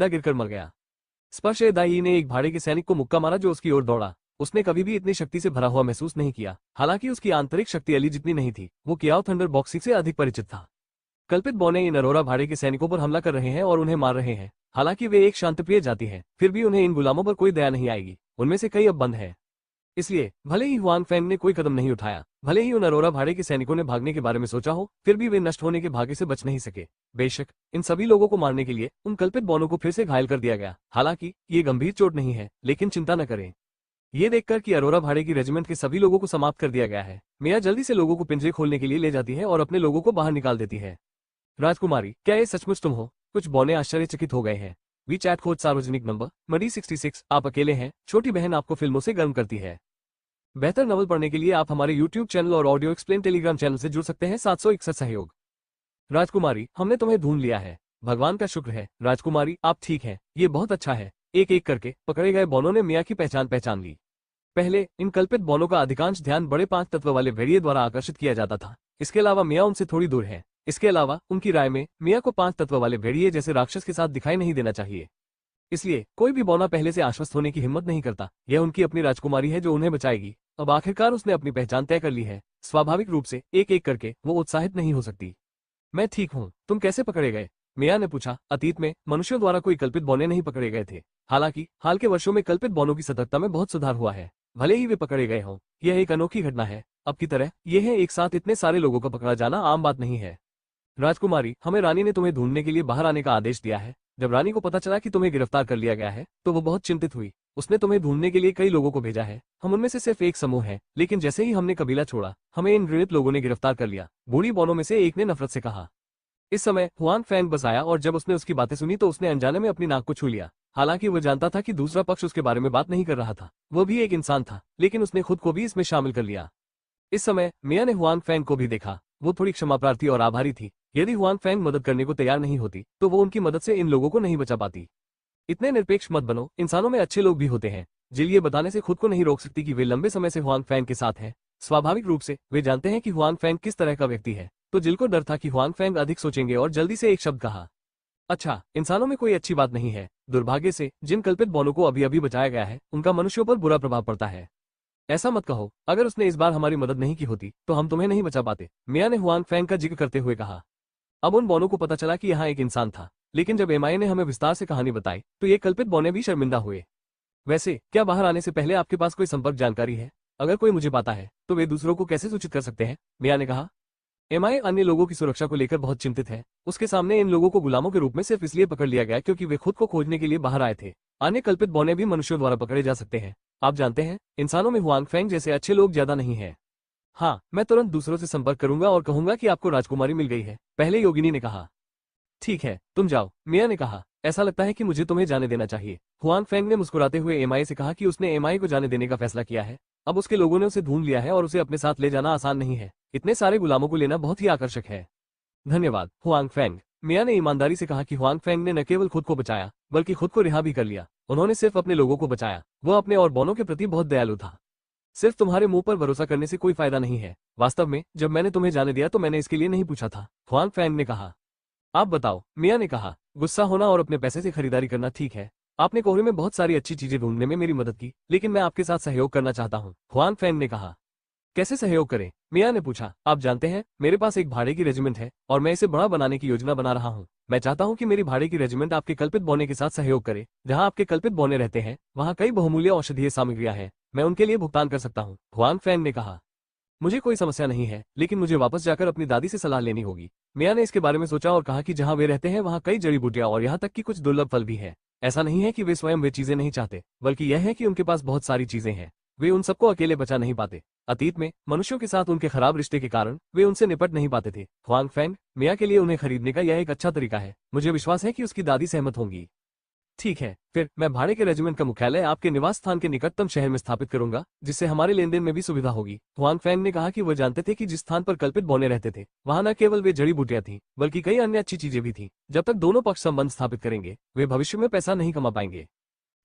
जिंदा गिरकर मर गया। स्पर्शदायी ने एक भाड़े के सैनिक को मुक्का मारा जो उसकी ओर दौड़ा। उसने कभी भी इतनी शक्ति से भरा हुआ महसूस नहीं किया। हालांकि उसकी आंतरिक शक्ति अली जितनी नहीं थी, वो कियाओ थंडर बॉक्सिंग से अधिक परिचित था। कल्पित बौने इन अरोरा भाड़े के सैनिकों पर हमला कर रहे हैं और उन्हें मार रहे हैं। हालांकि वे एक शांतिप्रिय जाति है, फिर भी उन्हें इन गुलामों पर कोई दया नहीं आएगी। उनमें से कई अब बंद है। इसलिए भले ही हुआन फैंग ने कोई कदम नहीं उठाया, भले ही उन अरोरा भाड़े के सैनिकों ने भागने के बारे में सोचा हो, फिर भी वे नष्ट होने के भाग्य से बच नहीं सके। बेशक इन सभी लोगों को मारने के लिए उन कल्पित बौनों को फिर से घायल कर दिया गया। हालांकि ये गंभीर चोट नहीं है, लेकिन चिंता न करें। ये देखकर कि अरोरा भाड़े की रेजिमेंट के सभी लोगों को समाप्त कर दिया गया है, मिया जल्दी से लोगों को पिंजरे खोलने के लिए ले जाती है और अपने लोगों को बाहर निकाल देती है। राजकुमारी, क्या ये सचमुच तुम हो? कुछ बौने आश्चर्यचकित हो गए हैं। वी चैट खोज सार्वजनिक नंबर मडी 66। आप अकेले हैं? छोटी बहन आपको फिल्मों से गर्म करती है। बेहतर नवल पढ़ने के लिए आप हमारे YouTube चैनल और ऑडियो एक्सप्लेन टेलीग्राम चैनल से जुड़ सकते हैं। 761 सहयोग। राजकुमारी, हमने तुम्हें ढूंढ लिया है। भगवान का शुक्र है। राजकुमारी, आप ठीक हैं, ये बहुत अच्छा है। एक एक करके पकड़े गए बौनों ने मिया की पहचान ली। पहले इन कल्पित बौनों का अधिकांश ध्यान बड़े 5 तत्व वाले भेड़िए द्वारा आकर्षित किया जाता था। इसके अलावा मिया उनसे थोड़ी दूर है। इसके अलावा उनकी राय में मिया को 5 तत्व वाले भेड़िए जैसे राक्षस के साथ दिखाई नहीं देना चाहिए। इसलिए कोई भी बौना पहले से आश्वस्त होने की हिम्मत नहीं करता। यह उनकी अपनी राजकुमारी है जो उन्हें बचाएगी। अब आखिरकार उसने अपनी पहचान तय कर ली है। स्वाभाविक रूप से एक एक करके वो उत्साहित नहीं हो सकती। मैं ठीक हूँ। तुम कैसे पकड़े गए? मिया ने पूछा। अतीत में मनुष्यों द्वारा कोई कल्पित बौने नहीं पकड़े गए थे। हालांकि हाल के वर्षों में कल्पित बौनों की सतर्कता में बहुत सुधार हुआ है। भले ही वे पकड़े गए हों, यह एक अनोखी घटना है। अब की तरह यह है एक साथ इतने सारे लोगों का पकड़ा जाना आम बात नहीं है। राजकुमारी, हमें रानी ने तुम्हें ढूंढने के लिए बाहर आने का आदेश दिया है। जब रानी को पता चला कि तुम्हें गिरफ्तार कर लिया गया है, तो वो बहुत चिंतित हुई। उसने तुम्हें ढूंढने के लिए कई लोगों को भेजा है। हम उनमें से सिर्फ एक समूह है, लेकिन जैसे ही हमने कबीला छोड़ा, हमें इन घृणित लोगों ने गिरफ्तार कर लिया। बूढ़ी बौनों में से एक ने नफरत से कहा। इस समय हुआन फैंग बस आया और जब उसने उसकी बातें सुनी तो उसने अनजाने में अपनी नाक को छू लिया। हालांकि वो जानता था कि दूसरा पक्ष उसके बारे में बात नहीं कर रहा था। वो भी एक इंसान था, लेकिन उसने खुद को भी इसमें शामिल कर लिया। इस समय मिया ने हुआन फैंग को भी देखा। वो थोड़ी क्षमा प्रार्थी और आभारी थी। यदि हुआन फैंग मदद करने को तैयार नहीं होती, तो वो उनकी मदद से इन लोगों को नहीं बचा पाती। इतने निरपेक्ष मत बनो, इंसानों में अच्छे लोग भी होते हैं। जिल ये बताने से खुद को नहीं रोक सकती कि वे लंबे समय से हुआन फैंग के साथ हैं। स्वाभाविक रूप से वे जानते हैं कि हुआन फैंग किस तरह का व्यक्ति है, तो जिल को डर था कि हुआन फैंग अधिक सोचेंगे और जल्दी से एक शब्द कहा। अच्छा, इंसानों में कोई अच्छी बात नहीं है। दुर्भाग्य से जिन कल्पित बौनों को अभी अभी बचाया गया है, उनका मनुष्यों पर बुरा प्रभाव पड़ता है। ऐसा मत कहो। अगर उसने इस बार हमारी मदद नहीं की होती, तो हम तुम्हें नहीं बचा पाते। मिया ने हुआन फैंग का जिक्र करते हुए कहा। अब उन बौनों को पता चला कि यहाँ एक इंसान था, लेकिन जब एमआई ने हमें विस्तार से कहानी बताई, तो ये कल्पित बौने भी शर्मिंदा हुए। वैसे क्या बाहर आने से पहले आपके पास कोई संपर्क जानकारी है? अगर कोई मुझे पाता है, तो वे दूसरों को कैसे सूचित कर सकते हैं? मिया ने कहा। एमआई अन्य लोगों की सुरक्षा को लेकर बहुत चिंतित है। उसके सामने इन लोगों को गुलामों के रूप में सिर्फ इसलिए पकड़ लिया गया क्योंकि वे खुद को खोजने के लिए बाहर आए थे। अन्य कल्पित बौने भी मनुष्यों द्वारा पकड़े जा सकते हैं। आप जानते हैं, इंसानों में हुआन फैंग जैसे अच्छे लोग ज्यादा नहीं है। हाँ, मैं तुरंत दूसरों से संपर्क करूंगा और कहूंगा कि आपको राजकुमारी मिल गई है, पहले योगिनी ने कहा। ठीक है, तुम जाओ, मिया ने कहा। ऐसा लगता है कि मुझे तुम्हें जाने देना चाहिए। हुआन फैंग ने मुस्कुराते हुए एमआई से कहा कि उसने एमआई को जाने देने का फैसला किया है। अब उसके लोगों ने उसे ढूंढ लिया है और उसे अपने साथ ले जाना आसान नहीं है। इतने सारे गुलामों को लेना बहुत ही आकर्षक है। धन्यवाद, हुआंग फैंग। मिया ने ईमानदारी से कहा कि हुआन फैंग ने न केवल खुद को बचाया, बल्कि खुद को रिहा भी कर लिया। उन्होंने सिर्फ अपने लोगों को बचाया, वो अपने और बौनों के प्रति बहुत दयालु था। सिर्फ तुम्हारे मुंह पर भरोसा करने से कोई फायदा नहीं है। वास्तव में जब मैंने तुम्हें जाने दिया तो मैंने इसके लिए नहीं पूछा था, हुआन फैंग ने कहा। आप बताओ, मिया ने कहा। गुस्सा होना और अपने पैसे से खरीदारी करना ठीक है। आपने कोहरे में बहुत सारी अच्छी चीजें ढूंढने में मेरी मदद की, लेकिन मैं आपके साथ सहयोग करना चाहता हूँ, हुआन फैंग ने कहा। कैसे सहयोग करें? मिया ने पूछा। आप जानते हैं, मेरे पास एक भाड़े की रेजिमेंट है और मैं इसे बड़ा बनाने की योजना बना रहा हूँ। मैं चाहता हूँ कि मेरी भाड़े की रेजिमेंट आपके कल्पित बौने के साथ सहयोग करे। जहाँ आपके कल्पित बौने रहते हैं, वहाँ कई बहुमूल्य औषधीय सामग्रियां हैं। मैं उनके लिए भुगतान कर सकता हूँ, हुआन फैंग ने कहा। मुझे कोई समस्या नहीं है, लेकिन मुझे वापस जाकर अपनी दादी से सलाह लेनी होगी। मिया ने इसके बारे में सोचा और कहा कि जहाँ वे रहते हैं वहाँ कई जड़ी बूटियां और यहाँ तक कि कुछ दुर्लभ फल भी है। ऐसा नहीं है कि वे स्वयं वे चीजें नहीं चाहते, बल्कि यह है कि उनके पास बहुत सारी चीजें हैं। वे उन सबको अकेले बचा नहीं पाते। अतीत में मनुष्यों के साथ उनके खराब रिश्ते के कारण वे उनसे निपट नहीं पाते थे। हुआंग फैंग, मिया के लिए उन्हें खरीदने का यह एक अच्छा तरीका है। मुझे विश्वास है कि उसकी दादी सहमत होंगी। ठीक है, फिर मैं भाड़े के रेजिमेंट का मुख्यालय आपके निवास स्थान के निकटतम शहर में स्थापित करूंगा, जिससे हमारे लेन देन में भी सुविधा होगी। हुआंग फैंग ने कहा कि वह जानते थे कि जिस स्थान पर कल्पित बौने रहते थे, वहां न केवल वे जड़ी बूटियां थीं, बल्कि कई अन्य अच्छी चीजें भी थीं। जब तक दोनों पक्ष संबंध स्थापित करेंगे, वे भविष्य में पैसा नहीं कमा पाएंगे।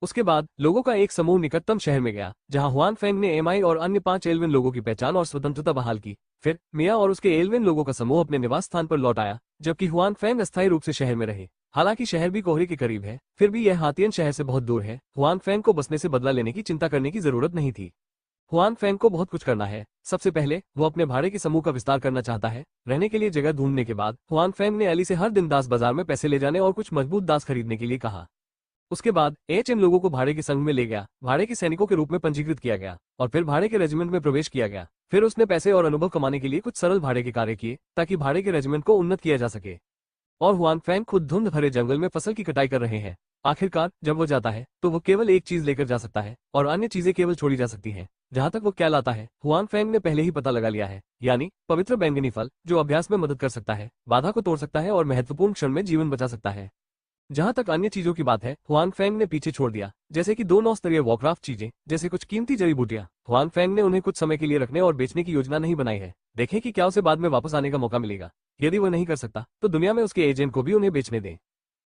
उसके बाद लोगों का एक समूह निकटतम शहर में गया, जहां हुआन फैंग ने एमआई और अन्य 5 एल्विन लोगों की पहचान और स्वतंत्रता बहाल की। फिर मिया और उसके एल्विन लोगों का समूह अपने निवास स्थान पर लौट आया, जबकि हुआन फैंग अस्थायी रूप से शहर में रहे। हालांकि शहर भी कोहरे के करीब है, फिर भी यह हातियन शहर से बहुत दूर है। हुआन फैंग को बसने से बदला लेने की चिंता करने की जरूरत नहीं थी। हुआन फैंग को बहुत कुछ करना है। सबसे पहले वो अपने भाड़े के समूह का विस्तार करना चाहता है। रहने के लिए जगह ढूंढने के बाद हुआन फैंग ने एली से हर दिन दास बाजार में पैसे ले जाने और कुछ मजबूत दास खरीदने के लिए कहा। उसके बाद एचएम लोगों को भाड़े के संघ में ले गया, भाड़े के सैनिकों के रूप में पंजीकृत किया गया और फिर भाड़े के रेजिमेंट में प्रवेश किया गया। फिर उसने पैसे और अनुभव कमाने के लिए कुछ सरल भाड़े के कार्य किए ताकि भाड़े के रेजिमेंट को उन्नत किया जा सके। और हुआन फैंग खुद धुंध भरे जंगल में फसल की कटाई कर रहे हैं। आखिरकार जब वो जाता है तो वो केवल एक चीज लेकर जा सकता है और अन्य चीजें केवल छोड़ी जा सकती हैं। जहां तक वो क्या लाता है हुआन फैंग ने पहले ही पता लगा लिया है, यानी पवित्र बैंगनी फल, जो अभ्यास में मदद कर सकता है, बाधा को तोड़ सकता है और महत्वपूर्ण क्षण में जीवन बचा सकता है। जहां तक अन्य चीजों की बात है, हुआन फैंग ने पीछे छोड़ दिया, जैसे कि 2 9 स्तरीय वॉरक्राफ्ट चीजें, जैसे कुछ कीमती जड़ी बूटियां। हुआन फैंग ने उन्हें कुछ समय के लिए रखने और बेचने की योजना नहीं बनाई है। देखें कि क्या उसे बाद में वापस आने का मौका मिलेगा। यदि वो नहीं कर सकता तो दुनिया में उसके एजेंट को भी उन्हें बेचने दें।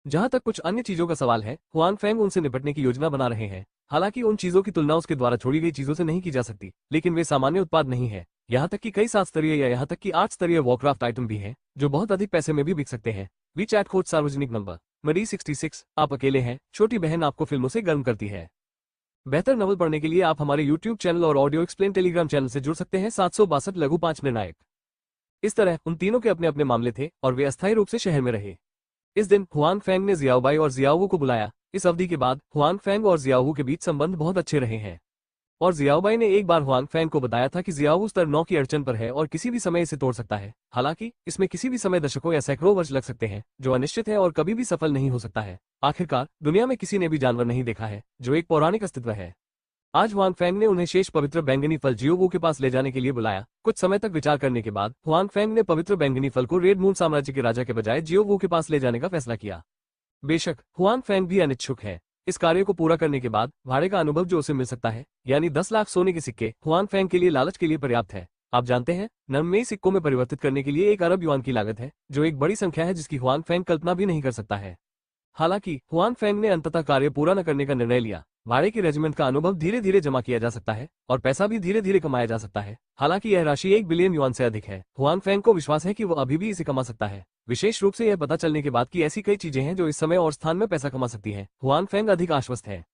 जहां तक कुछ अन्य चीजों का सवाल है, हुआन फैंग उनसे निपटने की योजना बना रहे हैं। हालांकि उन चीजों की तुलना उसके द्वारा छोड़ी गई चीजों से नहीं की जा सकती, लेकिन वे सामान्य उत्पाद नहीं है। यहाँ तक कि कई 7 स्तरीय या यहाँ तक कि 8 स्तरीय वॉरक्राफ्ट आइटम भी हैं, जो बहुत अधिक पैसे में भी बिक सकते हैं। वी चैट खोज सार्वजनिक नंबर मरी 66। आप अकेले हैं, छोटी बहन आपको फिल्मों से गर्म करती है। बेहतर नवल पढ़ने के लिए आप हमारे YouTube चैनल और ऑडियो एक्सप्लेन टेलीग्राम चैनल से जुड़ सकते हैं। 762 लघु 5 निर्णायक। इस तरह उन तीनों के अपने अपने मामले थे और वे अस्थायी रूप से शहर में रहे। इस दिन हुआन फैंग ने जियाओबाई और जियाओवू को बुलाया। इस अवधि के बाद हुआन फैंग और जियाओवू के बीच संबंध बहुत अच्छे रहे हैं और जियाओबाई ने एक बार हुआन फैंग को बताया था कि जियाओवू स्तर 9 की अड़चन पर है और किसी भी समय इसे तोड़ सकता है। हालांकि इसमें किसी भी समय दशकों या सैकड़ों वर्ष लग सकते हैं, जो अनिश्चित है और कभी भी सफल नहीं हो सकता है। आखिरकार दुनिया में किसी ने भी जानवर नहीं देखा है जो एक पौराणिक अस्तित्व है। आज हुआन फैंग ने उन्हें शेष पवित्र बैंगनी फल जियोवू के पास ले जाने के लिए बुलाया। कुछ समय तक विचार करने के बाद हुआन फैंग ने पवित्र बैंगनी फल को रेड मून साम्राज्य के राजा के बजाय जियोवू के पास ले जाने का फैसला किया। बेशक हुआन फैंग भी अनिच्छुक है। इस कार्य को पूरा करने के बाद भाड़े का अनुभव जो उसे मिल सकता है, यानी 10 लाख सोने के सिक्के, हुआन फैंग के लिए लालच के लिए पर्याप्त है। आप जानते हैं, नन्मेई सिक्कों में परिवर्तित करने के लिए 1 अरब युआन की लागत है, जो एक बड़ी संख्या है जिसकी हुआन फैंग कल्पना भी नहीं कर सकता है। हालांकि हुआन फैंग ने अंततः कार्य पूरा न करने का निर्णय लिया। भाड़े के रेजिमेंट का अनुभव धीरे धीरे जमा किया जा सकता है और पैसा भी धीरे धीरे कमाया जा सकता है। हालांकि यह राशि 1 बिलियन युआन से अधिक है। हुआन फैंग को विश्वास है कि वो अभी भी इसे कमा सकता है, विशेष रूप से यह पता चलने के बाद कि ऐसी कई चीजें हैं जो इस समय और स्थान में पैसा कमा सकती हैं। हुआन फैंग अधिक आश्वस्त है।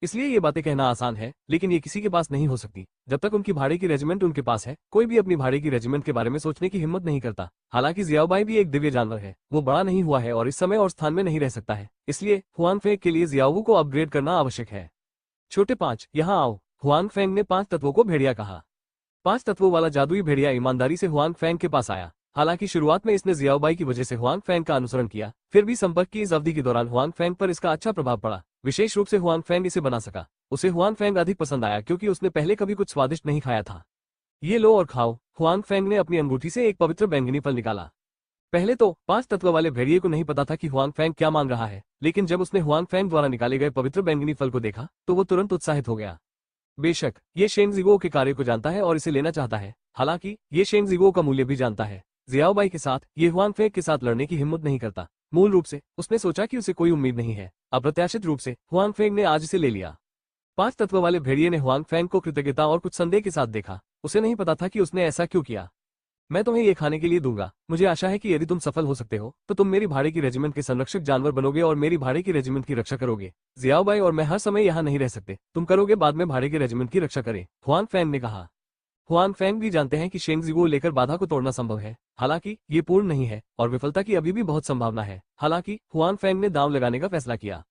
इसलिए ये बातें कहना आसान है, लेकिन ये किसी के पास नहीं हो सकती जब तक उनकी भाड़े की रेजिमेंट उनके पास है। कोई भी अपनी भाड़े की रेजिमेंट के बारे में सोचने की हिम्मत नहीं करता। हालांकि जियाओबाई भी एक दिव्य जानवर है, वो बड़ा नहीं हुआ है और इस समय और स्थान में नहीं रह सकता है। इसलिए हुआन फैंग के लिए जियाओवू को अपग्रेड करना आवश्यक है। छोटे 5, यहाँ आओ। हुआन फैंग ने 5 तत्वों को भेड़िया कहा। 5 तत्वों वाला जादुई भेड़िया ईमानदारी से हुआन फैंग के पास आया। हालांकि शुरुआत में इसने जियाओबाई की वजह से हुआन फैंग का अनुसरण किया, फिर भी संपर्क की इस अवधि के दौरान हुआन फैंग पर इसका अच्छा प्रभाव पड़ा। विशेष रूप से हुआन फैंग इसे बना सका। उसे हुआन फैंग अधिक पसंद आया क्योंकि उसने पहले कभी कुछ स्वादिष्ट नहीं खाया था। ये लो और खाओ। हुआन फैंग ने अपनी अंगूठी से एक पवित्र बैंगनी फल निकाला। पहले तो 5 तत्व वाले भेड़िए को नहीं पता था कि हुआन फैंग क्या मांग रहा है, लेकिन जब उसने हुआन फैंग द्वारा निकाले गए पवित्र बैंगनी फल को देखा तो वो तुरंत उत्साहित हो गया। बेशक ये शेंग जिगो के कार्य को जानता है और इसे लेना चाहता है। हालांकि ये शेंग जिगो का मूल्य भी जानता है। जियाओबाई के साथ ये हुआन फैंग के साथ लड़ने की हिम्मत नहीं करता। मूल रूप से उसने सोचा कि उसे कोई उम्मीद नहीं है। अप्रत्याशित रूप से हुआन फैंग ने आज इसे ले लिया। 5 तत्व वाले भेड़िए ने हुआन फैंग को कृतज्ञता और कुछ संदेह के साथ देखा। उसे नहीं पता था कि उसने ऐसा क्यों किया। मैं तुम्हें ये खाने के लिए दूंगा। मुझे आशा है कि यदि तुम सफल हो सकते हो तो तुम मेरी भाड़े की रेजिमेंट के संरक्षक जानवर बनोगे और मेरी भाड़े की रेजिमेंट की रक्षा करोगे। जियाओबाई और मैं हर समय यहाँ नहीं रह सकते, तुम करोगे, बाद में भाड़े के रेजिमेंट की रक्षा करें, हुआन फैंग ने कहा। हुआन फैंग भी जानते हैं कि शेंग जिगो लेकर बाधा को तोड़ना संभव है। हालांकि ये पूर्ण नहीं है और विफलता की अभी भी बहुत संभावना है। हालांकि हुआन फैंग ने दांव लगाने का फैसला किया।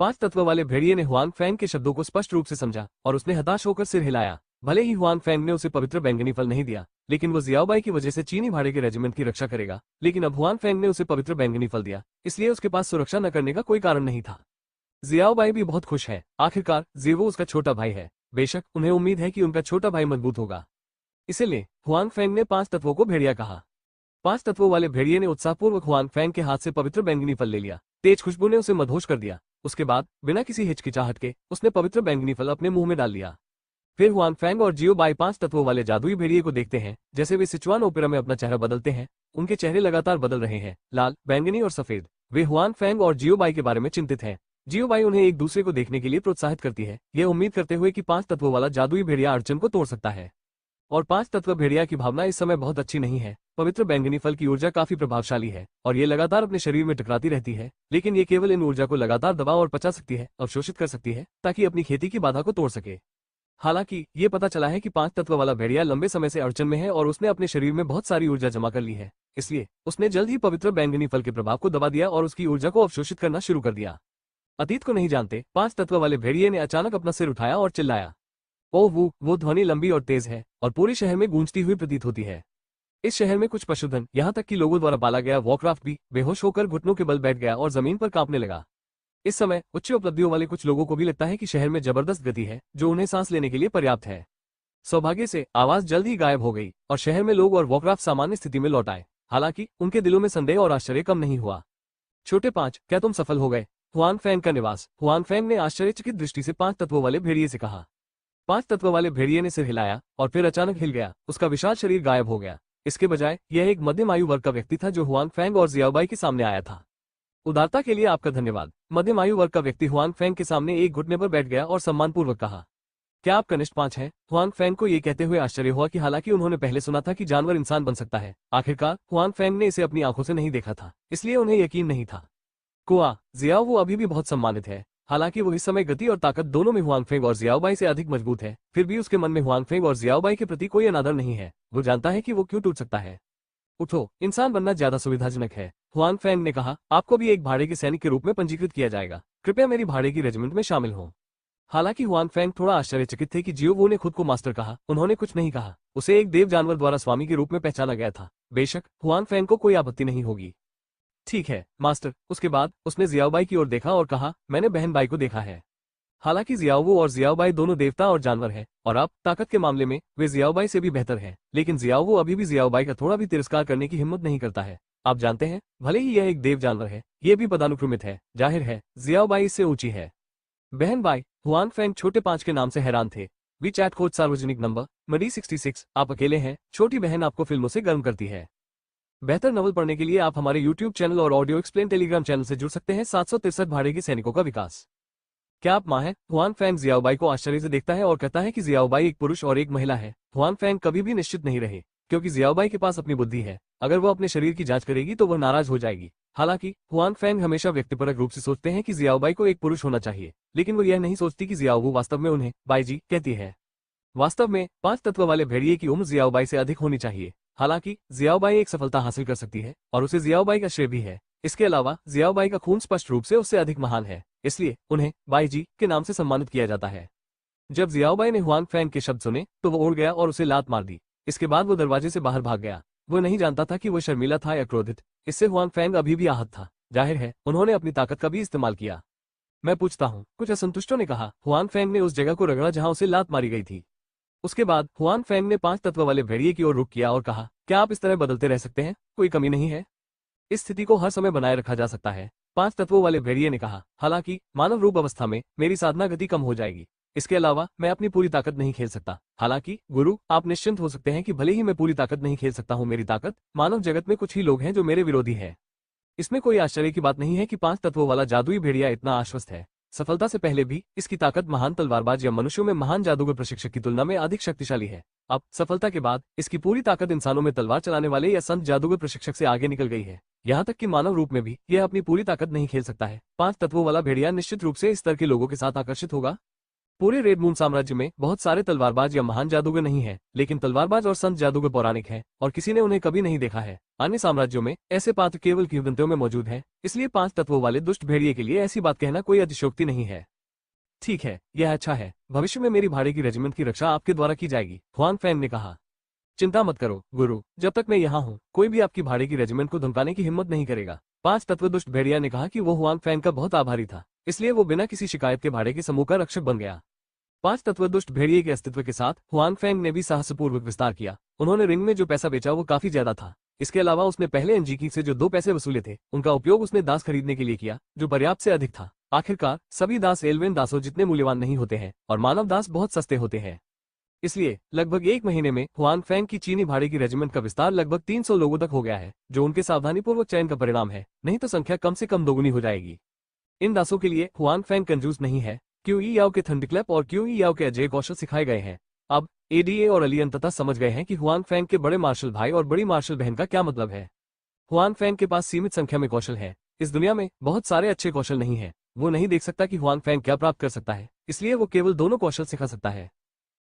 5 तत्व वाले भेड़िए ने हुआन फैंग के शब्दों को स्पष्ट रूप से समझा और उसने हताश होकर सिर हिलाया। भले ही हुआन फैंग ने उसे पवित्र बैंगनी फल नहीं दिया, लेकिन वो जियाओबाई की वजह से चीनी भाड़े के रेजिमेंट की रक्षा करेगा। लेकिन अब हुआन फैंग ने उसे पवित्र बैंगनी फल दिया, इसलिए उसके पास सुरक्षा न करने का कोई कारण नहीं था। जियाओबाई भी बहुत खुश है। आखिरकार जिवो उसका छोटा भाई है। बेशक उन्हें उम्मीद है कि उनका छोटा भाई मजबूत होगा। इसलिए हुआन फैंग ने 5 तत्वों को भेड़िया कहा। 5 तत्वों वाले भेड़िए ने उत्साहपूर्वक हुआन फैंग के हाथ से पवित्र बैंगनी फल ले लिया। तेज खुशबू ने उसे मदहोश कर दिया। उसके बाद बिना किसी हिचकिचाहट के उसने पवित्र बैंगनी फल अपने मुंह में डाल लिया। फिर हुआन फैंग और जियोबाई 5 तत्वों वाले जादुई भेड़िए को देखते हैं। जैसे वे सिचुआन ओपेरा में अपना चेहरा बदलते हैं, उनके चेहरे लगातार बदल रहे हैं, लाल, बैंगनी और सफेद। वे हुआन फैंग और जियोबाई के बारे में चिंतित हैं। जियोबाई उन्हें एक दूसरे को देखने के लिए प्रोत्साहित करती है, यह उम्मीद करते हुए कि 5 तत्वों वाला जादुई भेड़िया अड़चन को तोड़ सकता है। और 5 तत्व भेड़िया की भावना इस समय बहुत अच्छी नहीं है। पवित्र बैंगनी फल की ऊर्जा काफी प्रभावशाली है और ये लगातार अपने शरीर में टकराती रहती है, लेकिन ये केवल इन ऊर्जा को लगातार दबा और पचा सकती है, अवशोषित कर सकती है, ताकि अपनी खेती की बाधा को तोड़ सके। हालांकि ये पता चला है कि 5 तत्व वाला भेड़िया लंबे समय से अड़चन में है और उसने अपने शरीर में बहुत सारी ऊर्जा जमा कर ली है, इसलिए उसने जल्द ही पवित्र बैंगनी फल के प्रभाव को दबा दिया और उसकी ऊर्जा को अवशोषित करना शुरू कर दिया। अतीत को नहीं जानते 5 तत्व वाले भेड़िए ने अचानक अपना सिर उठाया और चिल्लाया, ओह वो ध्वनि लंबी और तेज है और पूरे शहर में गूंजती हुई प्रतीत होती है। इस शहर में कुछ पशुधन, यहाँ तक कि लोगों द्वारा पाला गया वॉरक्राफ्ट भी बेहोश होकर घुटनों के बल बैठ गया और जमीन पर कांपने लगा। इस समय उच्च उपलब्धियों वाले कुछ लोगों को भी लगता है कि शहर में जबरदस्त गति है जो उन्हें सांस लेने के लिए पर्याप्त है। सौभाग्य से आवाज जल्द ही गायब हो गई और शहर में लोग और वॉरक्राफ्ट सामान्य स्थिति में लौट आए। हालांकि उनके दिलों में संदेह और आश्चर्य कम नहीं हुआ। छोटे 5, क्या तुम सफल हो गए? हुआन फैंग का निवास। हुआन फैंग ने आश्चर्यचकित दृष्टि से 5 तत्वों वाले भेड़िए से कहा। 5 तत्व वाले भेड़िए ने सिर हिलाया और फिर अचानक हिल गया, उसका विशाल शरीर गायब हो गया। इसके बजाय यह एक मध्यम आयु वर्ग का व्यक्ति था जो हुआन फैंग और जियाओबाई के सामने आया था। उदारता के लिए आपका धन्यवाद। मध्यम आयु वर्ग का व्यक्ति हुआन फैंग के सामने एक घुटने पर बैठ गया और सम्मानपूर्वक कहा, क्या आप कनिष्ठ 5 हैं? हुआन फैंग को ये कहते हुए आश्चर्य हुआ कि हालांकि उन्होंने पहले सुना था कि जानवर इंसान बन सकता है, आखिरकार हुआन फैंग ने इसे अपनी आंखों से नहीं देखा था, इसलिए उन्हें यकीन नहीं था। कुआ जियाओ वो अभी भी बहुत सम्मानित है। हालांकि वो इस समय गति और ताकत दोनों में हुआंगफेंग और जियाओबाई से अधिक मजबूत है, फिर भी उसके मन में हुआंगफेंग और जियाओबाई के प्रति कोई अनादर नहीं है। वो जानता है कि वो क्यों टूट सकता है। उठो, इंसान बनना ज्यादा सुविधाजनक है, हुआंगफेंग ने कहा। आपको भी एक भाड़े के सैनिक के रूप में पंजीकृत किया जाएगा, कृपया मेरी भाड़े की रेजिमेंट में शामिल हो। हालांकि हुआंगफेंग थोड़ा आश्चर्यचकित थे कि जियोवू ने खुद को मास्टर कहा, उन्होंने कुछ नहीं कहा। उसे एक देव जानवर द्वारा स्वामी के रूप में पहचाना गया था। बेशक हुआंगफेंग को कोई आपत्ति नहीं होगी। ठीक है मास्टर। उसके बाद उसने जियाओबाई की ओर देखा और कहा, मैंने बहन बाई को देखा है। हालांकि जियाओवू और जियाओबाई दोनों देवता और जानवर हैं और अब ताकत के मामले में वे जियाओबाई से भी बेहतर हैं, लेकिन जियाओवू अभी भी जियाओबाई का थोड़ा भी तिरस्कार करने की हिम्मत नहीं करता है। आप जानते हैं, भले ही यह एक देव जानवर है, ये भी पदानुक्रमित है, जाहिर है जियाओबाई इससे ऊंची है। बहन बाई। हुआंगफेंग छोटे 5 के नाम से हैरान थे। वी चैट खोज सार्वजनिक नंबर मडी 66। आप अकेले हैं, छोटी बहन आपको फिल्मों से गर्म करती है। बेहतर नवल पढ़ने के लिए आप हमारे YouTube चैनल और ऑडियो एक्सप्लेन टेलीग्राम चैनल से जुड़ सकते हैं। 763 भाड़े के सैनिकों का विकास। क्या आप मां हैं? हुआंगफेंग जियाओबाई को आश्चर्य से देखता है और कहता है कि जियाओबाई एक पुरुष और एक महिला है। हुआंगफेंग कभी भी निश्चित नहीं रहे, क्योंकि जियाओबाई के पास अपनी बुद्धि है। अगर वह अपने शरीर की जांच करेगी तो वह नाराज हो जाएगी। हालांकि हुआंगफेंग हमेशा व्यक्तिपरक रूप से सोचते हैं कि जियाओबाई को एक पुरुष होना चाहिए, लेकिन वो यह नहीं सोचती कि जियाओवू वास्तव में उन्हें बाई जी कहती है। वास्तव में 5 तत्व वाले भेड़िए की उम्र जियाओबाई से अधिक होनी चाहिए। हालांकि जियाओबाई एक सफलता हासिल कर सकती है और उसे जियाओबाई का श्रेय भी है। इसके अलावा जियाओबाई का खून स्पष्ट रूप से उससे अधिक महान है, इसलिए उन्हें बाई जी के नाम से सम्मानित किया जाता है। जब जियाओबाई ने हुआंगफेंग के शब्द सुने तो वो उड़ गया और उसे लात मार दी। इसके बाद वो दरवाजे से बाहर भाग गया। वो नहीं जानता था कि वो शर्मीला था या क्रोधित। इससे हुआंगफेंग अभी भी आहत था। जाहिर है उन्होंने अपनी ताकत का भी इस्तेमाल किया। मैं पूछता हूँ, कुछ असंतुष्टों ने कहा। हुआंगफेंग ने उस जगह को रगड़ा जहां उसे लात मारी गई थी। उसके बाद हुआंगफेंग ने 5 तत्व वाले भेड़िए की ओर रुख किया और कहा, क्या आप इस तरह बदलते रह सकते हैं? कोई कमी नहीं है, इस स्थिति को हर समय बनाए रखा जा सकता है। 5 तत्वों वाले भेड़िए ने कहा, हालांकि मानव रूप अवस्था में मेरी साधना गति कम हो जाएगी। इसके अलावा मैं अपनी पूरी ताकत नहीं खेल सकता। हालांकि गुरु, आप निश्चिंत हो सकते हैं कि भले ही मैं पूरी ताकत नहीं खेल सकता हूं, मेरी ताकत मानव जगत में कुछ ही लोग हैं जो मेरे विरोधी हैं। इसमें कोई आश्चर्य की बात नहीं है कि 5 तत्वों वाला जादुई भेड़िया इतना आश्वस्त है। सफलता से पहले भी इसकी ताकत महान तलवारबाज या मनुष्यों में महान जादूगर प्रशिक्षक की तुलना में अधिक शक्तिशाली है। अब सफलता के बाद इसकी पूरी ताकत इंसानों में तलवार चलाने वाले या संत जादूगर प्रशिक्षक से आगे निकल गई है। यहाँ तक कि मानव रूप में भी यह अपनी पूरी ताकत नहीं खेल सकता है। 5 तत्वों वाला भेड़िया निश्चित रूप से इस स्तर के लोगों के साथ आकर्षित होगा। पूरे रेड मून साम्राज्य में बहुत सारे तलवारबाज या महान जादूगर नहीं है, लेकिन तलवारबाज और संत जादूगर पौराणिक हैं और किसी ने उन्हें कभी नहीं देखा है। अन्य साम्राज्यों में ऐसे पात्र केवल किंवदंतियों में मौजूद हैं, इसलिए 5 तत्वों वाले दुष्ट भेड़िए के लिए ऐसी बात कहना कोई अतिशयोक्ति नहीं है। ठीक है, यह अच्छा है। भविष्य में मेरी भाड़े की रेजिमेंट की रक्षा आपके द्वारा की जाएगी, हुआंगफेंग ने कहा। चिंता मत करो गुरु, जब तक मैं यहाँ हूँ कोई भी आपकी भाड़े की रेजिमेंट को धमकाने की हिम्मत नहीं करेगा। 5 तत्व दुष्ट भेड़िया ने कहा कि वो हुआंगफेंग का बहुत आभारी था, इसलिए वो बिना किसी शिकायत के भाड़े के समूह का रक्षक बन गया। 5 तत्व दुष्ट भेड़िए के अस्तित्व के साथ हुआंगफेंग ने भी साहसपूर्वक विस्तार किया। उन्होंने रिंग में जो पैसा बेचा वो काफी ज्यादा था। इसके अलावा उसने पहले एनजीकी से जो 2 पैसे वसूले थे उनका उपयोग उसने दास खरीदने के लिए किया, जो पर्याप्त से अधिक था। आखिरकार सभी दास एल्वेन दासों जितने मूल्यवान नहीं होते हैं और मानव दास बहुत सस्ते होते हैं। इसलिए लगभग 1 महीने में हुआंगफेंग की चीनी भाड़े की रेजिमेंट का विस्तार लगभग 300 लोगों तक हो गया है, जो उनके सावधानीपूर्वक चयन का परिणाम है, नहीं तो संख्या कम से कम दोगुनी हो जाएगी। इन दासों के लिए हुआंगफेंग कंजूस नहीं है। क्यूई याओ के थंडरक्लैप और क्यूई याओ के अजय कौशल सिखाए गए हैं। अब एडीए और अली अंततः समझ गए हैं कि हुआन फैंग के बड़े मार्शल भाई और बड़ी मार्शल बहन का क्या मतलब है। हुआन फैंग के पास सीमित संख्या में कौशल है। इस दुनिया में बहुत सारे अच्छे कौशल नहीं है। वो नहीं देख सकता कि हुआन फैंग क्या प्राप्त कर सकता है, इसलिए वो केवल दोनों कौशल सिखा सकता है।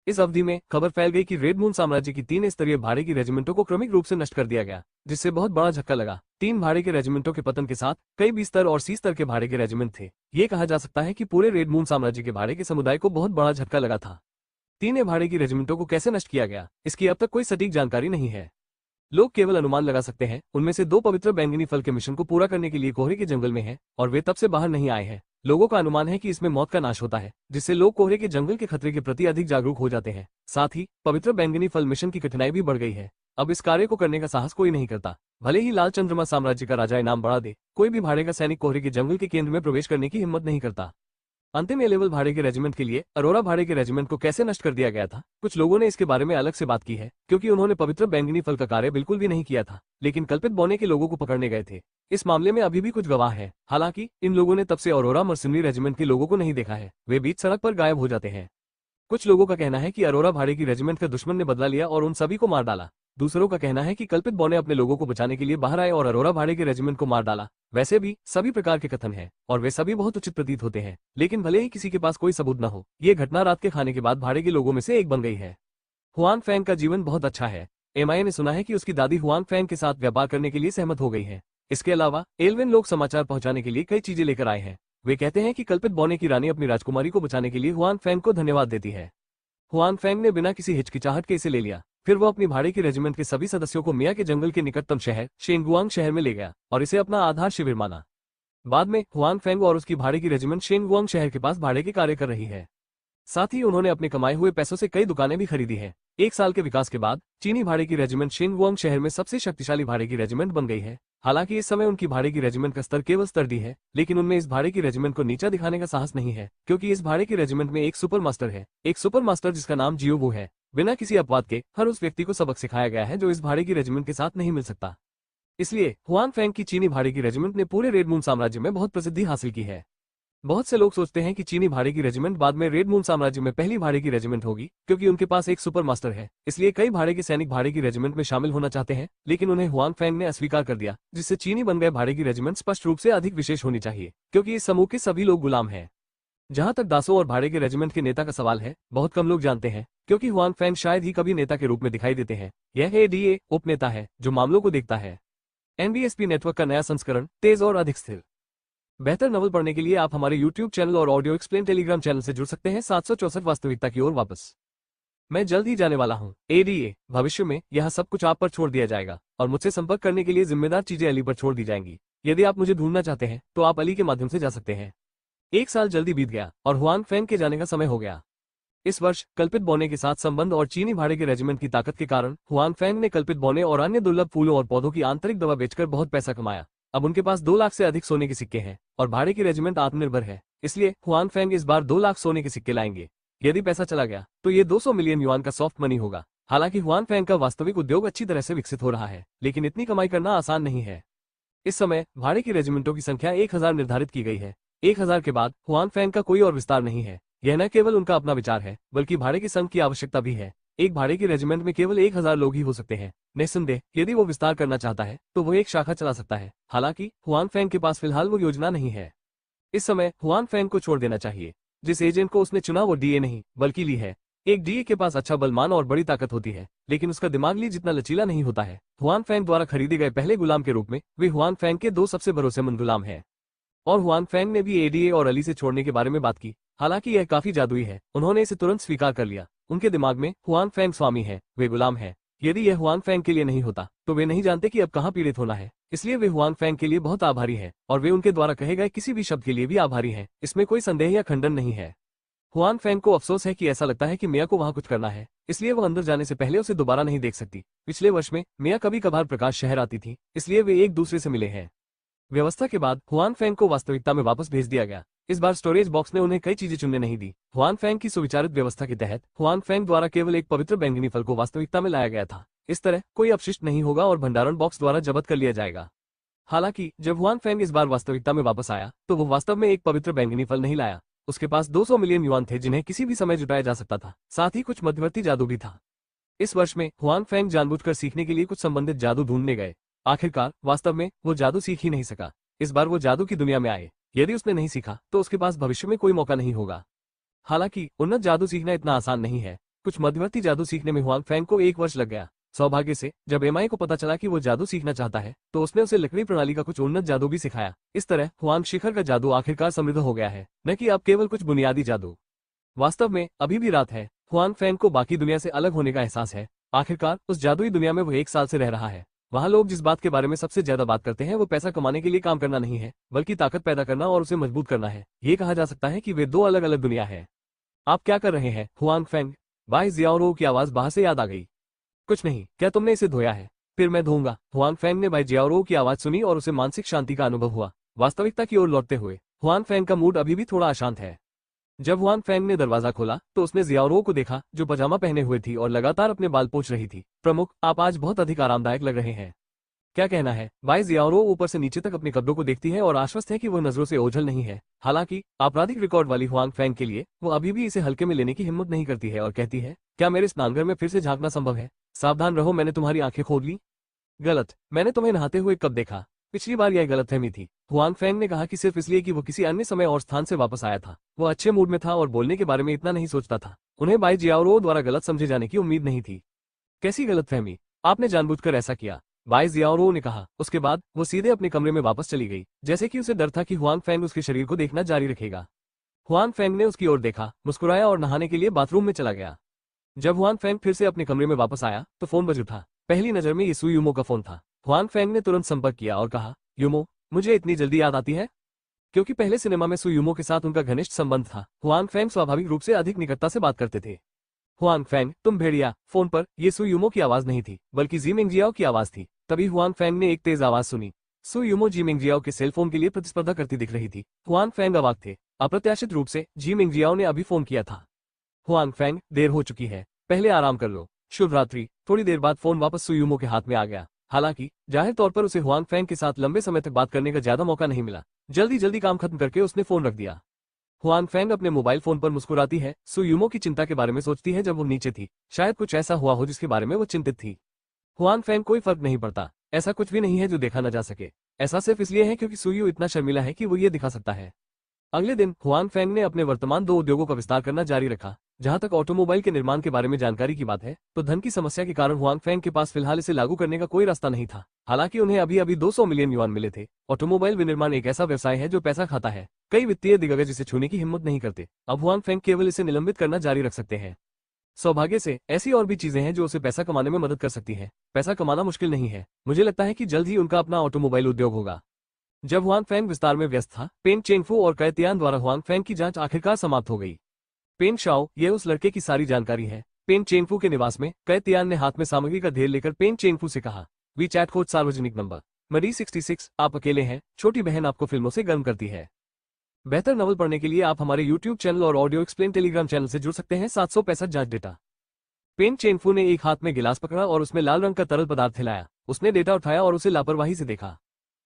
इस अवधि में खबर फैल गई कि रेड मून साम्राज्य की 3 स्तरीय भाड़े की रेजिमेंटों को क्रमिक रूप से नष्ट कर दिया गया, जिससे बहुत बड़ा झटका लगा। 3 भाड़े के रेजिमेंटों के पतन के साथ कई बी स्तर और सी स्तर के भाड़े के रेजिमेंट थे। ये कहा जा सकता है कि पूरे रेड मून साम्राज्य के भाड़े के समुदाय को बहुत बड़ा झटका लगा था। 3 भाड़े की रेजिमेंटों को कैसे नष्ट किया गया, इसकी अब तक कोई सटीक जानकारी नहीं है। लोग केवल अनुमान लगा सकते हैं। उनमें से 2 पवित्र बैंगनी फल के मिशन को पूरा करने के लिए कोहरे के जंगल में हैं और वे तब से बाहर नहीं आए हैं। लोगों का अनुमान है कि इसमें मौत का नाश होता है, जिससे लोग कोहरे के जंगल के खतरे के प्रति अधिक जागरूक हो जाते हैं। साथ ही पवित्र बैंगनी फल मिशन की कठिनाई भी बढ़ गई है। अब इस कार्य को करने का साहस कोई नहीं करता। भले ही लाल चंद्रमा साम्राज्य का राजा इनाम बढ़ा दे, कोई भी भाड़े का सैनिक कोहरे के जंगल के केंद्र में प्रवेश करने की हिम्मत नहीं करता। अंतिम ए लेवल भाड़े के रेजिमेंट के लिए अरोरा भाड़े के रेजिमेंट को कैसे नष्ट कर दिया गया था, कुछ लोगों ने इसके बारे में अलग से बात की है, क्योंकि उन्होंने पवित्र बैंगनी फल का कार्य बिल्कुल भी नहीं किया था, लेकिन कल्पित बौने के लोगों को पकड़ने गए थे। इस मामले में अभी भी कुछ गवाह हैं। हालांकि इन लोगों ने तब से अरोरा मर्सिनरी रेजिमेंट के लोगों को नहीं देखा है। वे बीच सड़क पर गायब हो जाते हैं। कुछ लोगों का कहना है कि अरोरा भाड़े की रेजिमेंट का दुश्मन ने बदला लिया और उन सभी को मार डाला। दूसरों का कहना है कि कल्पित बौने अपने लोगों को बचाने के लिए बाहर आए और अरोरा भाड़े के रेजिमेंट को मार डाला। वैसे भी सभी प्रकार के कथन हैं और वे सभी बहुत उचित प्रतीत होते हैं, लेकिन भले ही किसी के पास कोई सबूत न हो, ये घटना रात के खाने के बाद भाड़े के लोगों में से एक बन गई है। हुआन फैंग का जीवन बहुत अच्छा है। एमआईए ने सुना है कि उसकी दादी हुआन फैंग के साथ व्यापार करने के लिए सहमत हो गई है। इसके अलावा एल्विन लोग समाचार पहुंचाने के लिए कई चीजें लेकर आए हैं। वे कहते हैं कि कल्पित बौने की रानी अपनी राजकुमारी को बचाने के लिए हुआन फैंग को धन्यवाद देती है। हुआन फैंग ने बिना किसी हिचकिचाहट के इसे ले लिया। फिर वो अपनी भाड़े की रेजिमेंट के सभी सदस्यों को मिया के जंगल के निकटतम शहर शेनगुआंग शहर में ले गया और इसे अपना आधार शिविर माना। बाद में हुआन फैंग और उसकी भाड़े की रेजिमेंट शेनगुआंग शहर के पास भाड़े के कार्य कर रही है। साथ ही उन्होंने अपने कमाए हुए पैसों से कई दुकानें भी खरीदी हैं। 1 साल के विकास के बाद चीनी भाड़े की रेजिमेंट शेनगुआंग शहर में सबसे शक्तिशाली भाड़े की रेजिमेंट बन गई है। हालांकि इस समय उनकी भाड़े की रेजिमेंट का स्तर केवल स्तर डी है, लेकिन उनमें इस भाड़े की रेजिमेंट को नीचा दिखाने का साहस नहीं है, क्योंकि इस भाड़े की रेजिमेंट में एक सुपर मास्टर है। एक सुपर मास्टर जिसका नाम जियो वू है। बिना किसी अपवाद के हर उस व्यक्ति को सबक सिखाया गया है जो इस भाड़े की रेजिमेंट के साथ नहीं मिल सकता। इसलिए हुआन फैंग की चीनी भाड़े की रेजिमेंट ने पूरे रेड मून साम्राज्य में बहुत प्रसिद्धि हासिल की है। बहुत से लोग सोचते हैं कि चीनी भाड़े की रेजिमेंट बाद में रेड मून साम्राज्य में पहली भाड़े की रेजिमेंट होगी, क्योंकि उनके पास एक सुपर मास्टर है। इसलिए कई भाड़े के सैनिक भाड़े की रेजिमेंट में शामिल होना चाहते हैं, लेकिन उन्हें हुआन फैंग ने अस्वीकार कर दिया, जिससे चीनी बन गए भाड़े की रेजिमेंट स्पष्ट रूप से अधिक विशेष होनी चाहिए, क्योंकि इस समूह के सभी लोग गुलाम हैं। जहां तक दासों और भाड़े के रेजिमेंट के नेता का सवाल है, बहुत कम लोग जानते हैं, क्योंकि हुआन फैंग शायद ही कभी नेता के रूप में दिखाई देते हैं। यह एडीए उपनेता है जो मामलों को देखता है। एनबीएसपी नेटवर्क का नया संस्करण तेज और अधिक स्थिर। बेहतर नवल पढ़ने के लिए आप हमारे YouTube चैनल और ऑडियो एक्सप्लेन टेलीग्राम चैनल से जुड़ सकते हैं। 764 वास्तविकता की ओर वापस। मैं जल्द ही जाने वाला हूँ। एडीए भविष्य में यह सब कुछ आप पर छोड़ दिया जाएगा और मुझसे संपर्क करने के लिए जिम्मेदार चीजें अली पर छोड़ दी जाएंगी। यदि आप मुझे ढूंढना चाहते हैं तो आप अली के माध्यम से जा सकते हैं। 1 साल जल्दी बीत गया और हुआन फैंग के जाने का समय हो गया। इस वर्ष कल्पित बौने के साथ संबंध और चीनी भाड़े के रेजिमेंट की ताकत के कारण हुआन फैंग ने कल्पित बौने और अन्य दुर्लभ फूलों और पौधों की आंतरिक दवा बेचकर बहुत पैसा कमाया। अब उनके पास 2 लाख से अधिक सोने के सिक्के हैं और भाड़े की रेजिमेंट आत्मनिर्भर है। इसलिए हुआन फैंग इस बार 2 लाख सोने के सिक्के लाएंगे। यदि पैसा चला गया तो ये 200 मिलियन युआन का सॉफ्ट मनी होगा। हालांकि हुआन फैंग का वास्तविक उद्योग अच्छी तरह से विकसित हो रहा है, लेकिन इतनी कमाई करना आसान नहीं है। इस समय भाड़े की रेजिमेंटों की संख्या 1000 निर्धारित की गई है। 1000 के बाद हुआन फैंग का कोई और विस्तार नहीं है। यह न केवल उनका अपना विचार है, बल्कि भाड़े के संघ की आवश्यकता भी है। एक भाड़े की रेजिमेंट में केवल 1000 लोग ही हो सकते हैं। निस्संदेह यदि वो विस्तार करना चाहता है तो वो एक शाखा चला सकता है। हालांकि हुआन फैंग के पास फिलहाल वो योजना नहीं है। इस समय हुआन फैंग को छोड़ देना चाहिए। जिस एजेंट को उसने चुना वो डीए नहीं बल्कि ली है। एक डीए के पास अच्छा बलमान और बड़ी ताकत होती है, लेकिन उसका दिमाग ली जितना लचीला नहीं होता है। हुआन फैंग द्वारा खरीदे गए पहले गुलाम के रूप में वे हुआन फैंग के 2 सबसे भरोसेमंद गुलाम हैं। और हुआन फैंग ने भी एडीए और अली से छोड़ने के बारे में बात की। हालांकि यह काफी जादुई है, उन्होंने इसे तुरंत स्वीकार कर लिया। उनके दिमाग में हुआन फैंग स्वामी है, वे गुलाम है। यदि यह हुआन फैंग के लिए नहीं होता तो वे नहीं जानते कि अब कहां पीड़ित होना है। इसलिए वे हुआन फैंग के लिए बहुत आभारी है और वे उनके द्वारा कहे गए किसी भी शब्द के लिए भी आभारी हैं। इसमें कोई संदेह या खंडन नहीं है। हुआन फैंग को अफसोस है कि ऐसा लगता है कि मिया को वहां कुछ करना है, इसलिए वो अंदर जाने से पहले उसे दोबारा नहीं देख सकती। पिछले वर्ष में मिया कभी कभार प्रकाश शहर आती थी, इसलिए वे एक दूसरे से मिले हैं। व्यवस्था के बाद हुआन फैंग को वास्तविकता में वापस भेज दिया गया। इस बार स्टोरेज बॉक्स ने उन्हें कई चीजें चुनने नहीं दी। हुआन फैंग की सुविचारित व्यवस्था के तहत हुआन फैंग द्वारा केवल एक पवित्र बैंगनी फल को वास्तविकता में लाया गया था। इस तरह कोई अपशिष्ट नहीं होगा और भंडारण बॉक्स द्वारा जब्त कर लिया जाएगा। हालांकि जब हुआन फैंग इस बार वास्तविकता में वापस आया तो वो वास्तव में एक पवित्र बैंगनी फल नहीं लाया। उसके पास 200 मिलियन युआन थे जिन्हें किसी भी समय जुटाया जा सकता था। साथ ही कुछ मध्यवर्ती जादू भी था। इस वर्ष में हुआंग फेंग जानबूझकर सीखने के लिए कुछ संबंधित जादू ढूंढने गए। आखिरकार वास्तव में वो जादू सीख ही नहीं सका। इस बार वो जादू की दुनिया में आए। यदि उसने नहीं सीखा तो उसके पास भविष्य में कोई मौका नहीं होगा। हालांकि उन्नत जादू सीखना इतना आसान नहीं है। कुछ मध्यवर्ती जादू सीखने में हुआंग फेंग को 1 वर्ष लग गया। सौभाग्य से जब एमआई को पता चला कि वो जादू सीखना चाहता है तो उसने उसे लकड़ी प्रणाली का कुछ उन्नत जादू भी सिखाया। इस तरह हुआंग शिखर का जादू आखिरकार समृद्ध हो गया है, न कि अब केवल कुछ बुनियादी जादू। वास्तव में अभी भी रात है। हुआंग फेंग को बाकी दुनिया से अलग होने का एहसास है। आखिरकार उस जादुई दुनिया में वो 1 साल से रह रहा है। वहाँ लोग जिस बात के बारे में सबसे ज्यादा बात करते हैं वो पैसा कमाने के लिए काम करना नहीं है, बल्कि ताकत पैदा करना और उसे मजबूत करना है। ये कहा जा सकता है कि वे 2 अलग अलग दुनिया है। आप क्या कर रहे हैं हुआंग फेंग? बाई जियाओरो की आवाज बाहर से याद आ गई। कुछ नहीं, क्या तुमने इसे धोया है? फिर मैं धोऊंगा। हुआंग फेंग ने बाई जियाओरो की आवाज सुनी और उसे मानसिक शांति का अनुभव हुआ। वास्तविकता की ओर लौटते हुए हुआंग फेंग का मूड अभी भी थोड़ा अशांत है। जब हुआंग फेंग ने दरवाजा खोला तो उसने जियाओरो को देखा जो पजामा पहने हुए थी और लगातार अपने बाल पोंछ रही थी। प्रमुख, आप आज बहुत अधिक आरामदायक लग रहे हैं। क्या कहना है? बाई जियाओरो ऊपर से नीचे तक अपने कपड़ों को देखती है और आश्वस्त है कि वो नजरों से ओझल नहीं है। हालांकि आपराधिक रिकॉर्ड वाली हुआंग फेंग के लिए वो अभी भी इसे हल्के में लेने की हिम्मत नहीं करती है और कहती है, क्या मेरे स्नानघर में फिर से झांकना संभव है? सावधान रहो, मैंने तुम्हारी आंखें खोल ली। गलत, मैंने तुम्हें नहाते हुए कब देखा? पिछली बार यह गलतफहमी थी। हुआंग फेंग ने कहा कि सिर्फ इसलिए कि वो किसी अन्य समय और स्थान से वापस आया था। वो अच्छे मूड में था और बोलने के बारे में इतना नहीं सोचता था। उन्हें बाई जियाओरो द्वारा गलत समझे जाने की उम्मीद नहीं थी। कैसी गलतफहमी? आपने जानबूझकर ऐसा किया, बाई जियाओरो ने कहा। उसके बाद वो सीधे अपने कमरे में वापस चली गई, जैसे कि उसे डर था कि हुआंग फेंग उसके शरीर को देखना जारी रखेगा। हुआंग फेंग ने उसकी ओर देखा, मुस्कुराया और नहाने के लिए बाथरूम में चला गया। जब हुआंग फेंग फिर से अपने कमरे में वापस आया तो फोन बज उठा। पहली नजर में ये सु यूमो का फोन था। हुआंग फेंग ने तुरंत संपर्क किया और कहा, यूमो, मुझे इतनी जल्दी याद आती है? क्योंकि पहले सिनेमा में सु यूमो के साथ उनका घनिष्ठ संबंध था, हुआंग फेंग स्वाभाविक रूप से अधिक निकटता से बात करते थे। हुआंग फेंग, तुम भेड़िया। फोन पर ये सु यूमो की आवाज नहीं थी, बल्कि जी मिंगजियाओ की आवाज थी। तभी हुआंग फेंग ने एक तेज आवाज सुनी। सु यूमो जी मिंगजियाओ के सेल फोन के लिए प्रतिस्पर्धा करती दिख रही थी। हुआंग फेंग अवाक थे। अप्रत्याशित रूप से जी मिंगजियाओ ने अभी फोन किया था। हुआंग फेंग, देर हो चुकी है, पहले आराम कर लो। शुभ रात्रि। थोड़ी देर बाद फोन वापस सु यूमो के हाथ में आ गया। हालांकि जाहिर तौर पर उसे हुआंग फेंग के साथ लंबे समय तक बात करने का ज्यादा मौका नहीं मिला। जल्दी जल्दी काम खत्म करके उसने फोन रख दिया। हुआंग फेंग अपने मोबाइल फोन पर मुस्कुराती है। सु यूमो की चिंता के बारे में सोचती है जब वो नीचे थी। शायद कुछ ऐसा हुआ हो जिसके बारे में वो चिंतित थी। हुआंग फेंग, कोई फर्क नहीं पड़ता। ऐसा कुछ भी नहीं है जो देखा न जा सके। ऐसा सिर्फ इसलिए है क्योंकि सु यू इतना शर्मिला है कि वो ये दिखा सकता है। अगले दिन हुआंग फेंग ने अपने वर्तमान 2 उद्योगों का विस्तार करना जारी रखा। जहां तक ऑटोमोबाइल के निर्माण के बारे में जानकारी की बात है तो धन की समस्या के कारण हुआंग फेंग के पास फिलहाल इसे लागू करने का कोई रास्ता नहीं था। हालांकि उन्हें अभी अभी 200 मिलियन युआन मिले थे। ऑटोमोबाइल विनिर्माण एक ऐसा व्यवसाय है जो पैसा खाता है। कई वित्तीय दिग्गज इसे छूने की हिम्मत नहीं करते। अब हुआंग फेंग केवल इसे निलंबित करना जारी रख सकते हैं। सौभाग्य से ऐसी और भी चीजें हैं जो उसे पैसा कमाने में मदद कर सकती है। पैसा कमाना मुश्किल नहीं है। मुझे लगता है कि जल्द ही उनका अपना ऑटोमोबाइल उद्योग होगा। जब हुआंग फेंग विस्तार में व्यस्त था, पेन चेंगफू और कैतियान द्वारा हुआंग फेंग की जांच आखिरकार समाप्त हो गई। पेन शाओ, यह उस लड़के की सारी जानकारी है। पेन चेंगफू के निवास में कैतियान ने हाथ में सामग्री का ढेर लेकर पेन चेंगफू से कहा, वी चैट खोज सार्वजनिक नंबर मरी 66, आप अकेले हैं? छोटी बहन आपको फिल्मों से गर्म करती है। बेहतर नॉवल पढ़ने के लिए आप हमारे यूट्यूब चैनल और ऑडियो एक्सप्लेन टेलीग्राम चैनल से जुड़ सकते हैं। 765 जांच डेटा। पेन चेंगफू ने एक हाथ में गिलास पकड़ा और उसमें लाल रंग का तरल पदार्थ हिलाया। उसने डेटा उठाया और उसे लापरवाही से देखा।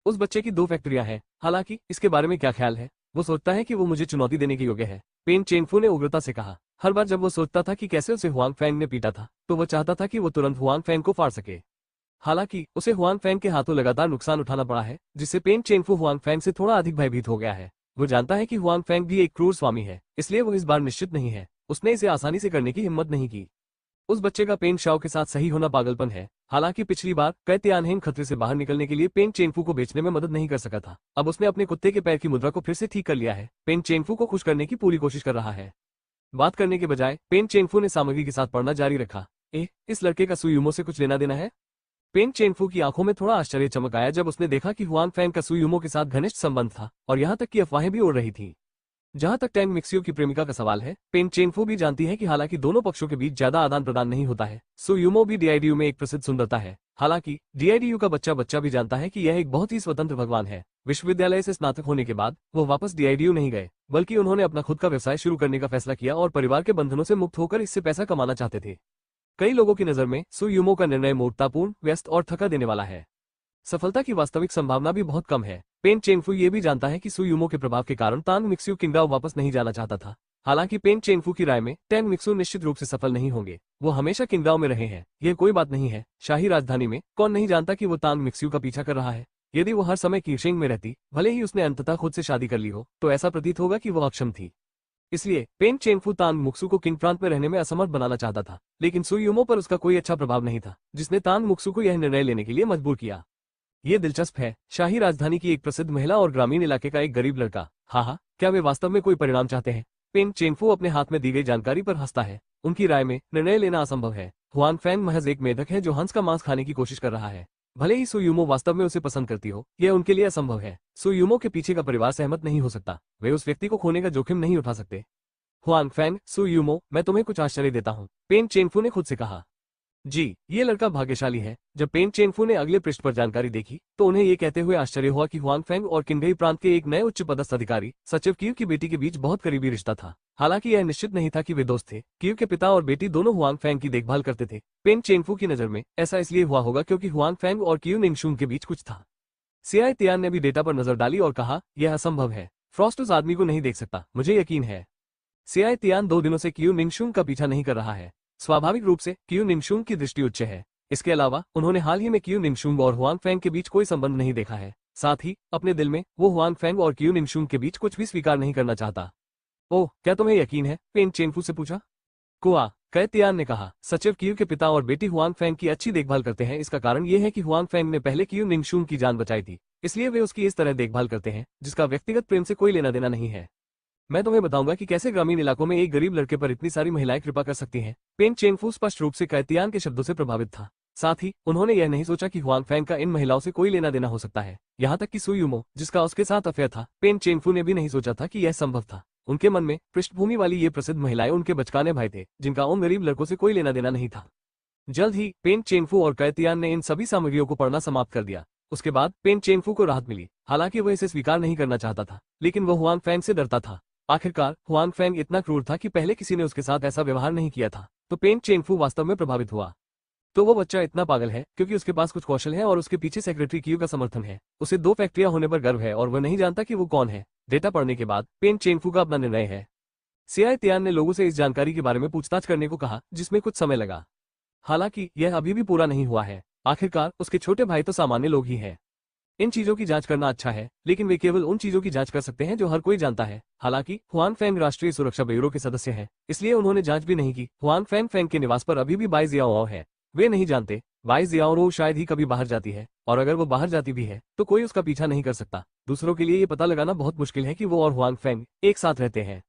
उस बच्चे की 2 फैक्ट्रियां हैं। हालांकि इसके बारे में क्या ख्याल है? वो सोचता है कि वो मुझे चुनौती देने के योग्य है, पेन चेंगफू ने उग्रता से कहा। हर बार जब वो सोचता था कि कैसे उसे हुआंग फेंग ने पीटा था तो वो चाहता था कि वो तुरंत हुआंग फेंग को फाड़ सके। हालांकि उसे हुआंग फेंग के हाथों लगातार नुकसान उठाना पड़ा है, जिससे पेन चेंगफू हुआंग फेंग से थोड़ा अधिक भयभीत हो गया है। वो जानता है कि हुआंग फेंग भी एक क्रूर स्वामी है, इसलिए वो इस बार निश्चित नहीं है। उसने इसे आसानी से करने की हिम्मत नहीं की। उस बच्चे का पेन शाओ के साथ सही होना पागलपन है। हालांकि पिछली बार कैतियानहेंग खतरे से बाहर निकलने के लिए पेन चेंगफू को बेचने में मदद नहीं कर सका था। अब उसने अपने कुत्ते के पैर की मुद्रा को फिर से ठीक कर लिया है। पेन चेंगफू को खुश करने की पूरी कोशिश कर रहा है। बात करने के बजाय पेन चेंगफू ने सामग्री के साथ पढ़ना जारी रखा। इस लड़के का सु यूमो से कुछ लेना देना है? पेन चेंगफू की आंखों में थोड़ा आश्चर्य चमक आया जब उसने देखा कि हुआंग फेंग का सु यूमो के साथ घनिष्ठ संबंध था और यहाँ तक कि अफवाहें भी उड़ रही थी। जहां तक टैंग मिक्सियो की प्रेमिका का सवाल है, पेन चेंगफू भी जानती है कि हालांकि दोनों पक्षों के बीच ज्यादा आदान प्रदान नहीं होता है, सु यूमो भी डीआईडीयू में एक प्रसिद्ध सुंदरता है। हालांकि डीआईडीयू का बच्चा भी जानता है कि यह एक बहुत ही स्वतंत्र भगवान है। विश्वविद्यालय से स्नातक होने के बाद वो वापस डीआईडीयू नहीं गए, बल्कि उन्होंने अपना खुद का व्यवसाय शुरू करने का फैसला किया और परिवार के बंधनों से मुक्त होकर इससे पैसा कमाना चाहते थे। कई लोगों की नजर में सु यूमो का निर्णय मूर्खतापूर्ण, व्यस्त और थका देने वाला है। सफलता की वास्तविक संभावना भी बहुत कम है। पेन चेनफू ये भी जानता है कि सु यूमो के प्रभाव के कारण तांग मिक्स्यू किंगडाओ वापस नहीं जाना चाहता था। हालांकि पेन चेनफू की राय में टैंग मिक्सू निश्चित रूप से सफल नहीं होंगे। वो हमेशा किंगडाओ में रहे हैं, यह कोई बात नहीं है। शाही राजधानी में कौन नहीं जानता कि वो तांग मिक्स्यू का पीछा कर रहा है। यदि वो हर समय कीशिंग में रहती, भले ही उसने अंततः खुद से शादी कर ली हो, तो ऐसा प्रतीत होगा कि वो अक्षम थी। इसलिए पेन चेनफू तांग मुक्सू को किंग प्रांत में रहने में असमर्थ बनाना चाहता था, लेकिन सु यूमो पर उसका कोई अच्छा प्रभाव नहीं था, जिसने तांग मुक्सू को यह निर्णय लेने के लिए मजबूर किया। ये दिलचस्प है, शाही राजधानी की एक प्रसिद्ध महिला और ग्रामीण इलाके का एक गरीब लड़का। हाँ, क्या वे वास्तव में कोई परिणाम चाहते हैं? पेन चेनफू अपने हाथ में दी गई जानकारी पर हंसता है। उनकी राय में निर्णय लेना असंभव है। हुआन फैंग महज एक मेढक है जो हंस का मांस खाने की कोशिश कर रहा है। भले ही सु यूमो वास्तव में उसे पसंद करती हो, यह उनके लिए असंभव है। सु यूमो के पीछे का परिवार सहमत नहीं हो सकता। वे उस व्यक्ति को खोने का जोखिम नहीं उठा सकते। हुआन फैंग, सु यूमो, मैं तुम्हें कुछ आश्चर्य देता हूँ, पेन चेनफू ने खुद से कहा। जी, ये लड़का भाग्यशाली है। जब पेन चेनफू ने अगले पृष्ठ पर जानकारी देखी, तो उन्हें ये कहते हुए आश्चर्य हुआ कि हुआन फैंग और किंगई प्रांत के एक नए उच्च पदस्थ अधिकारी सचिव क्यू की बेटी के बीच बहुत करीबी रिश्ता था। हालांकि यह निश्चित नहीं था कि वे दोस्त थे। क्यू के पिता और बेटी दोनों हुआन फैंग की देखभाल करते थे। पेन चेनफू की नजर में ऐसा इसलिए हुआ होगा क्योंकि हुआन फैंग और क्यू निंगशुंग के बीच कुछ था। सियाई तियान ने भी डेटा पर नजर डाली और कहा, यह असंभव है। फ्रॉस्ट उस आदमी को नहीं देख सकता, मुझे यकीन है। सियाई तियान 2 दिनों से क्यू निंगशुंग का पीछा नहीं कर रहा है। स्वाभाविक रूप से क्यू निंगशुंग की दृष्टि उच्च है। इसके अलावा उन्होंने हाल ही में क्यू निंगशुंग और हुआन फैंग के बीच कोई संबंध नहीं देखा है। साथ ही अपने दिल में वो हुआन फैंग और क्यू निंगशुंग के बीच कुछ भी स्वीकार नहीं करना चाहता। ओह, क्या तुम्हें यकीन है? पेन चेनफू से पूछा। कुआ, कै तियान ने कहा, सचिव क्यू के पिता और बेटी हुआन फैंग की अच्छी देखभाल करते हैं। इसका कारण ये है कि हुआन फैंग ने पहले क्यू निंगशुंग की जान बचाई थी, इसलिए वे उसकी इस तरह देखभाल करते हैं जिसका व्यक्तिगत प्रेम से कोई लेना देना नहीं है। मैं तुम्हें बताऊंगा कि कैसे ग्रामीण इलाकों में एक गरीब लड़के पर इतनी सारी महिलाएं कृपा कर सकती हैं। पेन चेनफू स्पष्ट रूप से कैतियान के शब्दों से प्रभावित था। साथ ही उन्होंने यह नहीं सोचा कि हुआन फैंग का इन महिलाओं से कोई लेना देना हो सकता है। यहाँ तक कि सु यूमो, जिसका उसके साथ अफेयर था, पेन चेनफू ने भी नहीं सोचा था कि यह संभव था। उनके मन में पृष्ठभूमि वाली ये प्रसिद्ध महिलाएं उनके बचकाने भाई थे, जिनका उन गरीब लड़कों से कोई लेना देना नहीं था। जल्द ही पेन चेनफू और कैतियान ने इन सभी सामग्रियों को पढ़ना समाप्त कर दिया। उसके बाद पेन चेनफू को राहत मिली। हालांकि वह इसे स्वीकार नहीं करना चाहता था, लेकिन वह हुआन फैंग से डरता था। आखिरकार हुआन फैंग इतना क्रूर था कि पहले किसी ने उसके साथ ऐसा व्यवहार नहीं किया था, तो पेन चेनफू वास्तव में प्रभावित हुआ। तो वो बच्चा इतना पागल है क्योंकि उसके पास कुछ कौशल है और उसके पीछे सेक्रेटरी क्यू का समर्थन है। उसे 2 फैक्ट्रियां होने पर गर्व है और वह नहीं जानता कि वो कौन है। डेटा पढ़ने के बाद पेन चेनफू का अपना निर्णय है। सियाई तियान ने लोगों से इस जानकारी के बारे में पूछताछ करने को कहा, जिसमें कुछ समय लगा। हालांकि यह अभी भी पूरा नहीं हुआ है। आखिरकार उसके छोटे भाई तो सामान्य लोग ही हैं। इन चीजों की जांच करना अच्छा है, लेकिन वे केवल उन चीजों की जांच कर सकते हैं जो हर कोई जानता है। हालांकि हुआन फैंग राष्ट्रीय सुरक्षा ब्यूरो के सदस्य हैं, इसलिए उन्होंने जांच भी नहीं की। हुआन फैंग के निवास पर अभी भी बाई जियाओ है। वे नहीं जानते बाई जियाओ शायद ही कभी बाहर जाती है, और अगर वो बाहर जाती भी है तो कोई उसका पीछा नहीं कर सकता। दूसरों के लिए ये पता लगाना बहुत मुश्किल है कि वो और हुआन फैंग एक साथ रहते हैं।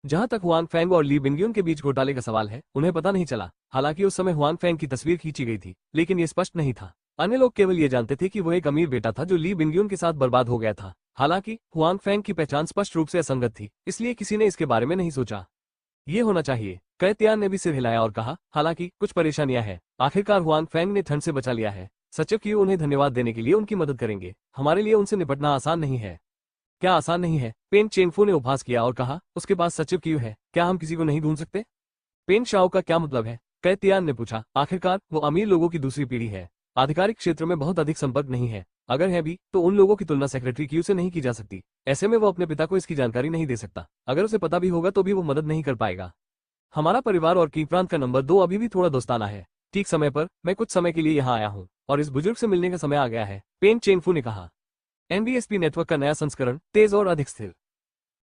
जहां तक हुआन फैंग और ली बिंगयुन के बीच घोटाले का सवाल है, उन्हें पता नहीं चला। हालांकि उस समय हुआन फैंग की तस्वीर खींची गई थी, लेकिन ये स्पष्ट नहीं था। अन्य लोग केवल ये जानते थे कि वो एक अमीर बेटा था जो ली बिंगयुन के साथ बर्बाद हो गया था। हालांकि हुआन फैंग की पहचान स्पष्ट रूप से असंगत थी, इसलिए किसी ने इसके बारे में नहीं सोचा। ये होना चाहिए। कैतियान ने भी सिर हिलाया और कहा, हालांकि कुछ परेशानियां हैं। आखिरकार हुआन फैंग ने ठंड से बचा लिया है। सचिव क्यू उन्हें धन्यवाद देने के लिए उनकी मदद करेंगे। हमारे लिए उनसे निपटना आसान नहीं है। क्या आसान नहीं है? पेन चेनफू ने उपहास किया और कहा, उसके पास सचिव क्यू है, क्या हम किसी को नहीं ढूंढ सकते? पेन शाओ का क्या मतलब है? कैतियान ने पूछा। आखिरकार वो अमीर लोगों की दूसरी पीढ़ी है। आधिकारिक क्षेत्र में बहुत अधिक संपर्क नहीं है। अगर है भी तो उन लोगों की तुलना सेक्रेटरी क्यू से नहीं की जा सकती। ऐसे में वो अपने पिता को इसकी जानकारी नहीं दे सकता। अगर उसे पता भी होगा तो भी वो मदद नहीं कर पाएगा। हमारा परिवार और की प्रांत का नंबर 2 अभी भी थोड़ा दोस्ताना है। ठीक समय पर मैं कुछ समय के लिए यहाँ आया हूँ और इस बुजुर्ग से मिलने का समय आ गया है, पेन चेनफू ने कहा। एनबीएसपी नेटवर्क का नया संस्करण, तेज और अधिक स्थिर।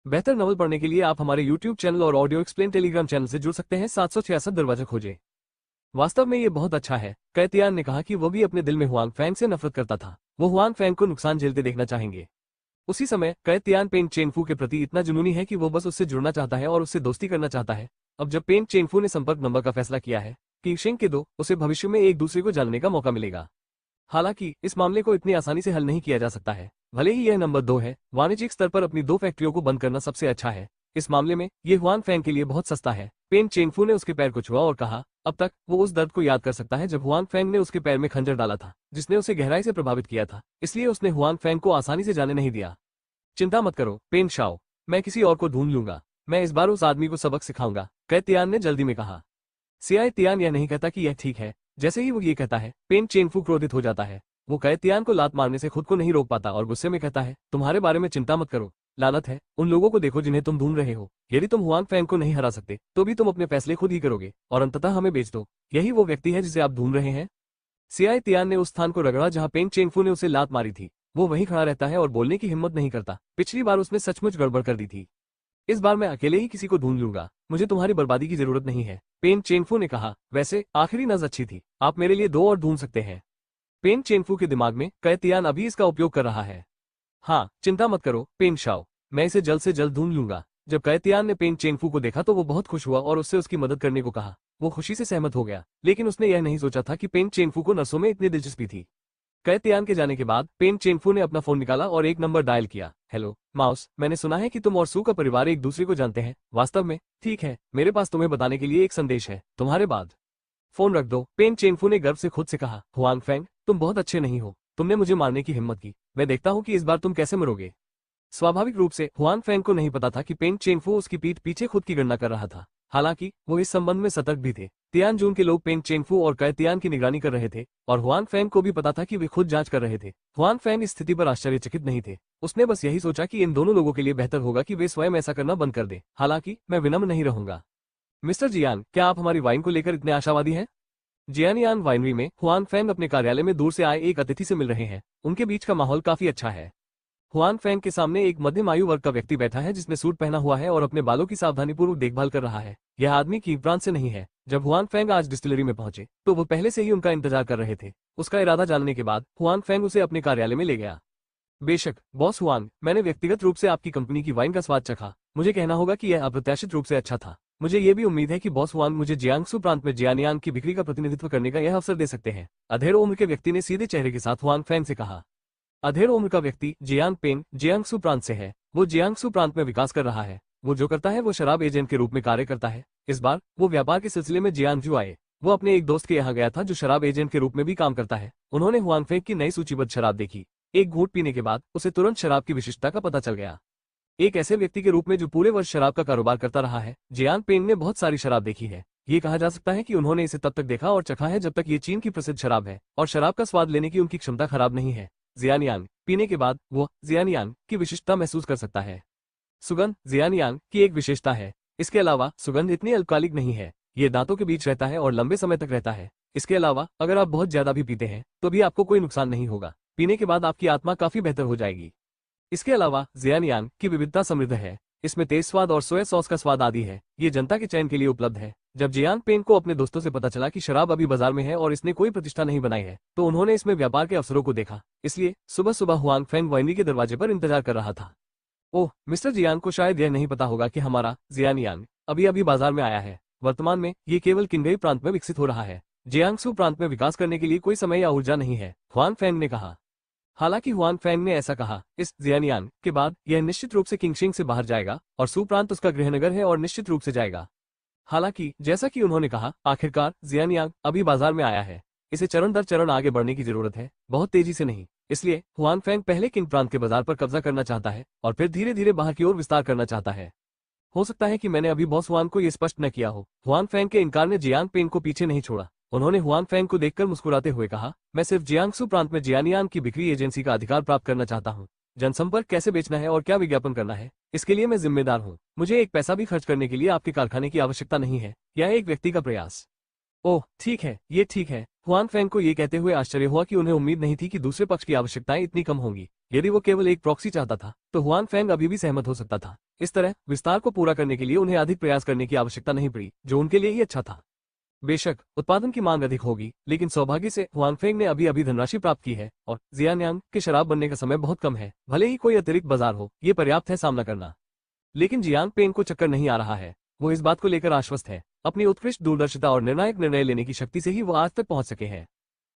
बेहतर नॉवल पढ़ने के लिए आप हमारे YouTube चैनल और ऑडियो एक्सप्लेन टेलीग्राम चैनल से जुड़ सकते हैं। 766 दरवाजा खोजें। वास्तव में ये बहुत अच्छा है। कैतियान ने कहा कि वो भी अपने दिल में हुआन फैंग से नफरत करता था। वो हुआन फैंग को नुकसान झेलते देखना चाहेंगे। उसी समय कैतियान पेन चेनफू के प्रति इतना जुनूनी है कि वो बस उससे जुड़ना चाहता है और उससे दोस्ती करना चाहता है। अब जब पेन चेनफू ने संपर्क नंबर का फैसला किया है कि शिंग के दो, उसे भविष्य में एक दूसरे को जानने का मौका मिलेगा। हालांकि इस मामले को इतनी आसानी से हल नहीं किया जा सकता है। भले ही यह नंबर 2 है, वाणिज्यिक स्तर पर अपनी 2 फैक्ट्रियों को बंद करना सबसे अच्छा है। इस मामले में ये हुआन फैंग के लिए बहुत सस्ता है। पेन चेनफू ने उसके पैर को छुआ और कहा, अब तक वो उस दर्द को याद कर सकता है जब हुआन फैंग ने उसके पैर में खंजर डाला था, जिसने उसे गहराई से प्रभावित किया था। इसलिए उसने हुआन फैंग को आसानी से जाने नहीं दिया। चिंता मत करो पेन शाओ, मैं किसी और को ढूंढ लूंगा। मैं इस बार उस आदमी को सबक सिखाऊंगा, कैतियान ने जल्दी में कहा। सियाई तियान यह नहीं कहता कि यह ठीक है। जैसे ही वो ये कहता है, पेन चेनफू क्रोधित हो जाता है। वो कैतियान को लात मारने से खुद को नहीं रोक पाता और गुस्से में कहता है, तुम्हारे बारे में चिंता मत करो, लानत है, उन लोगों को देखो जिन्हें तुम ढूंढ रहे हो। यदि तुम हुआंग फैंग को नहीं हरा सकते तो भी तुम अपने फैसले खुद ही करोगे और अंततः हमें बेच दो। यही वो व्यक्ति है जिसे आप ढूंढ रहे हैं। सियाई तियान ने उस स्थान को रगड़ा जहां पेंग चेंगफू ने उसे लात मारी थी। वो वहीं खड़ा रहता है और बोलने की हिम्मत नहीं करता। पिछली बार उसने सचमुच गड़बड़ कर दी थी, इस बार मैं अकेले ही किसी को ढूंढ लूंगा, मुझे तुम्हारी बर्बादी की जरूरत नहीं है। पेन चेनफू ने कहा, वैसे आखिरी नज अच्छी थी, आप मेरे लिए 2 और ढूंढ सकते हैं। पेन चेनफू के दिमाग में कैतियान अभी इसका उपयोग कर रहा है। हाँ, चिंता मत करो पेन शाओ, मैं इसे जल्द से जल्द ढूंढ लूंगा। जब कैतियान ने पेन चेनफू को देखा तो वो बहुत खुश हुआ और उससे उसकी मदद करने को कहा। वो खुशी से सहमत हो गया, लेकिन उसने यह नहीं सोचा था कि पेन चेनफू को नर्सों में इतनी दिलचस्पी थी। कैतियान के जाने के बाद पेन चेनफू ने अपना फोन निकाला और एक नंबर डायल किया। हेलो माउस, मैंने सुना है कि तुम और सू का परिवार एक दूसरे को जानते हैं। वास्तव में? ठीक है, मेरे पास तुम्हें बताने के लिए एक संदेश है, तुम्हारे बाद। फोन रख दो, पेन चेनफू ने गर्व से खुद से कहा। हुआंग फैंग, तुम बहुत अच्छे नहीं हो, तुमने मुझे मारने की हिम्मत की, मैं देखता हूँ कि इस बार तुम कैसे मरोगे। स्वाभाविक रूप से हुआंग फैंग को नहीं पता था कि पेन चेनफू उसकी पीठ पीछे खुद की गणना कर रहा था। हालांकि वो इस संबंध में सतर्क भी थे। तियानजून के लोग पेन चेनफू और कैतियान की निगरानी कर रहे थे और हुआंग फैंग को भी पता था कि वे खुद जांच कर रहे थे। हुआंग फैंग इस स्थिति पर आश्चर्यचकित नहीं थे। उसने बस यही सोचा कि इन दोनों लोगों के लिए बेहतर होगा कि वे स्वयं ऐसा करना बंद कर दें। हालांकि मैं विनम्र नहीं रहूंगा। मिस्टर जियान, क्या आप हमारी वाइन को लेकर इतने आशावादी हैं? जियानियान वाइनरी में हुआंग फैंग अपने कार्यालय में दूर से आए एक अतिथि से मिल रहे हैं। उनके बीच का माहौल काफी अच्छा है। हुआंग फैंग के सामने एक मध्यम आयु वर्ग का व्यक्ति बैठा है जिसने सूट पहना हुआ है और अपने बालों की सावधानीपूर्वक देखभाल कर रहा है। यह आदमी की प्रांत से नहीं है। जब हुआंग फैंग आज डिस्टिलरी में पहुंचे तो वो पहले से ही उनका इंतजार कर रहे थे। उसका इरादा जानने के बाद हुआंग फैंग उसे अपने कार्यालय में ले गया। बेशक बॉस हुआंग, मैंने व्यक्तिगत रूप से आपकी कंपनी की वाइन का स्वाद चखा। मुझे कहना होगा कि यह अप्रत्याशित रूप से अच्छा था। मुझे ये भी उम्मीद है कि बॉस हुआंग मुझे जियांगसू प्रांत में जियानियांग की बिक्री का प्रतिनिधित्व करने का यह अवसर दे सकते हैं। अधेड़ उम्र के व्यक्ति ने सीधे चेहरे के साथ हुआंग फैंग से कहा। अधेड़ उम्र का व्यक्ति जियांग पेंग जियांगसू प्रांत से है। वो जियांगसू प्रांत में विकास कर रहा है। वो जो करता है वो शराब एजेंट के रूप में कार्य करता है। इस बार वो व्यापार के सिलसिले में जियांगजू आए। वो अपने एक दोस्त के यहाँ गया था जो शराब एजेंट के रूप में भी काम करता है। उन्होंने हुआंग फैंग की नई सूचीबद्ध शराब देखी। एक घूंट पीने के बाद उसे तुरंत शराब की विशिष्टता का पता चल गया। एक ऐसे व्यक्ति के रूप में जो पूरे वर्ष शराब का कारोबार करता रहा है, जियांग पेंग ने बहुत सारी शराब देखी है। ये कहा जा सकता है कि उन्होंने इसे तब तक देखा और चखा है जब तक ये चीन की प्रसिद्ध शराब है और शराब का स्वाद लेने की उनकी क्षमता खराब नहीं है। जियानियांग पीने के बाद वो जियानियांग की विशिष्टता महसूस कर सकता है। सुगंध जियानियांग की एक विशेषता है। इसके अलावा सुगंध इतनी अल्पकालिक नहीं है, ये दांतों के बीच रहता है और लंबे समय तक रहता है। इसके अलावा अगर आप बहुत ज्यादा भी पीते हैं तो भी आपको कोई नुकसान नहीं होगा। पीने के बाद आपकी आत्मा काफी बेहतर हो जाएगी। इसके अलावा जियानियांग की विविधता समृद्ध है। इसमें तेज स्वाद और सोया सॉस का स्वाद आदि है। ये जनता के चयन के लिए उपलब्ध है। जब जियांग पेंग को अपने दोस्तों से पता चला कि शराब अभी बाजार में है और इसने कोई प्रतिष्ठा नहीं बनाई है तो उन्होंने इसमें व्यापार के अवसरों को देखा। इसलिए सुबह सुबह हुआंग फैंग वाइनरी के दरवाजे पर इंतजार कर रहा था। ओह, मिस्टर जियांग को शायद यह नहीं पता होगा कि हमारा जियानियांग अभी अभी बाजार में आया है। वर्तमान में ये केवल किन्गई प्रांत में विकसित हो रहा है। जियांगसू प्रांत में विकास करने के लिए कोई समय या ऊर्जा नहीं है, हुआंग फैंग ने कहा। हालांकि हुआंग फैंग ने ऐसा कहा, इस जियानियांग के बाद यह निश्चित रूप से किंगशिंग से बाहर जाएगा और सू प्रांत उसका गृहनगर है और निश्चित रूप से जाएगा। हालांकि जैसा कि उन्होंने कहा, आखिरकार जियानियांग अभी बाजार में आया है। इसे चरण दर चरण आगे बढ़ने की जरूरत है, बहुत तेजी से नहीं। इसलिए हुआंग फैंग पहले किंग प्रांत के बाजार पर कब्जा करना चाहता है और फिर धीरे धीरे बाहर की ओर विस्तार करना चाहता है। हो सकता है कि मैंने अभी बॉस हुआंग को यह स्पष्ट न किया हो। हुआंग फैंग के इनकार ने जियांग पेंग को पीछे नहीं छोड़ा। उन्होंने हुआंग फैंग को देखकर मुस्कुराते हुए कहा, मैं सिर्फ जियांगसू प्रांत में जियानियांग की बिक्री एजेंसी का अधिकार प्राप्त करना चाहता हूँ। जनसंपर्क कैसे बेचना है और क्या विज्ञापन करना है, इसके लिए मैं जिम्मेदार हूँ। मुझे एक पैसा भी खर्च करने के लिए आपके कारखाने की आवश्यकता नहीं है। यह एक व्यक्ति का प्रयास। ओह ठीक है, ये ठीक है। हुआंग फैंग को ये कहते हुए आश्चर्य हुआ कि उन्हें उम्मीद नहीं थी कि दूसरे पक्ष की आवश्यकताएं इतनी कम होंगी। यदि वो केवल एक प्रॉक्सी चाहता था तो हुआंग फैंग अभी भी सहमत हो सकता था। इस तरह विस्तार को पूरा करने के लिए उन्हें अधिक प्रयास करने की आवश्यकता नहीं पड़ी, जो उनके लिए ही अच्छा था। बेशक उत्पादन की मांग अधिक होगी, लेकिन सौभाग्य से हुआंग फैंग ने अभी अभी धनराशि प्राप्त की है और जियानियांग के शराब बनने का समय बहुत कम है। भले ही कोई अतिरिक्त बाजार हो, ये पर्याप्त है सामना करना। लेकिन जियांग पेंग को चक्कर नहीं आ रहा है। वो इस बात को लेकर आश्वस्त है। अपनी उत्कृष्ट दूरदर्शिता और निर्णायक निर्णय लेने की शक्ति से ही वो आज तक पहुंच सके हैं।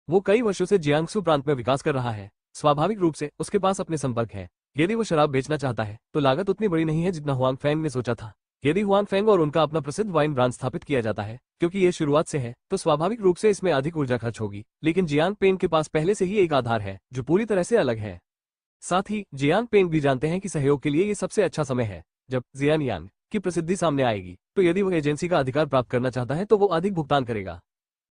वो कई वर्षों से जियांगसू प्रांत में विकास कर रहा है। स्वाभाविक रूप से उसके पास अपने संपर्क है। यदि वो शराब बेचना चाहता है तो लागत उतनी बड़ी नहीं है जितना हुआंग फैंग ने सोचा था। यदि हुआंग फैंग और उनका अपना प्रसिद्ध वाइन ब्रांड स्थापित किया जाता है, क्योंकि ये शुरुआत से है, तो स्वाभाविक रूप से इसमें अधिक ऊर्जा खर्च होगी। लेकिन जियांग पेंग के पास पहले से ही एक आधार है जो पूरी तरह से अलग है। साथ ही जियांग पेंग भी जानते हैं कि सहयोग के लिए ये सबसे अच्छा समय है। जब जियानियांग की प्रसिद्धि सामने आएगी तो यदि वो एजेंसी का अधिकार प्राप्त करना चाहता है तो वो अधिक भुगतान करेगा।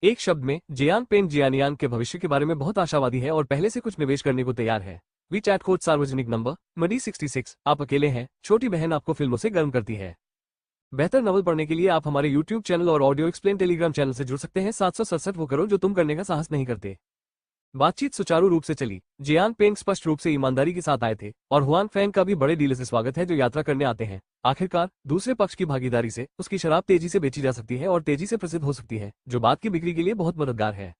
एक शब्द में, जियान पेंग जियानियान के भविष्य के बारे में बहुत आशावादी है और पहले से कुछ निवेश करने को तैयार है। वी चैट कोड सार्वजनिक नंबर मडी 66। आप अकेले हैं, छोटी बहन आपको फिल्मों से गर्म करती है। बेहतर नॉवल पढ़ने के लिए आप हमारे यूट्यूब चैनल और ऑडियो एक्सप्लेन टेलीग्राम चैनल से जुड़ सकते हैं। 767 वो करो जो तुम करने का साहस नहीं करते। बातचीत सुचारू रूप से चली। जियान पेंग स्पष्ट रूप से ईमानदारी के साथ आए थे और हुआन फैंग का भी बड़े डील से स्वागत है जो यात्रा करने आते हैं। आखिरकार दूसरे पक्ष की भागीदारी से उसकी शराब तेजी से बेची जा सकती है और तेजी से प्रसिद्ध हो सकती है, जो बाद की बिक्री के लिए बहुत मददगार है।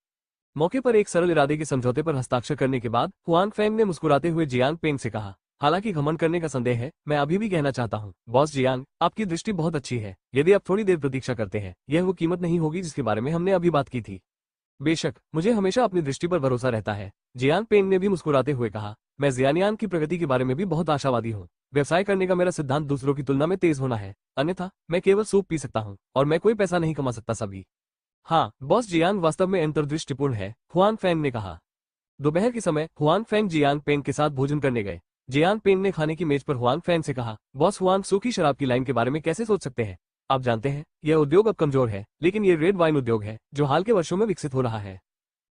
मौके पर एक सरल इरादे के समझौते पर हस्ताक्षर करने के बाद हुआन फैंग ने मुस्कुराते हुए जियान पेंग से कहा, हालांकि घमंड करने का संदेह है, मैं अभी भी कहना चाहता हूँ बॉस जियान, आपकी दृष्टि बहुत अच्छी है। यदि आप थोड़ी देर प्रतीक्षा करते हैं, यह वो कीमत नहीं होगी जिसके बारे में हमने अभी बात की थी। बेशक, मुझे हमेशा अपनी दृष्टि पर भरोसा रहता है, जियान पेंग ने भी मुस्कुराते हुए कहा। मैं जियानियान की प्रगति के बारे में भी बहुत आशावादी हूँ। व्यवसाय करने का मेरा सिद्धांत दूसरों की तुलना में तेज होना है, अन्यथा मैं केवल सूप पी सकता हूँ और मैं कोई पैसा नहीं कमा सकता सभी। हाँ, बॉस जियान वास्तव में अंतर्दृष्टिपूर्ण है, हुआन फैंग ने कहा। दोपहर के समय हुआन फैंग जियान पेंग के साथ भोजन करने गए। जियान पेंग ने खाने की मेज पर हुआन फैंग से कहा, बॉस हुआन सूखी शराब की लाइन के बारे में कैसे सोच सकते हैं? आप जानते हैं, यह उद्योग अब कमजोर है, लेकिन ये रेड वाइन उद्योग है जो हाल के वर्षों में विकसित हो रहा है।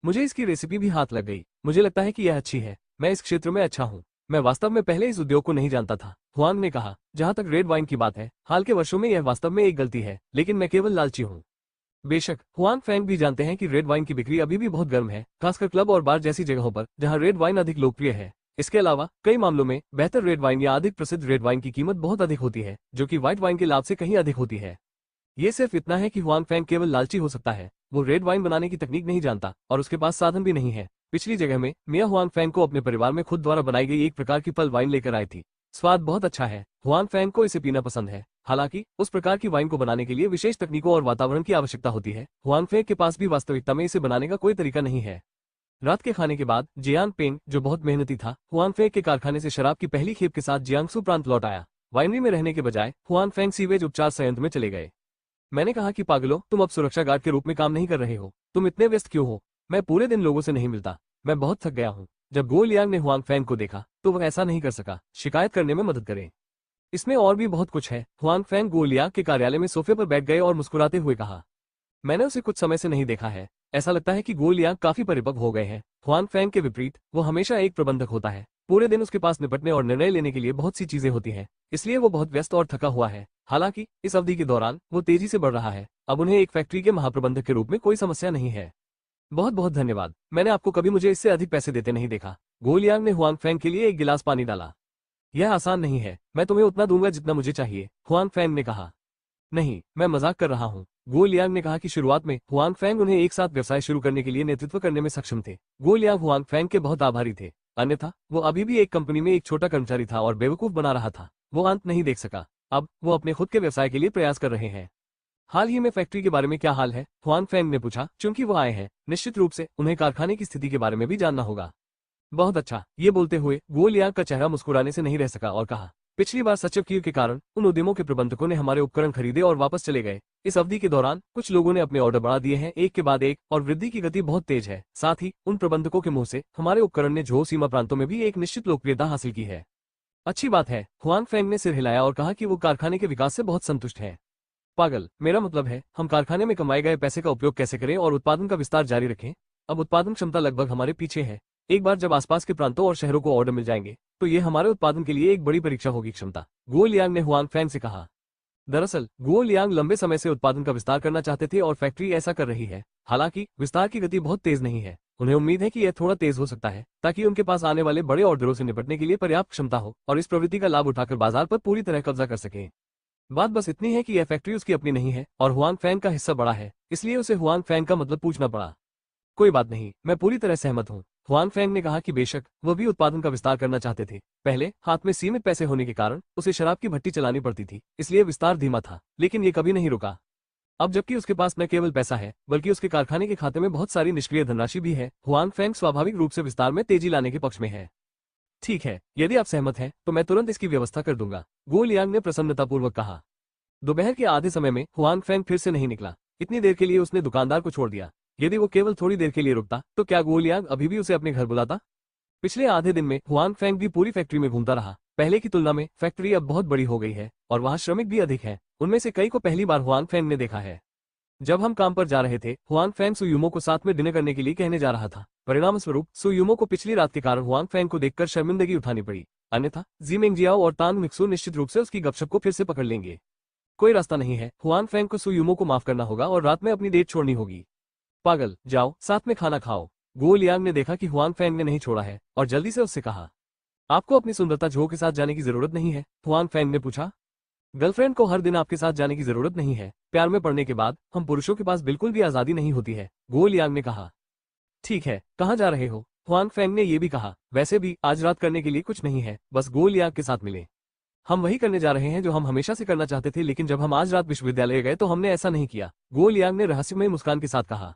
मुझे इसकी रेसिपी भी हाथ लग गई। मुझे लगता है कि यह अच्छी है। मैं इस क्षेत्र में अच्छा हूँ। मैं वास्तव में पहले इस उद्योग को नहीं जानता था, हुआन ने कहा। जहां तक रेड वाइन की बात है, हाल के वर्षों में यह वास्तव में एक गलती है, लेकिन मैं केवल लालची हूँ। बेशक, हुआन फैंग भी जानते हैं कि रेड वाइन की बिक्री अभी भी बहुत गर्म है, खासकर क्लब और बार जैसी जगहों पर जहां रेड वाइन अधिक लोकप्रिय है। इसके अलावा कई मामलों में बेहतर रेड वाइन या अधिक प्रसिद्ध रेड वाइन की कीमत बहुत अधिक होती है, जो कि व्हाइट वाइन के लाभ से कहीं अधिक होती है। ये सिर्फ इतना है कि हुआन फैंग केवल लालची हो सकता है। वो रेड वाइन बनाने की तकनीक नहीं जानता और उसके पास साधन भी नहीं है। पिछली जगह में मियां हुआन फैंग को अपने परिवार में खुद द्वारा बनाई गई एक प्रकार की फल वाइन लेकर आई थी। स्वाद बहुत अच्छा है। हुआन फैंग को इसे पीना पसंद है। हालांकि उस प्रकार की वाइन को बनाने के लिए विशेष तकनीकों और वातावरण की आवश्यकता होती है। हुआन फैंग के पास भी वास्तविकता में इसे बनाने का कोई तरीका नहीं है। रात के खाने के बाद जियान पेंग, जो बहुत मेहनती था, हुआन फैंग के कारखाने से शराब की पहली खेप के साथ जियांगसू प्रांत लौट आया। वाइनरी में रहने के बजाय हुआन फैंग सीवेज उपचार संयंत्र में चले गए। मैंने कहा कि पागलों, तुम अब सुरक्षा गार्ड के रूप में काम नहीं कर रहे हो। तुम इतने व्यस्त क्यों हो? मैं पूरे दिन लोगों से नहीं मिलता। मैं बहुत थक गया हूँ। जब गो लियांग ने हुआन फैंग को देखा तो वह ऐसा नहीं कर सका। शिकायत करने में मदद करें। इसमें और भी बहुत कुछ है। हुआन फैंग गो लियांग के कार्यालय में सोफे पर बैठ गए और मुस्कुराते हुए कहा, मैंने उसे कुछ समय से नहीं देखा है। ऐसा लगता है कि गो लियांग काफी परिपक्व हो गए हैं। हुआन फैंग के विपरीत वो हमेशा एक प्रबंधक होता है। पूरे दिन उसके पास निपटने और निर्णय लेने के लिए बहुत सी चीजें होती हैं, इसलिए वो बहुत व्यस्त और थका हुआ है। हालांकि इस अवधि के दौरान वो तेजी से बढ़ रहा है। अब उन्हें एक फैक्ट्री के महाप्रबंधक के रूप में कोई समस्या नहीं है। बहुत बहुत धन्यवाद। मैंने आपको कभी मुझे इससे अधिक पैसे देते नहीं देखा। गो लियांग ने हुआन फैंग के लिए एक गिलास पानी डाला। यह आसान नहीं है। मैं तुम्हें उतना दूंगा जितना मुझे चाहिए, हुआन फैंग ने कहा। नहीं, मैं मजाक कर रहा हूँ। गो लियांग ने कहा कि शुरुआत में हुआन फैंग उन्हें एक साथ व्यवसाय शुरू करने के लिए नेतृत्व करने में सक्षम थे। गो लियांग हुआन फैंग के बहुत आभारी थे, अन्यथा वो अभी भी एक कंपनी में एक छोटा कर्मचारी था और बेवकूफ बना रहा था। वो अंत नहीं देख सका। अब वो अपने खुद के व्यवसाय के लिए प्रयास कर रहे हैं। हाल ही में फैक्ट्री के बारे में क्या हाल है? हुआन फैंग ने पूछा। चूंकि वो आए हैं, निश्चित रूप से उन्हें कारखाने की स्थिति के बारे में भी जानना होगा। बहुत अच्छा। ये बोलते हुए गो लियांग का चेहरा मुस्कुराने से नहीं रह सका और कहा, पिछली बार सचक्की के कारण उन उद्यमों के प्रबंधकों ने हमारे उपकरण खरीदे और वापस चले गए। इस अवधि के दौरान कुछ लोगों ने अपने ऑर्डर बढ़ा दिए हैं, एक के बाद एक, और वृद्धि की गति बहुत तेज है। साथ ही उन प्रबंधकों के मुंह से हमारे उपकरण ने झो सीमा प्रांतों में भी एक निश्चित लोकप्रियता हासिल की है। अच्छी बात है। हुआन फैंग ने सिर हिलाया और कहा कि वो कारखाने के विकास से बहुत संतुष्ट है। पागल, मेरा मतलब है, हम कारखाने में कमाए गए पैसे का उपयोग कैसे करें और उत्पादन का विस्तार जारी रखें। अब उत्पादन क्षमता लगभग हमारे पीछे है। एक बार जब आसपास के प्रांतों और शहरों को ऑर्डर मिल जाएंगे तो ये हमारे उत्पादन के लिए एक बड़ी परीक्षा होगी। क्षमता, गो लियांग ने हुआन फैंग से कहा। दरअसल गो लियांग लंबे समय से उत्पादन का विस्तार करना चाहते थे और फैक्ट्री ऐसा कर रही है। हालांकि विस्तार की गति बहुत तेज नहीं है। उन्हें उम्मीद है कि यह थोड़ा तेज हो सकता है ताकि उनके पास आने वाले बड़े ऑर्डरों से निपटने के लिए पर्याप्त क्षमता हो और इस प्रवृत्ति का लाभ उठाकर बाजार पर पूरी तरह कब्जा कर सके। बात बस इतनी है कि यह फैक्ट्री उसकी अपनी नहीं है और हुआन फैंग का हिस्सा बड़ा है, इसलिए उसे हुआन फैंग का मतलब पूछना पड़ा। कोई बात नहीं, मैं पूरी तरह सहमत हूँ। हुआन फैंग ने कहा कि बेशक वह भी उत्पादन का विस्तार करना चाहते थे। पहले हाथ में सीमित पैसे होने के कारण उसे शराब की भट्टी चलानी पड़ती थी, इसलिए विस्तार धीमा था, लेकिन ये कभी नहीं रुका। अब जबकि उसके पास न केवल पैसा है बल्कि उसके कारखाने के खाते में बहुत सारी निष्क्रिय धनराशि भी है, हुआन फैंग स्वाभाविक रूप से विस्तार में तेजी लाने के पक्ष में है। ठीक है, यदि आप सहमत हैं तो मैं तुरंत इसकी व्यवस्था कर दूंगा, गो लियांग ने प्रसन्नतापूर्वक कहा। दोपहर के आधे समय में हुआन फैंग फिर से नहीं निकला। इतनी देर के लिए उसने दुकानदार को छोड़ दिया। यदि वो केवल थोड़ी देर के लिए रुकता तो क्या गो लियांग अभी भी उसे अपने घर बुलाता? पिछले आधे दिन में हुआन फैंग भी पूरी फैक्ट्री में घूमता रहा। पहले की तुलना में फैक्ट्री अब बहुत बड़ी हो गई है और वहाँ श्रमिक भी अधिक हैं। उनमें से कई को पहली बार हुआन फैंग ने देखा है। जब हम काम पर जा रहे थे, हुआंग फैंग सुयुमो को साथ में डिनर करने के लिए कहने जा रहा था। परिणाम स्वरूप सुयुमो को पिछली रात के कारण हुआंग फैंग को देखकर शर्मिंदगी उठानी पड़ी। अन्यथा जी मेंगजियाओ और तांग मिक्सू निश्चित रूप से उसकी गपशप को फिर से पकड़ लेंगे। कोई रास्ता नहीं है, हुआंग फैंग को सुयुमो को माफ करना होगा और रात में अपनी डेट छोड़नी होगी। पागल, जाओ साथ में खाना खाओ। गो लियांग ने देखा कि हुआंग फैंग ने नहीं छोड़ा है और जल्दी से उससे कहा, आपको अपनी सुंदरता झो के साथ जाने की जरूरत नहीं है। हुआंग फैंग ने पूछा, गर्लफ्रेंड को हर दिन आपके साथ जाने की जरूरत नहीं है। प्यार में पड़ने के बाद हम पुरुषों के पास बिल्कुल भी आजादी नहीं होती है। गो लियांग ने कहा, ठीक है, कहाँ जा रहे हो? हुआंग फैंग ने यह भी कहा, वैसे भी आज रात करने के लिए कुछ नहीं है, बस गो लियांग के साथ मिले। हम वही करने जा रहे हैं जो हम हमेशा से करना चाहते थे, लेकिन जब हम आज रात विश्वविद्यालय गए तो हमने ऐसा नहीं किया। गो लियांग ने रहस्यमय मुस्कान के साथ कहा,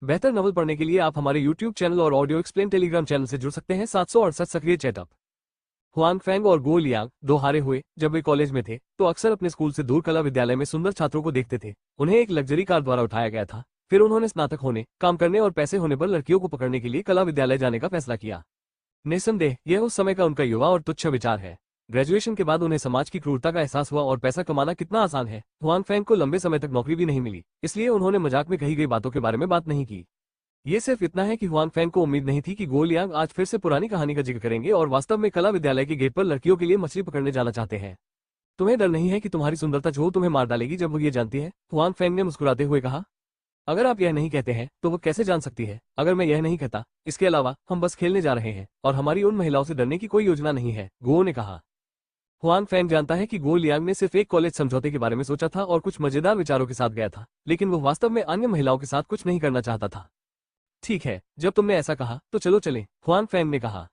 बेहतर नॉवल पढ़ने के लिए आप हमारे YouTube चैनल और ऑडियो एक्सप्लेन टेलीग्राम चैनल से जुड़ सकते हैं। 768 सक्रिय चैटअप। हुआंग फैंग और गो लियांग दो हारे हुए। जब वे कॉलेज में थे तो अक्सर अपने स्कूल से दूर कला विद्यालय में सुंदर छात्रों को देखते थे। उन्हें एक लग्जरी कार द्वारा उठाया गया था। फिर उन्होंने स्नातक होने, काम करने और पैसे होने पर लड़कियों को पकड़ने के लिए कला विद्यालय जाने का फैसला किया। निस्संदेह यह उस समय का उनका युवा और तुच्छ विचार है। ग्रेजुएशन के बाद उन्हें समाज की क्रूरता का एहसास हुआ और पैसा कमाना कितना आसान है। हुआंग फैंग को लंबे समय तक नौकरी भी नहीं मिली, इसलिए उन्होंने मजाक में कही गई बातों के बारे में बात नहीं की। ये सिर्फ इतना है कि हुआंग फैंग को उम्मीद नहीं थी कि गो लियांग आज फिर से पुरानी कहानी का जिक्र करेंगे और वास्तव में कला विद्यालय के गेट पर लड़कियों के लिए मछली पकड़ने जाना चाहते हैं। तुम्हें डर नहीं है कि तुम्हारी सुंदरता जो तुम्हें मार डालेगी जब वो ये जानती है? हुआंग फैंग ने मुस्कुराते हुए कहा, अगर आप यह नहीं कहते हैं तो वो कैसे जान सकती है अगर मैं यह नहीं कहता? इसके अलावा हम बस खेलने जा रहे हैं और हमारी उन महिलाओं से डरने की कोई योजना नहीं है, गो ने कहा। हुआंग फैंग जानता है कि गो लियांग ने सिर्फ एक कॉलेज समझौते के बारे में सोचा था और कुछ मजेदार विचारों के साथ गया था, लेकिन वो वास्तव में अन्य महिलाओं के साथ कुछ नहीं करना चाहता था। ठीक है, जब तुमने ऐसा कहा तो चलो चलें, हुआंग फैंग ने कहा।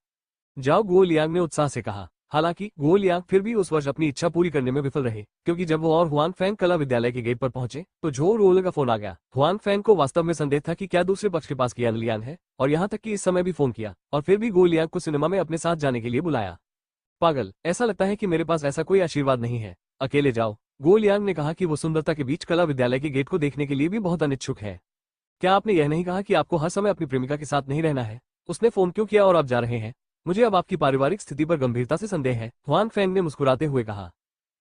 जाओ, गो लियांग ने उत्साह से कहा। हालांकि गो लियांग फिर भी उस वर्ष अपनी इच्छा पूरी करने में विफल रहे, क्योंकि जब वो और हुआंग फैंग कला विद्यालय के गेट पर पहुंचे तो झो रोल का फोन आ गया। हुआंग फैंग को वास्तव में संदेह था कि क्या दूसरे पक्ष के पास कियान लियांग है, और यहाँ तक कि इस समय भी फोन किया और फिर भी गो लियांग को सिनेमा में अपने साथ जाने के लिए बुलाया। पागल, ऐसा लगता है कि मेरे पास ऐसा कोई आशीर्वाद नहीं है, अकेले जाओ। गो लियांग ने कहा कि वो सुंदरता के बीच कला विद्यालय के गेट को देखने के लिए भी बहुत अनिच्छुक है। क्या आपने यह नहीं कहा कि आपको हर समय अपनी प्रेमिका के साथ नहीं रहना है? उसने फोन क्यों किया और आप जा रहे हैं? मुझे अब आपकी पारिवारिक स्थिति पर गंभीरता से संदेह है, हुआंग फैंग ने मुस्कुराते हुए कहा।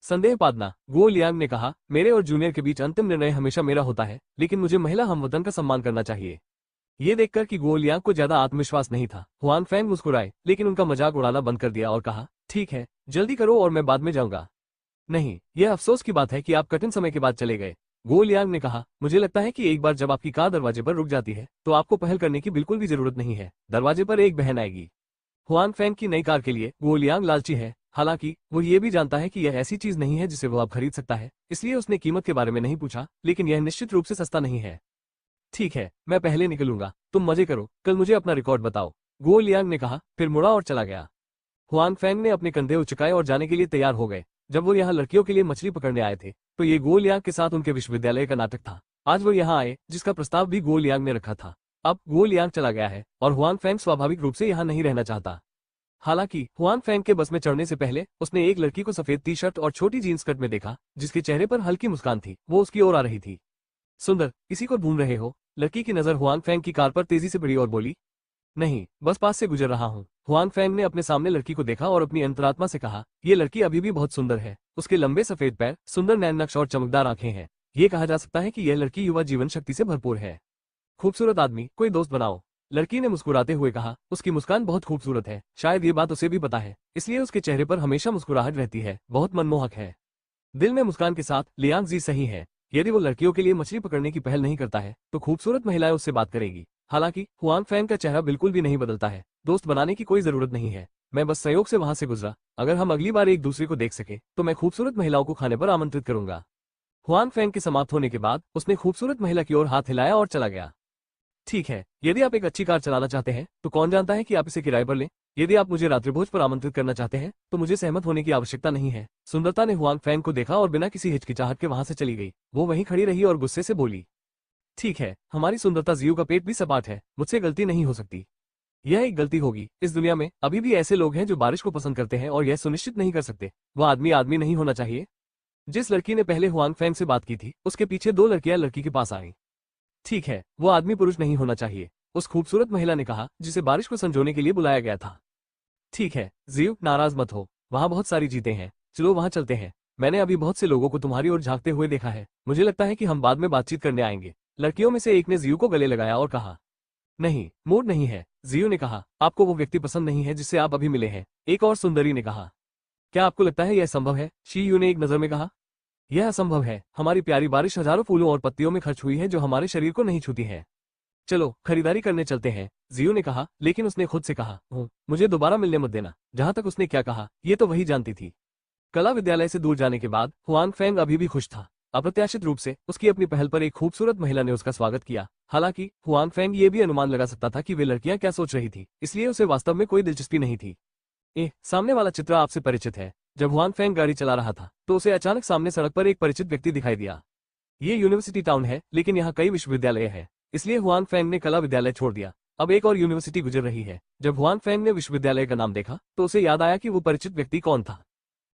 संदेह पादना, गो लियांग ने कहा, मेरे और जूनियर के बीच अंतिम निर्णय हमेशा मेरा होता है, लेकिन मुझे महिला हमवतन का सम्मान करना चाहिए। ये देखकर कि गो लियांग को ज्यादा आत्मविश्वास नहीं था, हुआंग फैंग मुस्कुराए, लेकिन उनका मजाक उड़ाना बंद कर दिया और कहा, ठीक है, जल्दी करो और मैं बाद में जाऊंगा। नहीं, यह अफसोस की बात है कि आप कठिन समय के बाद चले गए, गो लियांग ने कहा। मुझे लगता है कि एक बार जब आपकी कार दरवाजे पर रुक जाती है तो आपको पहल करने की बिल्कुल भी जरूरत नहीं है। दरवाजे पर एक बहन आएगी। हुआंग फैंग की नई कार के लिए गो लियांग लालची है। हालांकि वो ये भी जानता है कि यह ऐसी चीज नहीं है जिसे वो अब खरीद सकता है, इसलिए उसने कीमत के बारे में नहीं पूछा, लेकिन यह निश्चित रूप से सस्ता नहीं है। ठीक है, मैं पहले निकलूंगा, तुम मजे करो, कल मुझे अपना रिकॉर्ड बताओ, गो लियांग ने कहा, फिर मुड़ा और चला गया। हुआंग फैंग ने अपने कंधे उचकाए और जाने के लिए तैयार हो गए। जब वो यहाँ लड़कियों के लिए मछली पकड़ने आए थे तो ये गो लियांग के साथ उनके विश्वविद्यालय का नाटक था। आज वो यहाँ आए जिसका प्रस्ताव भी गो लियांग ने रखा था। अब गो लियांग चला गया है और हुआंग फैंग स्वाभाविक रूप से यहाँ नहीं रहना चाहता। हालांकि हुआंग फैंग के बस में चढ़ने से पहले उसने एक लड़की को सफेद टी शर्ट और छोटी जीन्स कट में देखा, जिसके चेहरे पर हल्की मुस्कान थी। वो उसकी ओर आ रही थी। सुंदर, इसी को ढूंढ रहे हो? लड़की की नजर हुआंग फैंग की कार पर तेजी से बढ़ी और बोली, नहीं, बस पास से गुजर रहा हूँ। हुआंग फैंग ने अपने सामने लड़की को देखा और अपनी अंतरात्मा से कहा, ये लड़की अभी भी बहुत सुंदर है। उसके लंबे सफेद पैर, सुंदर नैन नक्श और चमकदार आंखें हैं। ये कहा जा सकता है कि यह लड़की युवा जीवन शक्ति से भरपूर है। खूबसूरत आदमी, कोई दोस्त बनाओ, लड़की ने मुस्कुराते हुए कहा। उसकी मुस्कान बहुत खूबसूरत है, शायद ये बात उसे भी पता है, इसलिए उसके चेहरे पर हमेशा मुस्कुराहट रहती है, बहुत मनमोहक है। दिल में मुस्कान के साथ लियांग जी सही है। यदि वो लड़कियों के लिए मछली पकड़ने की पहल नहीं करता है तो खूबसूरत महिलाएं उससे बात करेगी। हालांकि हुआंग फैंग का चेहरा बिल्कुल भी नहीं बदलता है। दोस्त बनाने की कोई जरूरत नहीं है, मैं बस संयोग से वहां से गुजरा। अगर हम अगली बार एक दूसरे को देख सके तो मैं खूबसूरत महिलाओं को खाने पर आमंत्रित करूंगा। हुआंग फैंग के समाप्त होने के बाद उसने खूबसूरत महिला की ओर हाथ हिलाया और चला गया। ठीक है, यदि आप एक अच्छी कार चलाना चाहते हैं तो कौन जानता है कि आप इसे किराए पर लें। यदि आप मुझे रात्रिभोज पर आमंत्रित करना चाहते हैं तो मुझे सहमत होने की आवश्यकता नहीं है। सुंदरता ने हुआंग फैंग को देखा और बिना किसी हिचकिचाहट के वहां से चली गई। वो वहीं खड़ी रही और गुस्से से बोली, ठीक है, हमारी सुंदरता जियो का पेट भी सपाट है, मुझसे गलती नहीं हो सकती। यह एक गलती होगी। इस दुनिया में अभी भी ऐसे लोग हैं जो बारिश को पसंद करते हैं और यह सुनिश्चित नहीं कर सकते वह आदमी आदमी नहीं होना चाहिए। जिस लड़की ने पहले हुआंग फैंग से बात की थी उसके पीछे दो लड़कियां लड़की के पास आईं। ठीक है, वो आदमी पुरुष नहीं होना चाहिए, उस खूबसूरत महिला ने कहा जिसे बारिश को संजोने के लिए बुलाया गया था। ठीक है, जियो, नाराज मत हो, वहां बहुत सारी जीतें हैं, चलो वहां चलते हैं। मैंने अभी बहुत से लोगों को तुम्हारी ओर झांकते हुए देखा है, मुझे लगता है कि हम बाद में बातचीत करने आएंगे। लड़कियों में से एक ने जियू को गले लगाया और कहा। नहीं, मूड नहीं है, जियू ने कहा। आपको वो व्यक्ति पसंद नहीं है जिससे आप अभी मिले हैं, एक और सुंदरी ने कहा। क्या आपको लगता है यह संभव है? शी यू ने एक नजर में कहा। यह असंभव है, हमारी प्यारी बारिश हजारों फूलों और पत्तियों में खर्च हुई है जो हमारे शरीर को नहीं छूती है। चलो खरीदारी करने चलते हैं, जियो ने कहा, लेकिन उसने खुद से कहा, मुझे दोबारा मिलने मत देना। जहां तक उसने क्या कहा, ये तो वही जानती थी। कला विद्यालय से दूर जाने के बाद हुआंग फेंग अभी भी खुश था। अप्रत्याशित रूप से उसकी अपनी पहल पर एक खूबसूरत महिला ने उसका स्वागत किया। हालांकि हुआंग फेंग ये भी अनुमान लगा सकता था कि वे लड़कियां क्या सोच रही थी, इसलिए उसे वास्तव में कोई दिलचस्पी नहीं थी। सामने वाला चित्र आपसे परिचित है। जब हुआंग फेंग गाड़ी चला रहा था तो उसे अचानक सामने सड़क पर एक परिचित व्यक्ति दिखाई दिया। ये यूनिवर्सिटी टाउन है, लेकिन यहाँ कई विश्वविद्यालय है, इसलिए हुआंग फेंग ने कला विद्यालय छोड़ दिया। अब एक और यूनिवर्सिटी गुजर रही है। जब हुआंग फेंग ने विश्वविद्यालय का नाम देखा तो उसे याद आया कि वो परिचित व्यक्ति कौन था।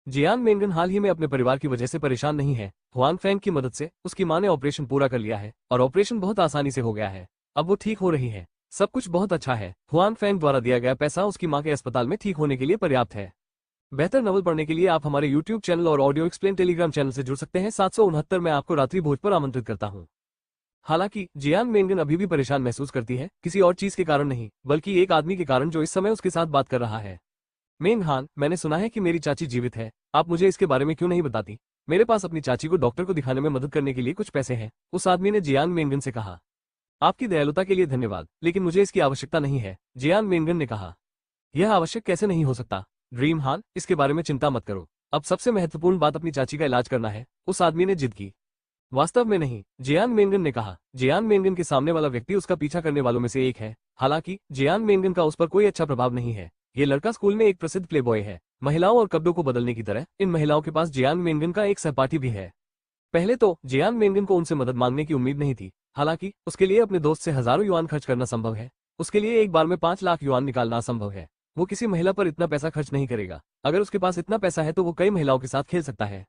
जियान मेंगन हाल ही में अपने परिवार की वजह से परेशान नहीं है। हुआंग फेंग की मदद से उसकी मां ने ऑपरेशन पूरा कर लिया है और ऑपरेशन बहुत आसानी से हो गया है। अब वो ठीक हो रही है, सब कुछ बहुत अच्छा है। हुआंग फेंग द्वारा दिया गया पैसा उसकी मां के अस्पताल में ठीक होने के लिए पर्याप्त है। बेहतर नॉवल पढ़ने के लिए आप हमारे YouTube चैनल और ऑडियो एक्सप्लेन टेलीग्राम चैनल से जुड़ सकते हैं। 769 में आपको रात्रि भोज पर आमंत्रित करता हूँ। हालांकि जियान मेंगन अभी भी परेशान महसूस करती है, किसी और चीज के कारण नहीं, बल्कि एक आदमी के कारण जो इस समय उसके साथ बात कर रहा है। मेंग हान, मैंने सुना है कि मेरी चाची जीवित है, आप मुझे इसके बारे में क्यों नहीं बताती? मेरे पास अपनी चाची को डॉक्टर को दिखाने में मदद करने के लिए कुछ पैसे हैं, उस आदमी ने जियान मेंगन से कहा। आपकी दयालुता के लिए धन्यवाद, लेकिन मुझे इसकी आवश्यकता नहीं है, जियान मेंगन ने कहा। यह आवश्यक कैसे नहीं हो सकता? ड्रीम हान, इसके बारे में चिंता मत करो, अब सबसे महत्वपूर्ण बात अपनी चाची का इलाज करना है, उस आदमी ने जिद की। वास्तव में नहीं, जियान मेंगन ने कहा। जियान मेंगन के सामने वाला व्यक्ति उसका पीछा करने वालों में से एक है। हालांकि जियान मेंगन का उस पर कोई अच्छा प्रभाव नहीं है। ये लड़का स्कूल में एक प्रसिद्ध प्लेबॉय है। महिलाओं और कपड़ों को बदलने की तरह इन महिलाओं के पास जियान मेंगन का एक सहपाठी भी है। पहले तो जियान मेंगन को उनसे मदद मांगने की उम्मीद नहीं थी। हालांकि उसके लिए अपने दोस्त से हजारों युआन खर्च करना संभव है। उसके लिए एक बार में 5 लाख युआन निकालना असंभव है। वो किसी महिला पर इतना पैसा खर्च नहीं करेगा। अगर उसके पास इतना पैसा है तो वो कई महिलाओं के साथ खेल सकता है।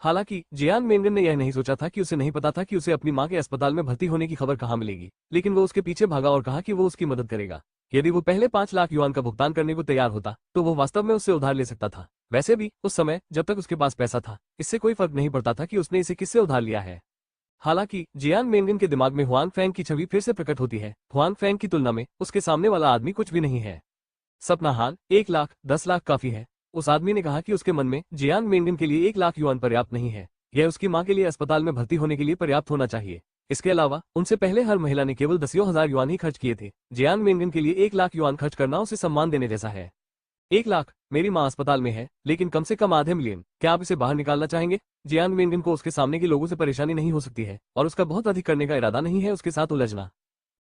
हालांकि जियान मेंगन ने यह नहीं सोचा था कि उसे नहीं पता था कि उसे अपनी मां के अस्पताल में भर्ती होने की खबर कहां मिलेगी, लेकिन वो उसके पीछे भागा और कहा कि वो उसकी मदद करेगा। यदि वो पहले 5 लाख युआन का भुगतान करने को तैयार होता तो वो वास्तव में उससे उधार ले सकता था। वैसे भी उस समय जब तक उसके पास पैसा था, इससे कोई फर्क नहीं पड़ता था कि उसने इसे किससे उधार लिया है। हालांकि जियान मेंगन के दिमाग में हुआंग फेंग की छवि फिर से प्रकट होती है। हुआंग फेंग की तुलना में उसके सामने वाला आदमी कुछ भी नहीं है। सपना हान, 1 लाख 10 लाख काफी है। उस आदमी ने कहा कि उसके मन में जियान मेंगन के लिए 1 लाख युआन पर्याप्त नहीं है। यह उसकी मां के लिए अस्पताल में भर्ती होने के लिए पर्याप्त होना चाहिए। इसके अलावा उनसे पहले हर महिला ने केवल 10,000 युआन ही खर्च किए थे। जियान मेंगन के लिए 1 लाख युआन खर्च करना उसे सम्मान देने जैसा है। 1 लाख, मेरी मां अस्पताल में है, लेकिन कम से कम आधे मिलियन, क्या आप इसे बाहर निकालना चाहेंगे? जियान मेंगन को उसके सामने के लोगों से परेशानी नहीं हो सकती है और उसका बहुत अधिक करने का इरादा नहीं है उसके साथ उलझना।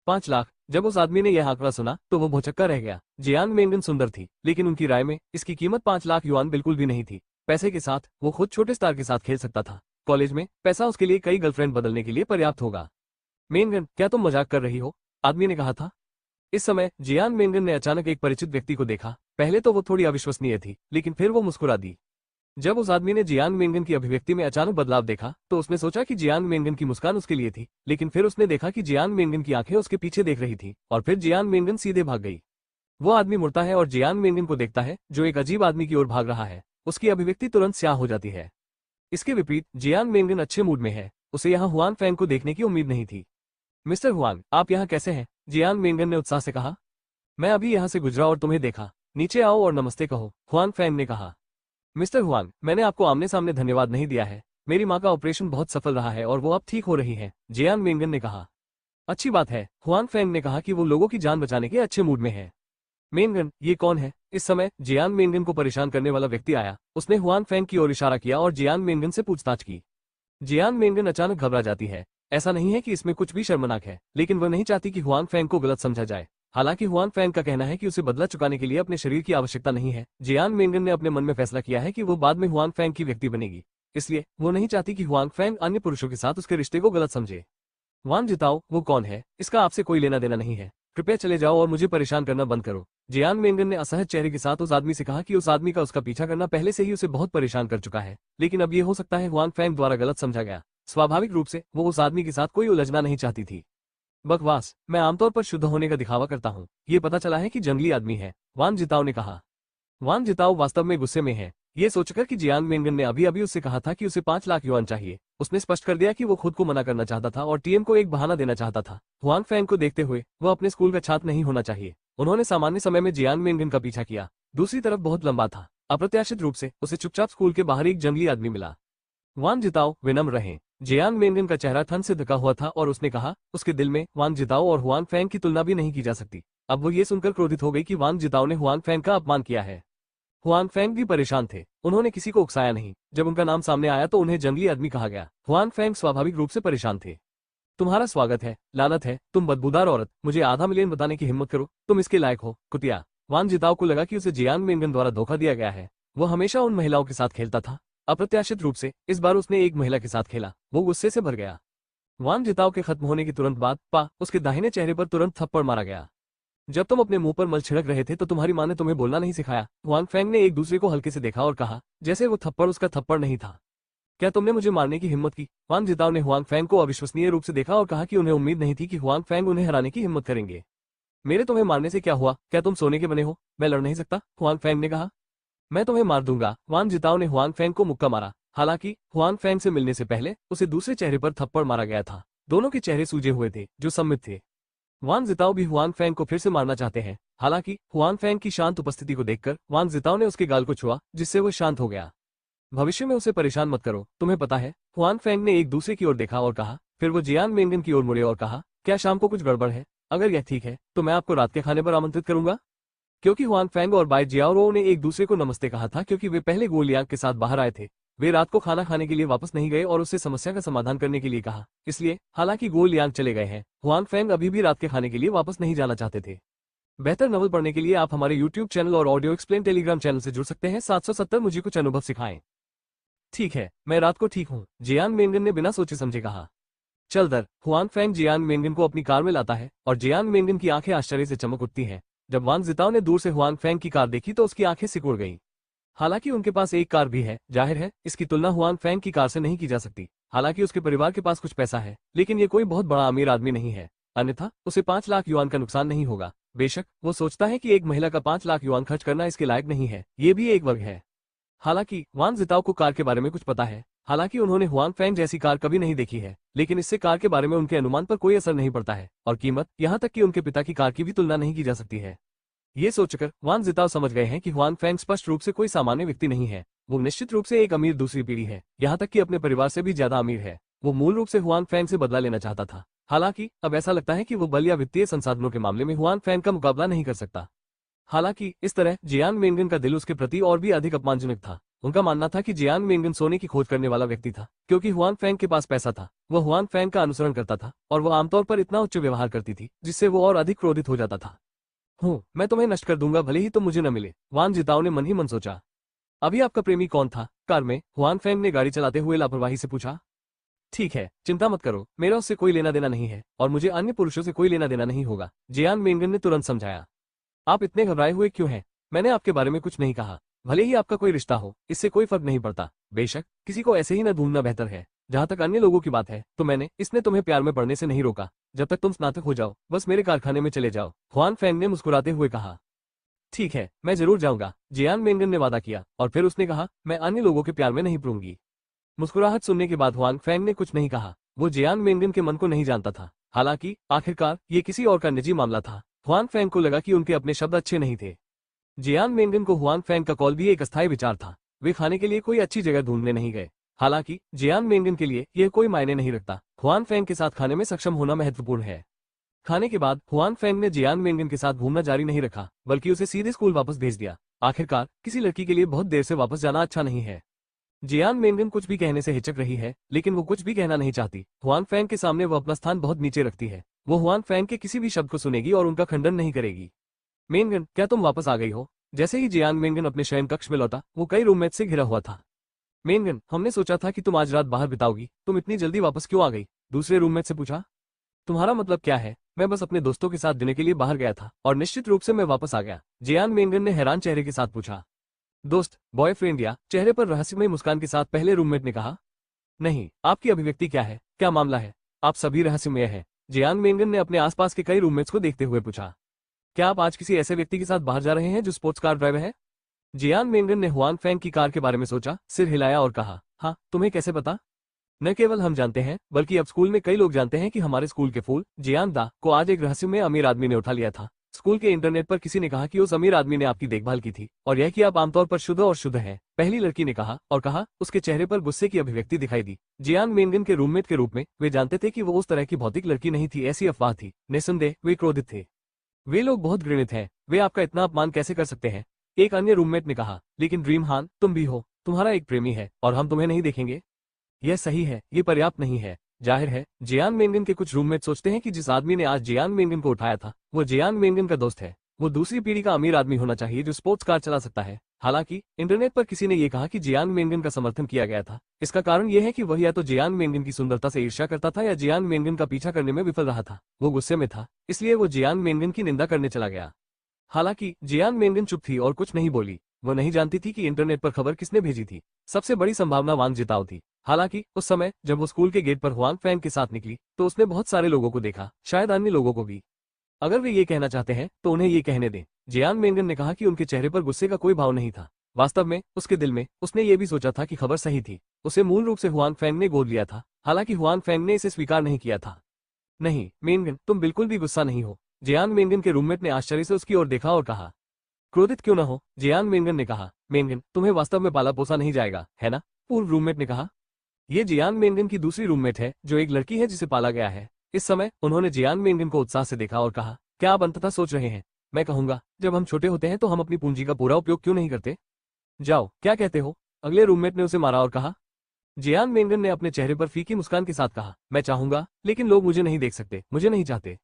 5 लाख, जब उस आदमी ने यह आंकड़ा सुना तो वो भौचक्का रह गया। जियान मेंगन सुंदर थी, लेकिन उनकी राय में इसकी कीमत 5 लाख युआन बिल्कुल भी नहीं थी। पैसे के साथ वो खुद छोटे स्टार के साथ खेल सकता था। कॉलेज में पैसा उसके लिए कई गर्लफ्रेंड बदलने के लिए पर्याप्त होगा। मेंगन, क्या तुम मजाक कर रही हो? आदमी ने कहा था। इस समय जियान मेंगन ने अचानक एक परिचित व्यक्ति को देखा। पहले तो वो थोड़ी अविश्वसनीय थी, लेकिन फिर वो मुस्कुरा दी। जब उस आदमी ने जियान मेंगन की अभिव्यक्ति में अचानक बदलाव देखा तो उसने सोचा कि जियान मेंगन की मुस्कान उसके लिए थी, लेकिन फिर उसने देखा कि जियान मेंगन की आंखें उसके पीछे देख रही थी और फिर जियान मेंगन सीधे भाग गई। वो आदमी मुड़ता है और जियान मेंगन को देखता है जो एक अजीब आदमी की ओर भाग रहा है। उसकी अभिव्यक्ति तुरंत स्याह हो जाती है। इसके विपरीत जियान मेंगन अच्छे मूड में है। उसे यहाँ हुआंग फेंग को देखने की उम्मीद नहीं थी। मिस्टर हुआंग, आप यहाँ कैसे हैं? जियान मेंगन ने उत्साह से कहा। मैं अभी यहाँ से गुजरा और तुम्हें देखा। नीचे आओ और नमस्ते कहो, हुआंग फेंग ने कहा। मिस्टर हुआंग, मैंने आपको आमने सामने धन्यवाद नहीं दिया है। मेरी माँ का ऑपरेशन बहुत सफल रहा है और वो अब ठीक हो रही है, जियान मेंगन ने कहा। अच्छी बात है, हुआंग फेंग ने कहा कि वो लोगों की जान बचाने के अच्छे मूड में है। मेंगन, ये कौन है? इस समय जियान मेंगन को परेशान करने वाला व्यक्ति आया। उसने हुआंग फेंग की ओर इशारा किया और जियान मेंगन से पूछताछ की। जियान मेंगन अचानक घबरा जाती है। ऐसा नहीं है कि इसमें कुछ भी शर्मनाक है, लेकिन वह नहीं चाहती कि हुआंग फेंग को गलत समझा जाए। हालांकि हुआंग फेंग का कहना है कि उसे बदला चुकाने के लिए अपने शरीर की आवश्यकता नहीं है। जियान मेंगन ने अपने मन में फैसला किया है कि वो बाद में हुआंग फेंग की व्यक्ति बनेगी, इसलिए वो नहीं चाहती कि हुआंग फेंग अन्य पुरुषों के साथ उसके रिश्ते को गलत समझे। वान जिताओ, वो कौन है? इसका आपसे कोई लेना देना नहीं है। कृपया चले जाओ और मुझे परेशान करना बंद करो। जियान मेंगन ने असहज चेहरे के साथ उस आदमी से कहा कि उस आदमी का उसका पीछा करना पहले से ही उसे बहुत परेशान कर चुका है, लेकिन अब ये हो सकता है हुआंग फेंग द्वारा गलत समझा गया। स्वाभाविक रूप से वो उस आदमी के साथ कोई उलझना नहीं चाहती थी। बकवास, मैं आमतौर पर शुद्ध होने का दिखावा करता हूँ। ये पता चला है कि जंगली आदमी है, वान जिताओ ने कहा। वान जिताओ वास्तव में गुस्से में है। ये सोचकर कि जियांग मेंगन ने अभी अभी उससे कहा था कि उसे 5 लाख युआन चाहिए, उसने स्पष्ट कर दिया कि वो खुद को मना करना चाहता था और टीएम को एक बहाना देना चाहता था। हुआंग फैंग को देखते हुए वह अपने स्कूल का छात्र नहीं होना चाहिए। उन्होंने सामान्य समय में जियांग मेंगन का पीछा किया। दूसरी तरफ बहुत लंबा था। अप्रत्याशित रूप से उसे चुपचाप स्कूल के बाहर एक जंगली आदमी मिला। वांग जिताओ, विनम्र रहें। जियांग मेंगन का चेहरा ठंड से ढका हुआ था और उसने कहा, उसके दिल में वांग जिताओ और हुआंग फैंग की तुलना भी नहीं की जा सकती। अब वो ये सुनकर क्रोधित हो गई कि वांग जिताओ ने हुआंग फैंग का अपमान किया है। हुआंग फैंग भी परेशान थे। उन्होंने किसी को उकसाया नहीं। जब उनका नाम सामने आया तो उन्हें जंगली आदमी कहा गया। हुआंग फैंग स्वाभाविक रूप से परेशान थे। तुम्हारा स्वागत है, लानत है, तुम बदबूदार औरत, मुझे आधा मिलियन बताने की हिम्मत करो, तुम इसके लायक हो, कुतिया। वांग जिताओ को लगा कि उसे जियांग मेंगन द्वारा धोखा दिया गया है। वो हमेशा उन महिलाओं के साथ खेलता था। अप्रत्याशित रूप से इस बार उसने एक महिला के साथ खेला। वो गुस्से से भर गया। वांग जिताओ के खत्म होने के तुरंत बाद उसके दाहिने चेहरे पर तुरंत थप्पड़ मारा गया। जब तुम अपने मुंह पर मल छिड़क रहे थे तो तुम्हारी माँ ने तुम्हें बोलना नहीं सिखाया। हुआंग फैंग ने एक दूसरे को हल्के से देखा और कहा, जैसे वो थप्पड़ उसका थप्पड़ नहीं था। क्या तुमने मुझे मारने की हिम्मत की? वांग जिताओ ने हुआंग फैंग को अविश्वसनीय रूप से देखा और कहा कि उन्हें उम्मीद नहीं थी कि हुआंग फैंग उन्हें हराने की हिम्मत करेंगे। मेरे तुम्हें मारने से क्या हुआ? क्या तुम सोने के बने हो? मैं लड़ नहीं सकता, हुआंग फैंग ने कहा। मैं तुम्हें मार दूंगा। वांग जिताओ ने हुआंग फैंग को मुक्का मारा। हालांकि हुआंग फैंग से मिलने से पहले उसे दूसरे चेहरे पर थप्पड़ मारा गया था। दोनों के चेहरे सूजे हुए थे, जो सम्मित थे। वांग जिताओ भी हुआंग फैंग को फिर से मारना चाहते हैं। हालांकि हुआंग फैंग की शांत उपस्थिति को देखकर वांग जिताओ ने उसके गाल को छुआ, जिससे वो शांत हो गया। भविष्य में उसे परेशान मत करो, तुम्हें पता है। हुआंग फैंग ने एक दूसरे की ओर देखा और कहा। फिर वो जियांग मेंगन की ओर मुड़े और कहा, क्या शाम को कुछ गड़बड़ है? अगर यह ठीक है तो मैं आपको रात के खाने पर आमंत्रित करूंगा। क्योंकि हुआंग फैंग और बाई जियाओरो ने एक दूसरे को नमस्ते कहा था क्योंकि वे पहले गोलियांग के साथ बाहर आए थे। वे रात को खाना खाने के लिए वापस नहीं गए और उससे समस्या का समाधान करने के लिए कहा। इसलिए हालांकि गोलियांग चले गए हैं, हुआंग फैंग अभी भी रात के खाने के लिए वापस नहीं जाना चाहते थे। बेहतर नॉवल पढ़ने के लिए आप हमारे YouTube चैनल और ऑडियो एक्सप्लेन टेलीग्राम चैनल से जुड़ सकते हैं। 770 मुझे कुछ अनुभव सिखाएं। ठीक है, मैं रात को ठीक हूँ, जियांग मेंगन ने बिना सोचे समझे कहा। चल दर। हुआंग फैंग जियांग मेंगन को अपनी कार में लाता है और जियांग मेंगन की आंखें आश्चर्य से चमक उठती हैं। जब वांग जिताओ ने दूर से हुआंग फैंग की कार देखी तो उसकी आंखें सिकुड़ गईं। हालांकि उनके पास एक कार भी है, जाहिर है इसकी तुलना हुआंग फैंग की कार से नहीं की जा सकती। हालांकि उसके परिवार के पास कुछ पैसा है, लेकिन ये कोई बहुत बड़ा अमीर आदमी नहीं है, अन्यथा उसे 5 लाख युआन का नुकसान नहीं होगा। बेशक वो सोचता है कि एक महिला का 5 लाख युआन खर्च करना इसके लायक नहीं है, ये भी एक वर्ग है। हालांकि वांग जिताओ को कार के बारे में कुछ पता है। हालांकि उन्होंने हुआंग फैंग जैसी कार कभी नहीं देखी है, लेकिन इससे कार के बारे में उनके अनुमान पर कोई असर नहीं पड़ता है और कीमत यहाँ तक कि उनके पिता की कार की भी तुलना नहीं की जा सकती है। ये सोचकर वांग जिताओ समझ गए हैं कि हुआंग फैंग स्पष्ट रूप से कोई सामान्य व्यक्ति नहीं है। वो निश्चित रूप से एक अमीर दूसरी पीढ़ी है, यहाँ तक कि अपने परिवार से भी ज्यादा अमीर है। वो मूल रूप से हुआंग फैंग से बदला लेना चाहता था। हालांकि अब ऐसा लगता है कि वो बल या वित्तीय संसाधनों के मामले में हुआंग फैंग का मुकाबला नहीं कर सकता। हालांकि इस तरह जियांग मेंगन का दिल उसके प्रति और भी अधिक अपमानजनक था। उनका मानना था कि जियांग मेंगन सोने की खोज करने वाला व्यक्ति था, क्योंकि हुआंग फैंग के पास पैसा था। वह हुआंग फैंग का अनुसरण करता था और वह आमतौर पर इतना उच्च व्यवहार करती थी जिससे वो और अधिक क्रोधित हो जाता था। मैं तुम्हें नष्ट कर दूंगा भले ही तुम मुझे न मिले, वांग जिताओ ने मन ही मन सोचा। अभी आपका प्रेमी कौन था? कार में हुआंग फैंग ने गाड़ी चलाते हुए लापरवाही से पूछा। ठीक है, चिंता मत करो, मेरा उससे कोई लेना देना नहीं है और मुझे अन्य पुरुषों से कोई लेना देना नहीं होगा, जियांग मेंगन ने तुरंत समझाया। आप इतने घबराए हुए क्यों हैं? मैंने आपके बारे में कुछ नहीं कहा। भले ही आपका कोई रिश्ता हो, इससे कोई फर्क नहीं पड़ता। बेशक किसी को ऐसे ही न ढूंढना बेहतर है। जहां तक अन्य लोगों की बात है तो इसने तुम्हें प्यार में पड़ने से नहीं रोका। जब तक तुम स्नातक हो जाओ बस मेरे कारखाने में चले जाओ, हुआंग फैंग ने मुस्कुराते हुए कहा। ठीक है, मैं जरूर जाऊंगा, जियांग मेंगन ने वादा किया और फिर उसने कहा, मैं अन्य लोगों के प्यार में नहीं पड़ूंगी। मुस्कुराहट सुनने के बाद हुआंग फैंग ने कुछ नहीं कहा। वो जियांग मेंगन के मन को नहीं जानता था। हालांकि आखिरकार ये किसी और का निजी मामला था। हुआंग फैंग को लगा कि उनके अपने शब्द अच्छे नहीं थे। जियांग मेंगन को हुआंग फैंग का कॉल भी एक अस्थायी विचार था। वे खाने के लिए कोई अच्छी जगह ढूंढने नहीं गए। हालांकि जियांग मेंगन के लिए यह कोई मायने नहीं रखता। हुआंग फैंग के साथ खाने में सक्षम होना महत्वपूर्ण है। खाने के बाद हुआंग फैंग ने जियांग मेंगन के साथ घूमना जारी नहीं रखा, बल्कि उसे सीधे स्कूल वापस भेज दिया। आखिरकार किसी लड़की के लिए बहुत देर से वापस जाना अच्छा नहीं है। जियांग मेंगन कुछ भी कहने से हिचक रही है, लेकिन वो कुछ भी कहना नहीं चाहती। हुआंग फैंग के सामने वो अपना स्थान बहुत नीचे रखती है। वो हुआंग फैंग के किसी भी शब्द को सुनेगी और उनका खंडन नहीं करेगी। मेंगन, क्या तुम वापस आ गई हो? जैसे ही जियांग मेंगन अपने शयन कक्ष में लौटा, वो कई रूममेट से घिरा हुआ था। मेंगन, हमने सोचा था कि तुम आज रात बाहर बिताओगी, तुम इतनी जल्दी वापस क्यों आ गई? दूसरे रूममेट से पूछा। तुम्हारा मतलब क्या है? मैं बस अपने दोस्तों के साथ डिनर के लिए बाहर गया था और निश्चित रूप से मैं वापस आ गया, जियांग मेंगन ने हैरान चेहरे के साथ पूछा। दोस्त, बॉयफ्रेंड या? चेहरे पर रहस्यमय मुस्कान के साथ पहले रूममेट ने कहा। नहीं, आपकी अभिव्यक्ति क्या है? क्या मामला है? आप सभी रहस्यमय हैं, जियांग मेंगन ने अपने आसपास के कई रूममेट्स को देखते हुए पूछा। क्या आप आज किसी ऐसे व्यक्ति के साथ बाहर जा रहे हैं जो स्पोर्ट्स कार ड्राइवर है? जियान मेंगन ने हुआन फैंग की कार के बारे में सोचा, सिर हिलाया और कहा, हाँ, तुम्हें कैसे पता? न केवल हम जानते हैं, बल्कि अब स्कूल में कई लोग जानते हैं कि हमारे स्कूल के फूल जियान दा को आज एक रहस्यमय अमीर आदमी ने उठा लिया था। स्कूल के इंटरनेट पर किसी ने कहा कि उस अमीर आदमी ने आपकी देखभाल की थी और यह कि आप आमतौर पर शुद्ध और शुद्ध हैं। पहली लड़की ने कहा और कहा, उसके चेहरे पर गुस्से की अभिव्यक्ति दिखाई दी। जियान मेंगन के रूममेट के रूप में वे जानते थे कि वो उस तरह की भौतिक लड़की नहीं थी, ऐसी अफवाह थी। निस्संदेह वे क्रोधित थे। वे लोग बहुत घृणित हैं, वे आपका इतना अपमान कैसे कर सकते हैं? एक अन्य रूममेट ने कहा, लेकिन ड्रीम हान, तुम भी हो, तुम्हारा एक प्रेमी है और हम तुम्हें नहीं देखेंगे? यह सही है, ये पर्याप्त नहीं है। जाहिर है, जियान मेंगन के कुछ रूममेट सोचते हैं कि जिस आदमी ने आज जियान मेंगन को उठाया था, वो जियान मेंगन का दोस्त है। वो दूसरी पीढ़ी का अमीर आदमी होना चाहिए जो स्पोर्ट्स कार चला सकता है। हालांकि इंटरनेट पर किसी ने यह कहा कि जियान मेंगन का समर्थन किया गया था। इसका कारण यह है कि वह या तो जियान मेंगन की सुंदरता से ईर्ष्या करता था या जियान मेंगन का पीछा करने में विफल रहा था। वो गुस्से में था, इसलिए वो जियान मेंगन की निंदा करने चला गया। हालांकि जियान मेंगन चुप थी और कुछ नहीं बोली। वो नहीं जानती थी कि इंटरनेट पर खबर किसने भेजी थी। सबसे बड़ी संभावना वांग जिताओ थी। हालांकि उस समय जब वो स्कूल के गेट पर हुआंग फैंग के साथ निकली तो उसने बहुत सारे लोगों को देखा, शायद अन्य लोगों को भी। अगर वे ये कहना चाहते हैं तो उन्हें ये कहने दें। जियान मेंगन ने कहा कि उनके चेहरे पर गुस्से का कोई भाव नहीं था। वास्तव में उसके दिल में उसने ये भी सोचा था कि खबर सही थी। उसे मूल रूप से हुआंग फैंग ने गोद लिया था, हालांकि हुआंग फैंग ने इसे स्वीकार नहीं किया था। नहीं मेंगन, तुम बिल्कुल भी गुस्सा नहीं हो। जियान मेंगन के रूममेट ने आश्चर्य से उसकी ओर देखा और कहा। क्रोधित क्यों न हो, जियान मेंगन ने कहा। मेंगन, तुम्हें वास्तव में पाला पोसा नहीं जाएगा, है ना? पूर्व रूममेट ने कहा। ये जियान मेंगन की दूसरी रूममेट है, जो एक लड़की है जिसे पाला गया है। इस समय उन्होंने जियान मेंगन को उत्साह से देखा और कहा, क्या आप अंततः सोच रहे हैं? मैं कहूंगा, जब हम छोटे होते हैं तो हम अपनी पूंजी का पूरा उपयोग क्यों नहीं करते? जाओ, क्या कहते हो? अगले रूममेट ने उसे मारा और कहा। जियान मेंगन ने अपने चेहरे पर फीकी मुस्कान के साथ कहा, मैं चाहूंगा, लेकिन लोग मुझे नहीं देख सकते, मुझे नहीं चाहते।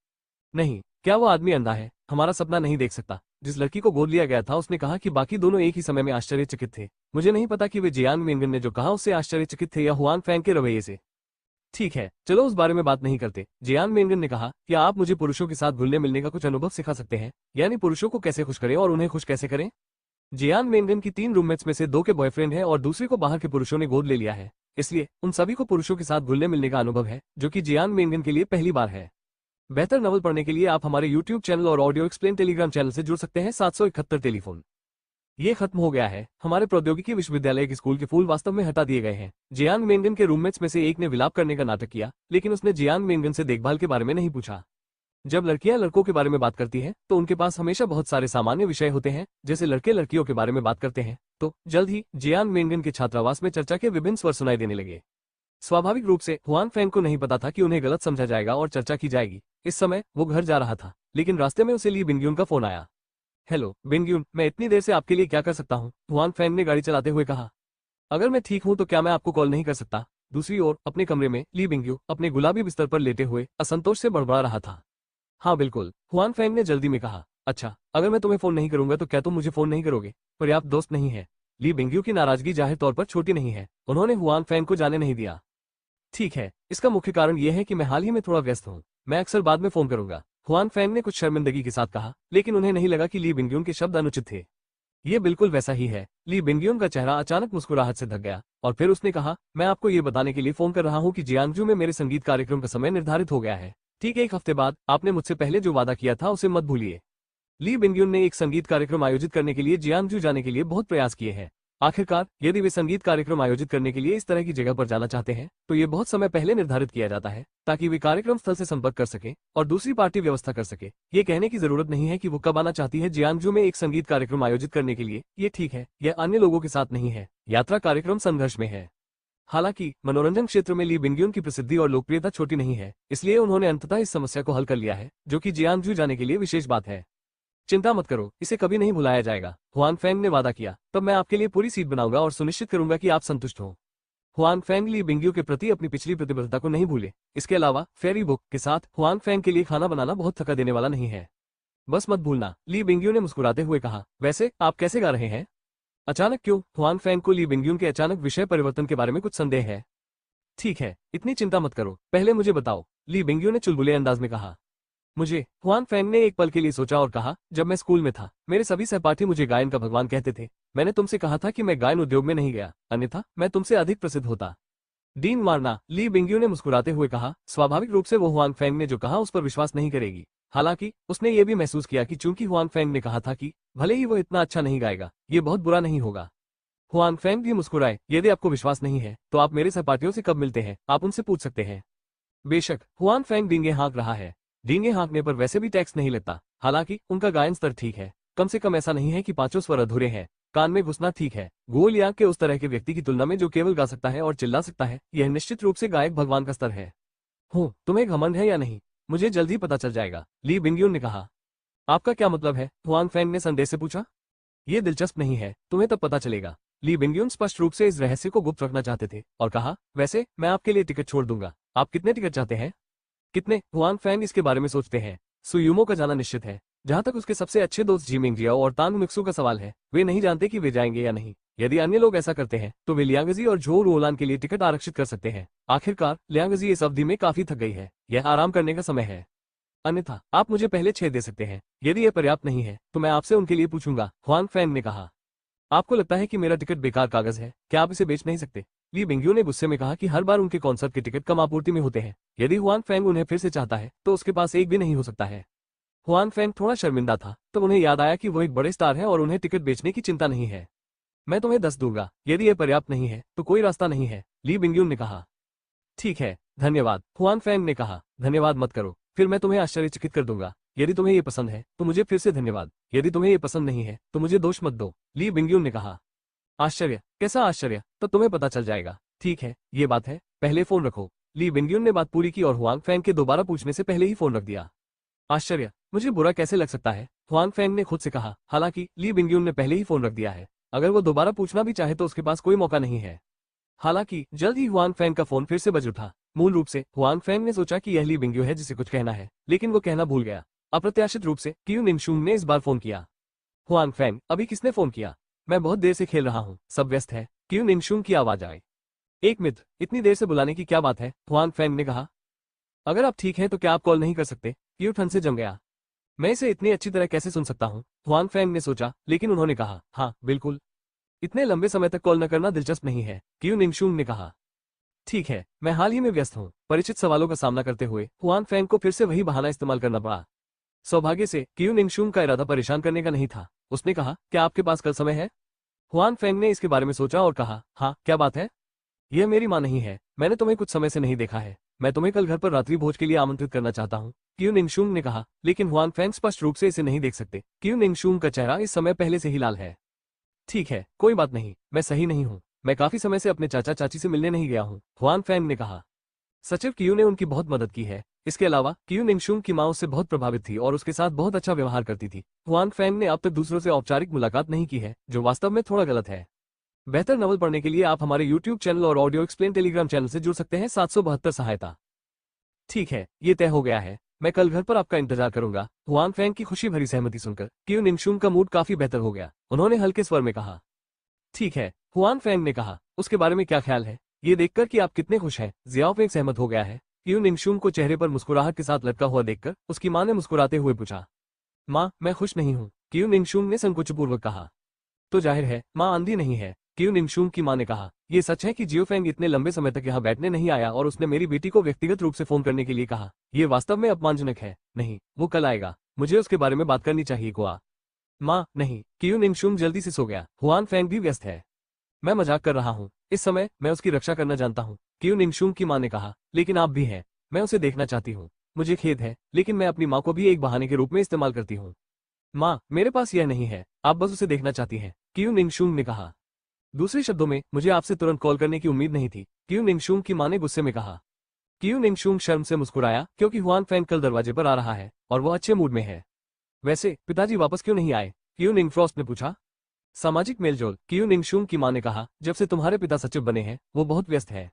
नहीं, क्या वो आदमी अंधा है? हमारा सपना नहीं देख सकता। जिस लड़की को गोद लिया गया था उसने कहा कि बाकी दोनों एक ही समय में आश्चर्यचकित थे। मुझे नहीं पता कि वे जियान मेंगन ने जो कहा उससे आश्चर्यचकित थे या हुआन फैंग के रवैये से। ठीक है, चलो उस बारे में बात नहीं करते। जियान मेंगन ने कहा, क्या आप मुझे पुरुषों के साथ घुलने मिलने का कुछ अनुभव सिखा सकते हैं? यानी पुरुषों को कैसे खुश करें और उन्हें खुश कैसे करें? जियान मेंगन की 3 रूममेट्स में से 2 के बॉयफ्रेंड हैं और दूसरे को बाहर के पुरुषों ने गोद ले लिया है। इसलिए उन सभी को पुरुषों के साथ घुलने मिलने का अनुभव है, जो कि जियान मेंगन के लिए पहली बार है। बेहतर नॉवल पढ़ने के लिए आप हमारे YouTube चैनल और ऑडियो एक्सप्लेन टेलीग्राम चैनल से जुड़ सकते हैं। 771 टेलीफोन। ये खत्म हो गया है। हमारे प्रौद्योगिकी विश्वविद्यालय के स्कूल के फूल वास्तव में हटा दिए गए हैं। जियान मेंगन के रूममेट्स में से एक ने विलाप करने का नाटक किया, लेकिन उसने जियान मेंगन से देखभाल के बारे में नहीं पूछा। जब लड़कियां लड़कों के बारे में बात करती हैं, तो उनके पास हमेशा बहुत सारे सामान्य विषय होते हैं, जैसे लड़के लड़कियों के बारे में बात करते हैं। तो जल्द ही जियान मेंगन के छात्रावास में चर्चा के विभिन्न स्वर सुनाई देने लगे। स्वाभाविक रूप से हुआन फैंग को नहीं पता था कि उन्हें गलत समझा जाएगा और चर्चा की जाएगी। इस समय वो घर जा रहा था, लेकिन रास्ते में उसे ली बिंग्यून का फोन आया। हेलो बिंग्यून, मैं इतनी देर से आपके लिए क्या कर सकता हूँ? हुआन फैंग ने गाड़ी चलाते हुए कहा। अगर मैं ठीक हूँ तो क्या मैं आपको कॉल नहीं कर सकता? दूसरी ओर अपने कमरे में ली बिंग्यू अपने गुलाबी बिस्तर पर लेटे हुए असंतोष से बड़बड़ा रहा था। हाँ बिल्कुल, हुआन फैंग ने जल्दी में कहा। अच्छा, अगर मैं तुम्हें फोन नहीं करूंगा तो क्या तुम मुझे फोन नहीं करोगे? पर्याप्त दोस्त नहीं है। ली बिंग्यू की नाराजगी जाहिर तौर पर छोटी नहीं है। उन्होंने हुआन फैंग को जाने नहीं दिया। ठीक है, इसका मुख्य कारण यह है कि मैं हाल ही में थोड़ा व्यस्त हूँ। मैं अक्सर बाद में फोन करूंगा। हुआन फैंग ने कुछ शर्मिंदगी के साथ कहा, लेकिन उन्हें नहीं लगा कि ली बिंग्यून के शब्द अनुचित थे। ये बिल्कुल वैसा ही है। ली बिंग्यून का चेहरा अचानक मुस्कुराहट से ढक गया और फिर उसने कहा, मैं आपको ये बताने के लिए फोन कर रहा हूँ कि जियांगजू में मेरे संगीत कार्यक्रम का समय निर्धारित हो गया है। ठीक 1 हफ्ते बाद आपने मुझसे पहले जो वादा किया था उसे मत भूलिए। ली बिंग्यून ने एक संगीत कार्यक्रम आयोजित करने के लिए जियांगजू जाने के लिए बहुत प्रयास किए हैं। आखिरकार यदि वे संगीत कार्यक्रम आयोजित करने के लिए इस तरह की जगह पर जाना चाहते हैं तो ये बहुत समय पहले निर्धारित किया जाता है, ताकि वे कार्यक्रम स्थल से संपर्क कर सके और दूसरी पार्टी व्यवस्था कर सके। ये कहने की जरूरत नहीं है कि वो कब आना चाहती है जियांगजू में एक संगीत कार्यक्रम आयोजित करने के लिए। ये ठीक है, यह अन्य लोगों के साथ नहीं है। यात्रा कार्यक्रम संघर्ष में है। हालांकि मनोरंजन क्षेत्र में ली बिंग्यून की प्रसिद्धि और लोकप्रियता छोटी नहीं है, इसलिए उन्होंने अंततः इस समस्या को हल कर लिया है, जो कि जियांगजू जाने के लिए विशेष बात है। चिंता मत करो, इसे कभी नहीं भुलाया जाएगा। हुआन फैंग ने वादा किया, तब मैं आपके लिए पूरी सीट बनाऊंगा और सुनिश्चित करूंगा कि आप संतुष्ट हो। हुआन फैंग ली बिंग्यू के प्रति अपनी पिछली प्रतिबद्धता को नहीं भूले। इसके अलावा फेरी बुक के साथ हुआन फैंग के लिए खाना बनाना बहुत थका देने वाला नहीं है। बस मत भूलना, ली बिंग्यू ने मुस्कुराते हुए कहा। वैसे आप कैसे गा रहे हैं? अचानक क्यों? हुआन फैंग को ली बिंग्यून के अचानक विषय परिवर्तन के बारे में कुछ संदेह है। ठीक है, इतनी चिंता मत करो, पहले मुझे बताओ, ली बिंग्यू ने चुलबुले अंदाज में कहा। मुझे, हुआन फैंग ने एक पल के लिए सोचा और कहा, जब मैं स्कूल में था मेरे सभी सहपाठी मुझे गायन का भगवान कहते थे। मैंने तुमसे कहा था कि मैं गायन उद्योग में नहीं गया, अन्यथा मैं तुमसे अधिक प्रसिद्ध होता। डीन मारना, ली बिंग्यू ने मुस्कुराते हुए कहा। स्वाभाविक रूप से वो हुआन फैंग ने जो कहा उस पर विश्वास नहीं करेगी। हालांकि उसने ये भी महसूस किया कि चूंकि हुआन फेंग ने कहा था कि भले ही वो इतना अच्छा नहीं गाएगा, ये बहुत बुरा नहीं होगा। हुआन फेंग भी मुस्कुराए, यदि आपको विश्वास नहीं है तो आप मेरे सहपाठियों से कब मिलते हैं, आप उनसे पूछ सकते हैं। बेशक हुआन फेंग डींगे हाँक रहा है। डींगे हाँकने पर वैसे भी टैक्स नहीं लगता। हालांकि उनका गायन स्तर ठीक है, कम से कम ऐसा नहीं है कि पांचों स्वर अधूरे हैं। कान में घुसना ठीक है। गोल या के उस तरह के व्यक्ति की तुलना में जो केवल गा सकता है और चिल्ला सकता है, यह निश्चित रूप से गायक भगवान का स्तर है। हो, तुम्हें घमंड है या नहीं? मुझे जल्द ही पता चल जाएगा, ली बिंगयून ने कहा। आपका क्या मतलब है? हुआन फेंग ने संदेह से पूछा। ये दिलचस्प नहीं है, तुम्हें तब पता चलेगा। ली बिंगयून स्पष्ट रूप से इस रहस्य को गुप्त रखना चाहते थे और कहा, वैसे मैं आपके लिए टिकट छोड़ दूंगा। आप कितने टिकट चाहते हैं? कितने? हुआन फैंग इसके बारे में सोचते हैं। सुयुमो का जाना निश्चित है। जहां तक उसके सबसे अच्छे दोस्त जी जियाओ और तांग मिक्सू का सवाल है, वे नहीं जानते कि वे जाएंगे या नहीं। यदि अन्य लोग ऐसा करते हैं तो वे लियांगजी और झो रोलान के लिए टिकट आरक्षित कर सकते हैं। आखिरकार लियांगजी इस अवधि में काफी थक गई है, यह आराम करने का समय है। अन्यथा आप मुझे पहले 6 दे सकते हैं। यदि यह पर्याप्त नहीं है तो मैं आपसे उनके लिए पूछूंगा, हुआन फैंग ने कहा। आपको लगता है कि मेरा टिकट बेकार कागज है? क्या आप इसे बेच नहीं सकते? ली बिंगयू ने गुस्से में कहा कि हर बार उनके कॉन्सर्ट के टिकट कम आपूर्ति में होते हैं। यदि हुआन फैंग उन्हें फिर से चाहता है तो उसके पास एक भी नहीं हो सकता है। हुआन फैंग थोड़ा शर्मिंदा था, तब उन्हें याद आया कि वो एक बड़े स्टार है और उन्हें टिकट बेचने की चिंता नहीं है। मैं तुम्हें 10 दूंगा, यदि यह पर्याप्त नहीं है तो कोई रास्ता नहीं है, ली बिंगयून ने कहा। ठीक है, धन्यवाद, हुआन फैंग ने कहा। धन्यवाद मत करो, फिर मैं तुम्हें आश्चर्यचकित कर दूंगा। यदि तुम्हें ये पसंद है तो मुझे फिर से धन्यवाद, यदि तुम्हें ये पसंद नहीं है तो मुझे दोष मत दो, ली बिंगयून ने कहा। आश्चर्य? कैसा आश्चर्य? तो तुम्हें पता चल जाएगा। ठीक है, ये बात है, पहले फोन रखो। ली बिंगयून ने बात पूरी की और हुआंग फैंग के दोबारा पूछने से पहले ही फोन रख दिया। आश्चर्य? मुझे बुरा कैसे लग सकता है? हुआंग फैंग ने खुद से कहा। हालांकि ली बिंगयून ने पहले ही फोन रख दिया है, अगर वो दोबारा पूछना भी चाहे तो उसके पास कोई मौका नहीं है। हालांकि जल्द ही हुआंग फैंग का फोन फिर से बज उठा। मूल रूप से हुआंग फैंग ने सोचा कि यह ली बिंगयू है जिसे कुछ कहना है, लेकिन वो कहना भूल गया। अप्रत्याशित रूप से क्यू निंगशुंग ने इस बार फोन किया। हुआंग फैंग, अभी किसने फोन किया? मैं बहुत देर से खेल रहा हूँ, सब व्यस्त है, क्यू निंगशुंग की आवाज आई। एक मित्र, इतनी देर से बुलाने की क्या बात है? हुआंग फैंग ने कहा। अगर आप ठीक हैं तो क्या आप कॉल नहीं कर सकते? क्यू ठंड से जम गया। मैं इसे इतनी अच्छी तरह कैसे सुन सकता हूँ? हुआंग फैंग ने सोचा, लेकिन उन्होंने कहा, हाँ बिल्कुल। इतने लंबे समय तक कॉल न करना दिलचस्प नहीं है, क्यू निंगशुंग ने कहा। ठीक है, मैं हाल ही में व्यस्त हूँ। परिचित सवालों का सामना करते हुए हुआंग फैंग को फिर से वही बहाना इस्तेमाल करना पड़ा। सौभाग्य से क्यू निंगशुंग का इरादा परेशान करने का नहीं था। उसने कहा, क्या आपके पास कल समय है? हुआन फेंग ने इसके बारे में सोचा और कहा, हाँ क्या बात है? यह मेरी माँ नहीं है, मैंने तुम्हें कुछ समय से नहीं देखा है। मैं तुम्हें कल घर पर रात्रि भोज के लिए आमंत्रित करना चाहता हूँ, क्यू निंगशुंग ने कहा। लेकिन हुआन फेंग स्पष्ट रूप से इसे नहीं देख सकते। क्यू निंगशुंग का चेहरा इस समय पहले से ही लाल है। ठीक है, कोई बात नहीं, मैं सही नहीं हूँ। मैं काफी समय से अपने चाचा चाची से मिलने नहीं गया हूँ, हुआन फेंग ने कहा। सचिव क्यू ने उनकी बहुत मदद की है। इसके अलावा क्यू निंगशुंग की माँ उससे बहुत प्रभावित थी और उसके साथ बहुत अच्छा व्यवहार करती थी। हुआन फेंग ने अब तक दूसरों से औपचारिक मुलाकात नहीं की है, जो वास्तव में थोड़ा गलत है। बेहतर नवल पढ़ने के लिए आप हमारे YouTube चैनल और ऑडियो एक्सप्लेन टेलीग्राम चैनल से जुड़ सकते हैं। 772 सहायता। ठीक है, ये तय हो गया है, मैं कल घर पर आपका इंतजार करूंगा। हुआन फेंग की खुशी भरी सहमति सुनकर क्यू निंगशुंग का मूड काफी बेहतर हो गया। उन्होंने हल्के स्वर में कहा, ठीक है, हुआन फेंग ने कहा। उसके बारे में क्या ख्याल है? ये देखकर कि आप कितने खुश हैं, जियाओ फेंग सहमत हो गया है। क्यू निंगशुंग को चेहरे पर मुस्कुराहट के साथ लटका हुआ देखकर उसकी मां ने मुस्कुराते हुए पूछा, मां, मैं खुश नहीं हूं, क्यू निंगशुंग ने संकोचपूर्वक कहा। तो जाहिर है मां अंधी नहीं है, क्यू निंगशुंग की मां ने कहा। ये सच है कि जियोफेंग इतने लंबे समय तक यहाँ बैठने नहीं आया और उसने मेरी बेटी को व्यक्तिगत रूप से फोन करने के लिए कहा। ये वास्तव में अपमानजनक है। नहीं, वो कल आएगा, मुझे उसके बारे में बात करनी चाहिए। गोआ मां, नहीं, क्यू निंगशुंग जल्दी से सो गया। हुआन फेंग भी व्यस्त है। मैं मजाक कर रहा हूँ, इस समय मैं उसकी रक्षा करना जानता हूँ, क्यू निंगशुंग की मां ने कहा। लेकिन आप भी हैं, मैं उसे देखना चाहती हूँ। मुझे खेद है, लेकिन मैं अपनी माँ को भी एक बहाने के रूप में इस्तेमाल करती हूँ। माँ, मेरे पास यह नहीं है, आप बस उसे देखना चाहती हैं, क्यू निंगशुंग ने कहा। दूसरे शब्दों में, मुझे आपसे तुरंत कॉल करने की उम्मीद नहीं थी, क्यू निंगशुंग की मां ने गुस्से में कहा। क्यू निंगशुंग शर्म से मुस्कुराया क्योंकि हुआन फेंग कल दरवाजे पर आ रहा है और वो अच्छे मूड में है। वैसे पिताजी वापस क्यों नहीं आए? क्यू निंगफ्रॉस्ट ने पूछा। सामाजिक मेलजोल, क्यू निंगशुंग की मां ने कहा। जब से तुम्हारे पिता सचिव बने हैं वो बहुत व्यस्त है।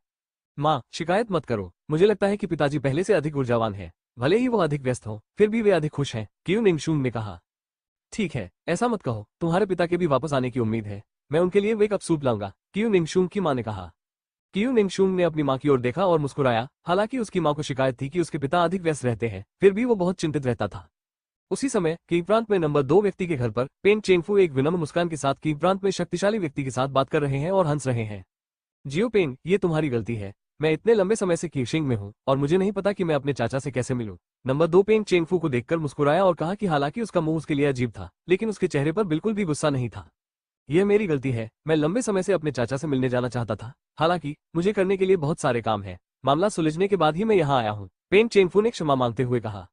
मां, शिकायत मत करो, मुझे लगता है कि पिताजी पहले से अधिक ऊर्जावान है। भले ही वो अधिक व्यस्त हो, फिर भी वे अधिक खुश हैं, क्यू निंगशुंग ने कहा। ठीक है, ऐसा मत कहो, तुम्हारे पिता के भी वापस आने की उम्मीद है। मैं उनके लिए वे कप सूप लाऊंगा, क्यू निंगशुंग की मां ने कहा। क्यू निंगशुंग ने अपनी मां की ओर देखा और मुस्कुराया। हालांकि उसकी मां को शिकायत थी कि उसके पिता अधिक व्यस्त रहते हैं, फिर भी वो बहुत चिंतित रहता था। उसी समय की प्रांत में नंबर 2 व्यक्ति के घर पर पेन चेंगफू एक विनम्र मुस्कान के साथ की प्रांत में शक्तिशाली व्यक्ति के साथ बात कर रहे हैं और हंस रहे हैं। जियो पेंग, ये तुम्हारी गलती है। मैं इतने लंबे समय से कीशिंग में हूँ और मुझे नहीं पता कि मैं अपने चाचा से कैसे मिलूं। नंबर 2 पेंग चेंगफू को देखकर मुस्कुराया और कहा कि हालांकि उसका मुंह उसके लिए अजीब था, लेकिन उसके चेहरे पर बिल्कुल भी गुस्सा नहीं था। यह मेरी गलती है, मैं लंबे समय से अपने चाचा से मिलने जाना चाहता था। हालांकि मुझे करने के लिए बहुत सारे काम हैं। मामला सुलझने के बाद ही मैं यहाँ आया हूँ, पेंग चेंगफू ने क्षमा मांगते हुए कहा।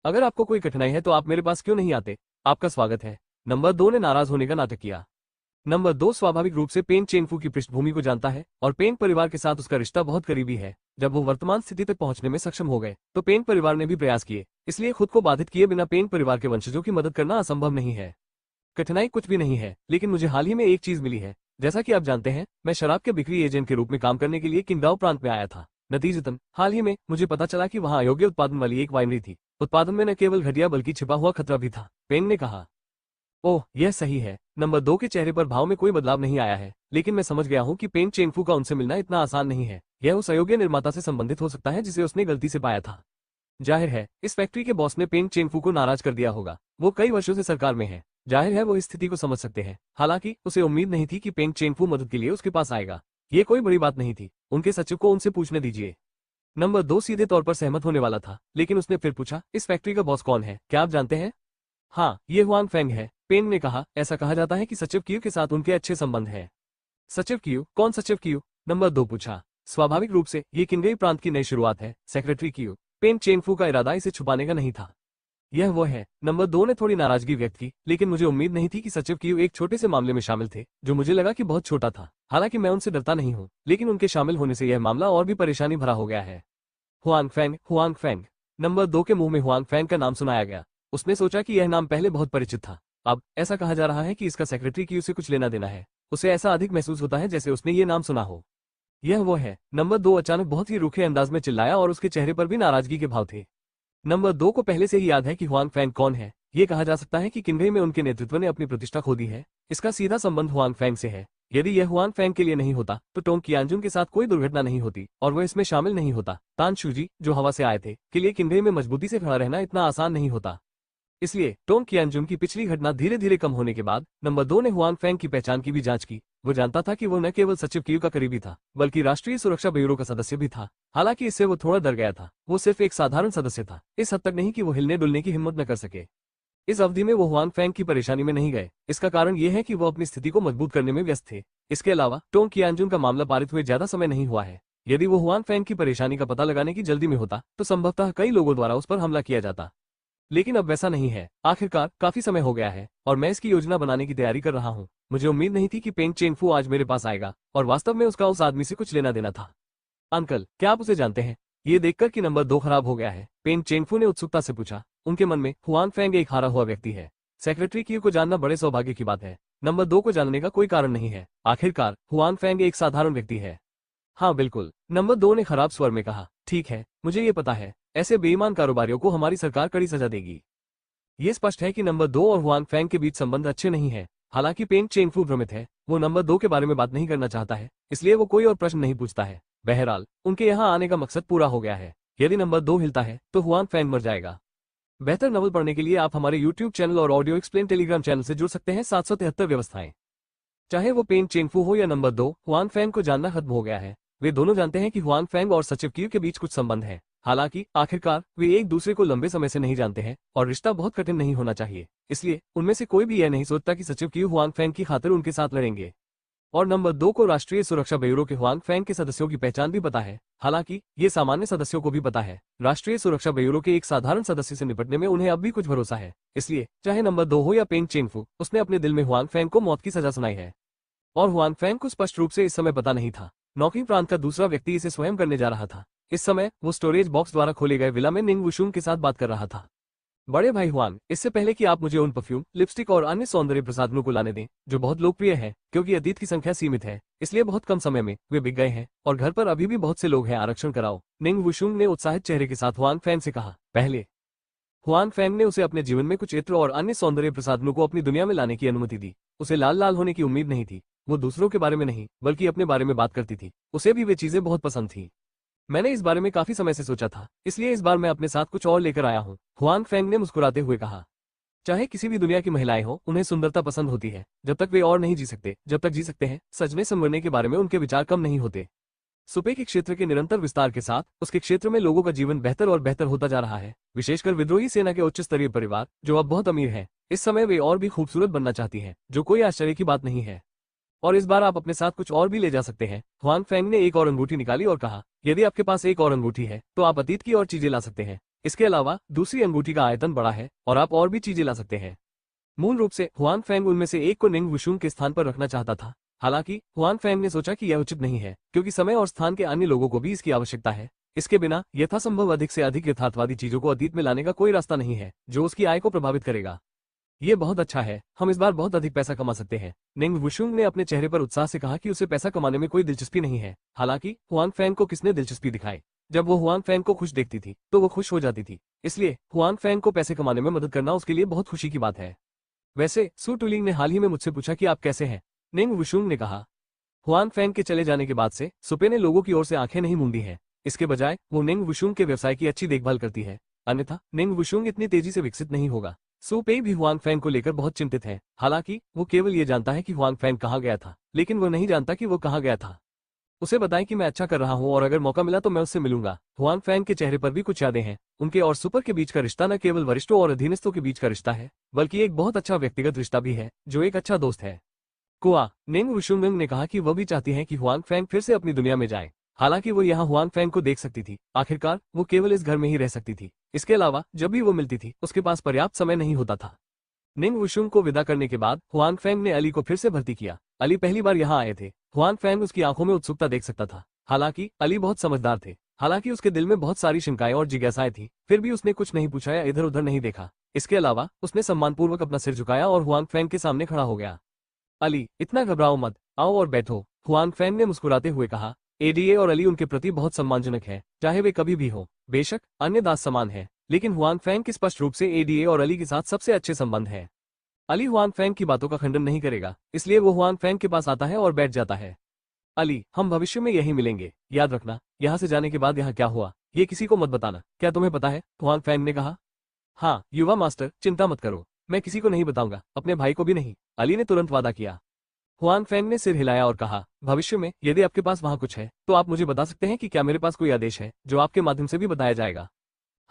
अगर आपको कोई कठिनाई है तो आप मेरे पास क्यों नहीं आते? आपका स्वागत है। नंबर 2 ने नाराज होने का नाटक किया। नंबर 2 स्वाभाविक रूप से पेन चेंगफू की पृष्ठभूमि को जानता है और पेन परिवार के साथ उसका रिश्ता बहुत करीबी है। जब वो वर्तमान स्थिति तक पहुंचने में सक्षम हो गए तो पेन परिवार ने भी प्रयास किए, इसलिए खुद को बाधित किए बिना पेन परिवार के वंशजों की मदद करना असंभव नहीं है। कठिनाई कुछ भी नहीं है, लेकिन मुझे हाल ही में एक चीज मिली है। जैसा कि आप जानते हैं, मैं शराब के बिक्री एजेंट के रूप में काम करने के लिए किंगडाओ प्रांत में आया था। नतीजतन हाल ही में मुझे पता चला कि वहां अयोग्य उत्पादन वाली एक वाइनरी थी। उत्पादन में न केवल घटिया बल्कि छिपा हुआ खतरा भी था, पेन ने कहा। ओह, यह सही है। नंबर 2 के चेहरे पर भाव में कोई बदलाव नहीं आया है, लेकिन मैं समझ गया हूँ कि पेन चेंगफू का उनसे मिलना इतना आसान नहीं है। यह उस अयोग्य निर्माता से संबंधित हो सकता है जिसे उसने गलती से पाया था। जाहिर है, इस फैक्ट्री के बॉस ने पेन चेंगफू को नाराज कर दिया होगा। वो कई वर्षों से सरकार में है, जाहिर है वो इस स्थिति को समझ सकते हैं। हालांकि उसे उम्मीद नहीं थी कि पेन चेंगफू मदद के लिए उसके पास आएगा। ये कोई बड़ी बात नहीं थी, उनके सचिव को उनसे पूछने दीजिए। नंबर 2 सीधे तौर पर सहमत होने वाला था, लेकिन उसने फिर पूछा, इस फैक्ट्री का बॉस कौन है, क्या आप जानते हैं? हाँ, ये हुआंग फेंग है, पेन ने कहा। ऐसा कहा जाता है कि सचिव क्यू के साथ उनके अच्छे संबंध हैं। सचिव क्यू? कौन सचिव क्यू? नंबर 2 पूछा। स्वाभाविक रूप से ये किंगई प्रांत की नई शुरुआत है, सेक्रेटरी क्यू। पेन चेंगफू का इरादा इसे छुपाने का नहीं था। यह वो है। नंबर 2 ने थोड़ी नाराजगी व्यक्त की, लेकिन मुझे उम्मीद नहीं थी कि सचिव क्यू एक छोटे से मामले में शामिल थे, जो मुझे लगा कि बहुत छोटा था। हालांकि मैं उनसे डरता नहीं हूँ, लेकिन उनके शामिल होने से यह मामला और भी परेशानी भरा हो गया है। Huang Feng, Huang Feng. Number 2 के मुंह में हुआंग फेंग का नाम सुनाया गया। उसने सोचा कि यह नाम पहले बहुत परिचित था। अब ऐसा कहा जा रहा है कि इसका सेक्रेटरी की उसे कुछ लेना देना है। उसे ऐसा अधिक महसूस होता है जैसे उसने ये नाम सुना हो। यह वो है। नंबर 2 अचानक बहुत ही रूखे अंदाज में चिल्लाया और उसके चेहरे पर भी नाराजगी के भाव थे। नंबर 2 को पहले से ही याद है कि हुआंग फेंग कौन है। ये कहा जा सकता है कि किंगई में उनके नेतृत्व ने अपनी प्रतिष्ठा खो दी है। इसका सीधा संबंध हुआंग फेंग से है। यदि यह हुआंग फेंग के लिए नहीं होता तो टोंग कियांजुन के साथ कोई दुर्घटना नहीं होती और वह इसमें शामिल नहीं होता। तान शूजी, जो हवा से आए थे, के लिए किंगई में मजबूती से खड़ा रहना इतना आसान नहीं होता। इसलिए टोंग कियांजुन की पिछली घटना धीरे धीरे कम होने के बाद नंबर 2 ने हुआंग फेंग की पहचान की भी जांच की। वो जानता था कि वो न केवल सचिव क्यू का करीबी था, बल्कि राष्ट्रीय सुरक्षा ब्यूरो का सदस्य भी था। हालांकि इससे वो थोड़ा डर गया था। वो सिर्फ एक साधारण सदस्य था, इस हद तक नहीं कि वो हिलने डुलने की हिम्मत न कर सके। इस अवधि में वो हुआंग फेंग की परेशानी में नहीं गए। इसका कारण ये है कि वो अपनी स्थिति को मजबूत करने में व्यस्त थे। इसके अलावा टोंग कियांजुन का मामला पारित हुए ज्यादा समय नहीं हुआ है। यदि वो हुआंग फेंग की परेशानी का पता लगाने की जल्दी में होता तो संभवतः कई लोगों द्वारा उस पर हमला किया जाता। लेकिन अब वैसा नहीं है। आखिरकार काफी समय हो गया है और मैं इसकी योजना बनाने की तैयारी कर रहा हूँ। मुझे उम्मीद नहीं थी कि पेंग चेंगफू आज मेरे पास आएगा और वास्तव में उसका उस आदमी से कुछ लेना देना था। अंकल, क्या आप उसे जानते हैं? ये देखकर कि नंबर 2 खराब हो गया है, पेंग चेंगफू ने उत्सुकता से पूछा। उनके मन में हुआंग फेंग एक हारा हुआ व्यक्ति है। सेक्रेटरी क्यू को जानना बड़े सौभाग्य की बात है। नंबर 2 को जानने का कोई कारण नहीं है। आखिरकार हुआंग फेंग एक साधारण व्यक्ति है। हाँ बिल्कुल, नंबर 2 ने खराब स्वर में कहा। ठीक है, मुझे ये पता है। ऐसे बेईमान कारोबारियों को हमारी सरकार कड़ी सजा देगी। ये स्पष्ट है कि नंबर 2 और हुआंग फेंग के बीच संबंध अच्छे नहीं है। हालांकि पेंग चेंगफू भ्रमित है, वो नंबर 2 के बारे में बात नहीं करना चाहता है, इसलिए वो कोई और प्रश्न नहीं पूछता है। बहरहाल उनके यहाँ आने का मकसद पूरा हो गया है। यदि नंबर 2 हिलता है तो हुआंग फेंग मर जाएगा। बेहतर नवल पढ़ने के लिए आप हमारे यूट्यूब चैनल और ऑडियो एक्सप्लेन टेलीग्राम चैनल से जुड़ सकते हैं। 773 व्यवस्थाएं। चाहे वो पेंग चेंगफू हो या नंबर 2, हुआंग फेंग को जानना खत्म हो गया है। वे दोनों जानते हैं कि हुआंग फेंग और सचिव क्यू के बीच कुछ संबंध है। हालांकि आखिरकार वे एक दूसरे को लंबे समय से नहीं जानते हैं और रिश्ता बहुत कठिन नहीं होना चाहिए। इसलिए उनमें से कोई भी यह नहीं सोचता कि सचिव क्यू हुआंग फेंग की खातिर उनके साथ लड़ेंगे। और नंबर 2 को राष्ट्रीय सुरक्षा ब्यूरो के हुआंग फेंग के सदस्यों की पहचान भी पता है। हालांकि ये सामान्य सदस्यों को भी पता है। राष्ट्रीय सुरक्षा ब्यूरो के एक साधारण सदस्य से निपटने में उन्हें अब भी कुछ भरोसा है। इसलिए चाहे नंबर 2 हो या पेंग चेंगफू, उसने अपने दिल में हुआंग फेंग को मौत की सजा सुनाई है। और हुआंग फेंग को स्पष्ट रूप से इस समय पता नहीं था। नौकिंग प्रांत का दूसरा व्यक्ति इसे स्वयं करने जा रहा था। इस समय वो स्टोरेज बॉक्स द्वारा खोले गए विला में निंग वुशुंग के साथ बात कर रहा था। बड़े भाई हुआंग, इससे पहले कि आप मुझे उन परफ्यूम, लिपस्टिक और अन्य सौंदर्य प्रसाधनों को लाने दें जो बहुत लोकप्रिय है, क्योंकि अतीत की संख्या सीमित है, इसलिए बहुत कम समय में वे बिक गए हैं और घर पर अभी भी बहुत से लोग हैं, आरक्षण कराओ। निंग वुशुंग ने उत्साहित चेहरे के साथ हुआंग फेंग से कहा। पहले हुआंग फेंग ने उसे अपने जीवन में कुछ इत्र और अन्य सौंदर्य प्रसाधनों को अपनी दुनिया में लाने की अनुमति दी। उसे लाल लाल होने की उम्मीद नहीं थी। वो दूसरों के बारे में नहीं बल्कि अपने बारे में बात करती थी। उसे भी वे चीजें बहुत पसंद थी। मैंने इस बारे में काफी समय से सोचा था, इसलिए इस बार मैं अपने साथ कुछ और लेकर आया हूँ, हुआंग फेंग ने मुस्कुराते हुए कहा। चाहे किसी भी दुनिया की महिलाएं हो, उन्हें सुंदरता पसंद होती है। जब तक वे और नहीं जी सकते, जब तक जी सकते हैं, सजने संवरने के बारे में उनके विचार कम नहीं होते। सुपे के क्षेत्र के निरंतर विस्तार के साथ उसके क्षेत्र में लोगों का जीवन बेहतर और बेहतर होता जा रहा है, विशेषकर विद्रोही सेना के उच्च स्तरीय परिवार जो अब बहुत अमीर हैं। इस समय वे और भी खूबसूरत बनना चाहती हैं, जो कोई आश्चर्य की बात नहीं है। और इस बार आप अपने साथ कुछ और भी ले जा सकते हैं। हुआंग फेंग ने एक और अंगूठी निकाली और कहा, यदि आपके पास एक और अंगूठी है तो आप अतीत की और चीजें ला सकते हैं। इसके अलावा दूसरी अंगूठी का आयतन बड़ा है और आप और भी चीजें ला सकते हैं। मूल रूप से हुआंग फेंग उनमें से एक को निंग वुशुंग के स्थान पर रखना चाहता था। हालांकि हुआंग फेंग ने सोचा कि यह उचित नहीं है, क्योंकि समय और स्थान के अन्य लोगों को भी इसकी आवश्यकता है। इसके बिना यथासंभव अधिक से अधिक यथार्थवादी चीजों को अतीत में लाने का कोई रास्ता नहीं है जो उसकी आय को प्रभावित करेगा। ये बहुत अच्छा है, हम इस बार बहुत अधिक पैसा कमा सकते हैं। निंग वुशुंग ने अपने चेहरे पर उत्साह से कहा कि उसे पैसा कमाने में कोई दिलचस्पी नहीं है। हालांकि हुआंग फेंग को किसने दिलचस्पी दिखाई? जब वो हुआंग फेंग को खुश देखती थी तो वो खुश हो जाती थी। इसलिए हुआंग फेंग को पैसे कमाने में मदद करना उसके लिए बहुत खुशी की बात है। वैसे सु टुलिंग ने हाल ही में मुझसे पूछा कि आप कैसे हैं? निंग वुशुंग ने कहा। हुआंग फेंग के चले जाने के बाद से सुपे ने लोगों की ओर से आंखें नहीं मूंदी हैं। इसके बजाय वो निंग वुशुंग के व्यवसाय की अच्छी देखभाल करती है, अन्यथा निंग वुशुंग इतनी तेजी से विकसित नहीं होगा। सु पेई भी हुआंग फेंग को लेकर बहुत चिंतित है। हालांकि वो केवल ये जानता है कि हुआंग फेंग कहाँ गया था, लेकिन वो नहीं जानता कि वो कहाँ गया था। उसे बताएं कि मैं अच्छा कर रहा हूँ और अगर मौका मिला तो मैं उससे मिलूंगा। हुआंग फेंग के चेहरे पर भी कुछ यादें हैं। उनके और सुपर के बीच का रिश्ता न केवल वरिष्ठों और अधीनस्थों के बीच का रिश्ता है, बल्कि एक बहुत अच्छा व्यक्तिगत रिश्ता भी है, जो एक अच्छा दोस्त है। कुआ निंग वुशुंग ने कहा कि वह भी चाहती है कि हुआंग फेंग फिर से अपनी दुनिया में जाए। हालांकि वो यहाँ हुआंग फेंग को देख सकती थी, आखिरकार वो केवल इस घर में ही रह सकती थी। इसके अलावा जब भी वो मिलती थी उसके पास पर्याप्त समय नहीं होता था। निंग वुशुंग को विदा करने के बाद हुआंग फेंग ने अली को फिर से भर्ती किया। अली पहली बार यहाँ आए थे। हुआंग फेंग उसकी आंखों में उत्सुकता देख सकता था। हालांकि अली बहुत समझदार थे। हालांकि उसके दिल में बहुत सारी शंकाएं और जिज्ञासाएं थी, फिर भी उसने कुछ नहीं पूछा या इधर उधर नहीं देखा। इसके अलावा उसने सम्मानपूर्वक अपना सिर झुकाया और हुआंग फेंग के सामने खड़ा हो गया। अली, इतना घबराओ मत, आओ और बैठो, हुआंग फेंग ने मुस्कुराते हुए कहा। एडीए और अली उनके प्रति बहुत सम्मानजनक है, चाहे वे कभी भी हो। बेशक अन्य दास समान है, लेकिन हुआंग फेंग के स्पष्ट रूप से एडीए और अली के साथ सबसे अच्छे संबंध है। अली हुआंग फेंग की बातों का खंडन नहीं करेगा, इसलिए वो हुआंग फेंग के पास आता है और बैठ जाता है। अली, हम भविष्य में यहीं मिलेंगे, याद रखना। यहाँ से जाने के बाद यहाँ क्या हुआ ये किसी को मत बताना। क्या तुम्हें पता है? हुआंग फेंग ने कहा। हाँ युवा मास्टर, चिंता मत करो, मैं किसी को नहीं बताऊंगा, अपने भाई को भी नहीं, अली ने तुरंत वादा किया। हुआंग फेंग ने सिर हिलाया और कहा, भविष्य में यदि आपके पास वहाँ कुछ है तो आप मुझे बता सकते हैं कि क्या मेरे पास कोई आदेश है जो आपके माध्यम से भी बताया जाएगा।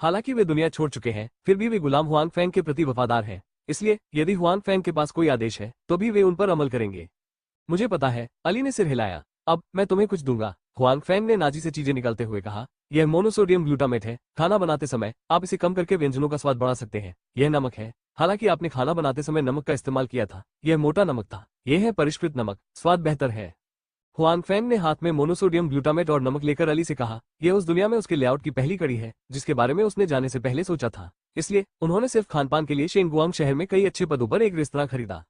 हालांकि वे दुनिया छोड़ चुके हैं, फिर भी वे गुलाम हुआंग फेंग के प्रति वफादार हैं। इसलिए यदि हुआंग फेंग के पास कोई आदेश है तो भी वे उन पर अमल करेंगे। मुझे पता है, अली ने सिर हिलाया। अब मैं तुम्हें कुछ दूंगा, हुआंग फेंग ने नाजी से चीजें निकालते हुए कहा। यह मोनोसोडियम ग्लूटामेट है। खाना बनाते समय आप इसे कम करके व्यंजनों का स्वाद बढ़ा सकते हैं। यह नमक है। हालांकि आपने खाना बनाते समय नमक का इस्तेमाल किया था, यह मोटा नमक था। यह है परिष्कृत नमक, स्वाद बेहतर है। हुआंग फेंग ने हाथ में मोनोसोडियम ग्लूटामेट और नमक लेकर अली से कहा। यह उस दुनिया में उसके लेआउट की पहली कड़ी है जिसके बारे में उसने जाने से पहले सोचा था। इसलिए उन्होंने सिर्फ खानपान के लिए शेंगुआंग शहर में कई अच्छे पदों पर एक रेस्तरां खरीदा।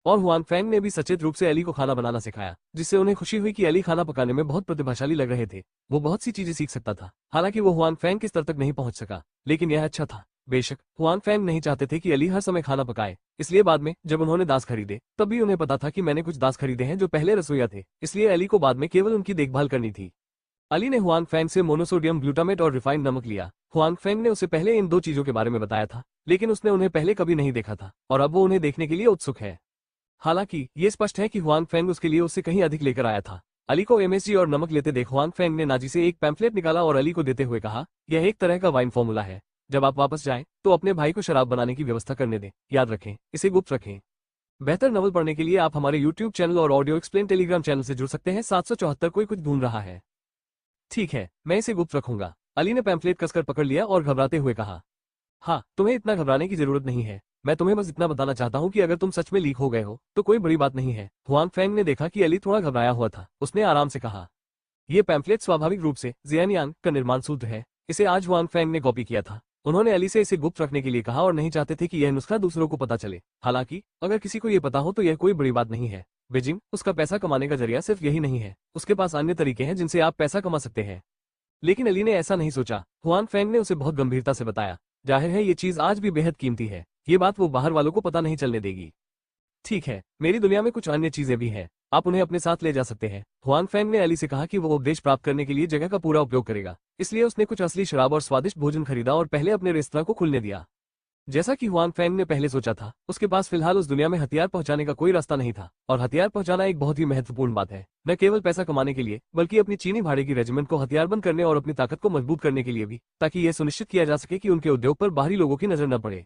और हुआंग फेंग ने भी सचेत रूप से अली को खाना बनाना सिखाया, जिससे उन्हें खुशी हुई कि अली खाना पकाने में बहुत प्रतिभाशाली लग रहे थे। वो बहुत सी चीजें सीख सकता था। हालांकि वो हुआंग फेंग के स्तर तक नहीं पहुंच सका, लेकिन यह अच्छा था। बेशक हुआंग फेंग नहीं चाहते थे कि अली हर समय खाना पकाए, इसलिए बाद में जब उन्होंने दास खरीदे तब भी उन्हें पता था कि मैंने कुछ दास खरीदे हैं जो पहले रसोइया थे, इसलिए अली को बाद में केवल उनकी देखभाल करनी थी। अली ने हुआंग फेंग से मोनोसोडियम ग्लूटामेट और रिफाइंड नमक लिया। हुआंग फेंग ने उसे पहले इन दो चीजों के बारे में बताया था, लेकिन उसने उन्हें पहले कभी नहीं देखा था और अब वो उन्हें देखने के लिए उत्सुक है। हालांकि ये स्पष्ट है कि हुआंग फेंग उसके लिए उससे कहीं अधिक लेकर आया था। अली को एमएसजी और नमक लेते देख हुआंग फेंग ने नाजी से एक पैम्फलेट निकाला और अली को देते हुए कहा, यह एक तरह का वाइन फॉर्मूला है। जब आप वापस जाएं तो अपने भाई को शराब बनाने की व्यवस्था करने दें। याद रखें, इसे गुप्त रखें। बेहतर नवल पढ़ने के लिए आप हमारे यूट्यूब चैनल और ऑडियो एक्सप्लेन टेलीग्राम चैनल से जुड़ सकते हैं। 774 कोई कुछ ढूंढ रहा है। ठीक है, मैं इसे गुप्त रखूंगा। अली ने पैम्फलेट कसकर पकड़ लिया और घबराते हुए कहा। हाँ, तुम्हें इतना घबराने की जरूरत नहीं है। मैं तुम्हें बस इतना बताना चाहता हूँ कि अगर तुम सच में लीक हो गए हो तो कोई बड़ी बात नहीं है। हुआंग फेंग ने देखा कि अली थोड़ा घबराया हुआ था। उसने आराम से कहा, यह पैम्फलेट स्वाभाविक रूप से जियानयांग का निर्माण सूत्र है। इसे आज हुआंग फेंग ने कॉपी किया था। उन्होंने अली से इसे गुप्त रखने के लिए कहा और नहीं चाहते थे कि यह नुस्खा दूसरों को पता चले। हालांकि अगर किसी को यह पता हो तो यह कोई बड़ी बात नहीं है। बीजिंग उसका पैसा कमाने का जरिया सिर्फ यही नहीं है, उसके पास अन्य तरीके हैं जिनसे आप पैसा कमा सकते हैं। लेकिन अली ने ऐसा नहीं सोचा। हुआंग फेंग ने उसे बहुत गंभीरता से बताया, जाहिर है ये चीज आज भी बेहद कीमती है। ये बात वो बाहर वालों को पता नहीं चलने देगी। ठीक है, मेरी दुनिया में कुछ अन्य चीजें भी हैं, आप उन्हें अपने साथ ले जा सकते हैं। हुआंग फेंग ने अली से कहा कि वो उपदेश प्राप्त करने के लिए जगह का पूरा उपयोग करेगा, इसलिए उसने कुछ असली शराब और स्वादिष्ट भोजन खरीदा और पहले अपने रेस्तरां को खुलने दिया। जैसा कि हुआंग फैंग ने पहले सोचा था, उसके पास फिलहाल उस दुनिया में हथियार पहुंचाने का कोई रास्ता नहीं था, और हथियार पहुंचाना एक बहुत ही महत्वपूर्ण बात है, न केवल पैसा कमाने के लिए बल्कि अपनी चीनी भाड़े की रेजिमेंट को हथियारबंद करने और अपनी ताकत को मजबूत करने के लिए भी, ताकि यह सुनिश्चित किया जा सके कि उनके उद्योग पर बाहरी लोगों की नजर न पड़े।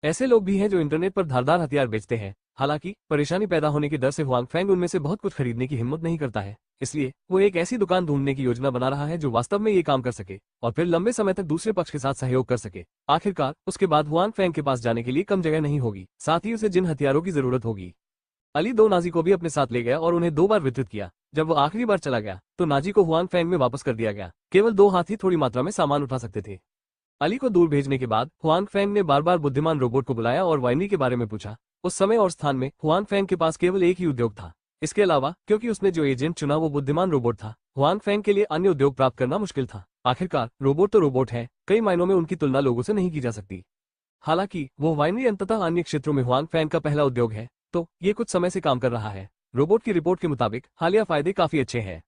ऐसे लोग भी हैं जो इंटरनेट पर धारदार हथियार बेचते हैं। हालांकि परेशानी पैदा होने के डर से हुआंग फैंग उनमें से बहुत कुछ खरीदने की हिम्मत नहीं करता है, इसलिए वो एक ऐसी दुकान ढूंढने की योजना बना रहा है जो वास्तव में ये काम कर सके और फिर लंबे समय तक दूसरे पक्ष के साथ सहयोग कर सके। आखिरकार उसके बाद हुआंग फैंग के पास जाने के लिए कम जगह नहीं होगी, साथ ही उसे जिन हथियारों की जरूरत होगी। अली दो नाजी को भी अपने साथ ले गया और उन्हें 2 बार वितरित किया। जब वो आखिरी बार चला गया तो नाजी को हुआंग फैंग में वापस कर दिया गया। केवल 2 हाथ ही थोड़ी मात्रा में सामान उठा सकते थे। अली को दूर भेजने के बाद हुआंग फैंग ने बार बार बुद्धिमान रोबोट को बुलाया और वाइनरी के बारे में पूछा। उस समय और स्थान में हुआंग फैंग के पास केवल एक ही उद्योग था। इसके अलावा क्योंकि उसने जो एजेंट चुना वो बुद्धिमान रोबोट था, हुआंग फैंग के लिए अन्य उद्योग प्राप्त करना मुश्किल था। आखिरकार रोबोट तो रोबोट है, कई मायनों में उनकी तुलना लोगों से नहीं की जा सकती। हालांकि वो वाइनरी अंततः अन्य क्षेत्रों में हुआंग फैंग का पहला उद्योग है, तो ये कुछ समय से काम कर रहा है। रोबोट की रिपोर्ट के मुताबिक हालिया फायदे काफी अच्छे हैं।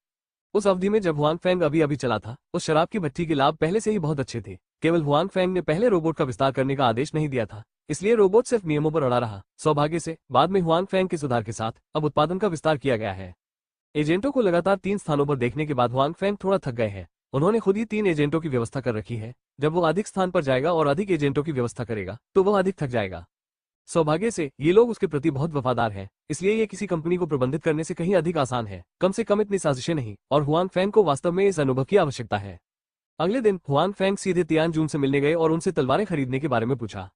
उस अवधि में जब हुआंग फैंग अभी अभी चला था, उस शराब की भट्टी के लाभ पहले से ही बहुत अच्छे थे। केवल हुआंग फैंग ने पहले रोबोट का विस्तार करने का आदेश नहीं दिया था, इसलिए रोबोट सिर्फ नियमों पर अड़ा रहा। सौभाग्य से बाद में हुआंग फैंग के सुधार के साथ अब उत्पादन का विस्तार किया गया है। एजेंटों को लगातार 3 स्थानों पर देखने के बाद हुआंग फैंग थोड़ा थक गए हैं। उन्होंने खुद ही 3 एजेंटों की व्यवस्था कर रखी है। जब वो अधिक स्थान पर जाएगा और अधिक एजेंटों की व्यवस्था करेगा तो वह अधिक थक जाएगा। सौभाग्य से ये लोग उसके प्रति बहुत वफादार हैं, इसलिए ये किसी कंपनी को प्रबंधित करने से कहीं अधिक आसान है, कम से कम इतनी साजिशें नहीं। और हुआंग फैंग को वास्तव में इस अनुभव की आवश्यकता है। अगले दिन हुआंग फैंग सीधे तियानजून से मिलने गए और उनसे तलवारें खरीदने के बारे में पूछा।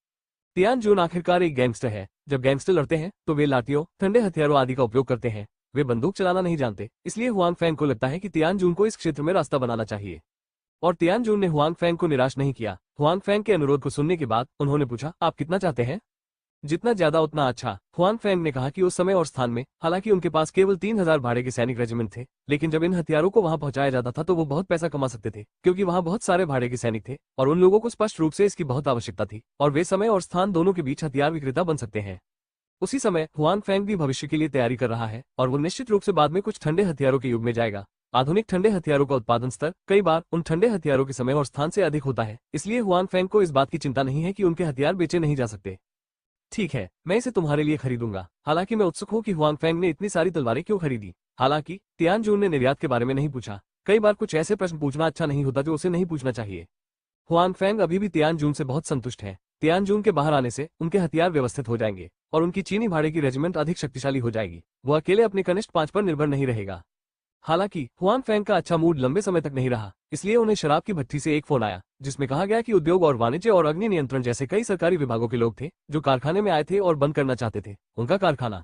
तियानजून आखिरकार एक गैंगस्टर है। जब गैंगस्टर लड़ते हैं तो वे लाठियों, ठंडे हथियारों आदि का उपयोग करते हैं। वे बंदूक चलाना नहीं जानते, इसलिए हुआंग फैंग को लगता है कि तियानजून को इस क्षेत्र में रास्ता बनाना चाहिए। और तियानजून ने हुआंग फैंग को निराश नहीं किया। हुआंग फैंग के अनुरोध को सुनने के बाद उन्होंने पूछा, आप कितना चाहते हैं? जितना ज्यादा उतना अच्छा, हुआंग फैंग ने कहा कि उस समय और स्थान में हालांकि उनके पास केवल 3000 भाड़े के सैनिक रेजिमेंट थे, लेकिन जब इन हथियारों को वहां पहुंचाया जाता था तो वो बहुत पैसा कमा सकते थे, क्योंकि वहां बहुत सारे भाड़े के सैनिक थे और उन लोगों को स्पष्ट रूप से इसकी बहुत आवश्यकता थी, और वे समय और स्थान दोनों के बीच हथियार विक्रेता बन सकते हैं। उसी समय हुआंग फैंग भी भविष्य के लिए तैयारी कर रहा है और वो निश्चित रूप से बाद में कुछ ठंडे हथियारों के युग में जाएगा। आधुनिक ठंडे हथियारों का उत्पादन स्तर कई बार उन ठंडे हथियारों के समय और स्थान से अधिक होता है, इसलिए हुआंग फैंग को इस बात की चिंता नहीं है कि उनके हथियार बेचे नहीं जा सकते। ठीक है, मैं इसे तुम्हारे लिए खरीदूंगा। हालांकि मैं उत्सुक हूं कि हुआंग फैंग ने इतनी सारी तलवारें क्यों खरीदी। हालांकि तियानजून ने निर्यात के बारे में नहीं पूछा। कई बार कुछ ऐसे प्रश्न पूछना अच्छा नहीं होता जो उसे नहीं पूछना चाहिए। हुआंग फैंग अभी भी तियानजून से बहुत संतुष्ट है। तियानजून के बाहर आने से उनके हथियार व्यवस्थित हो जाएंगे और उनकी चीनी भाड़े की रेजिमेंट अधिक शक्तिशाली हो जाएगी। वो अकेले अपने कनिष्ठ 5 पर निर्भर नहीं रहेगा। हालांकि हुआंग फैंग का अच्छा मूड लंबे समय तक नहीं रहा, इसलिए उन्हें शराब की भट्टी से एक फोन आया जिसमें कहा गया कि उद्योग और वाणिज्य और अग्नि नियंत्रण जैसे कई सरकारी विभागों के लोग थे जो कारखाने में आए थे और बंद करना चाहते थे उनका कारखाना।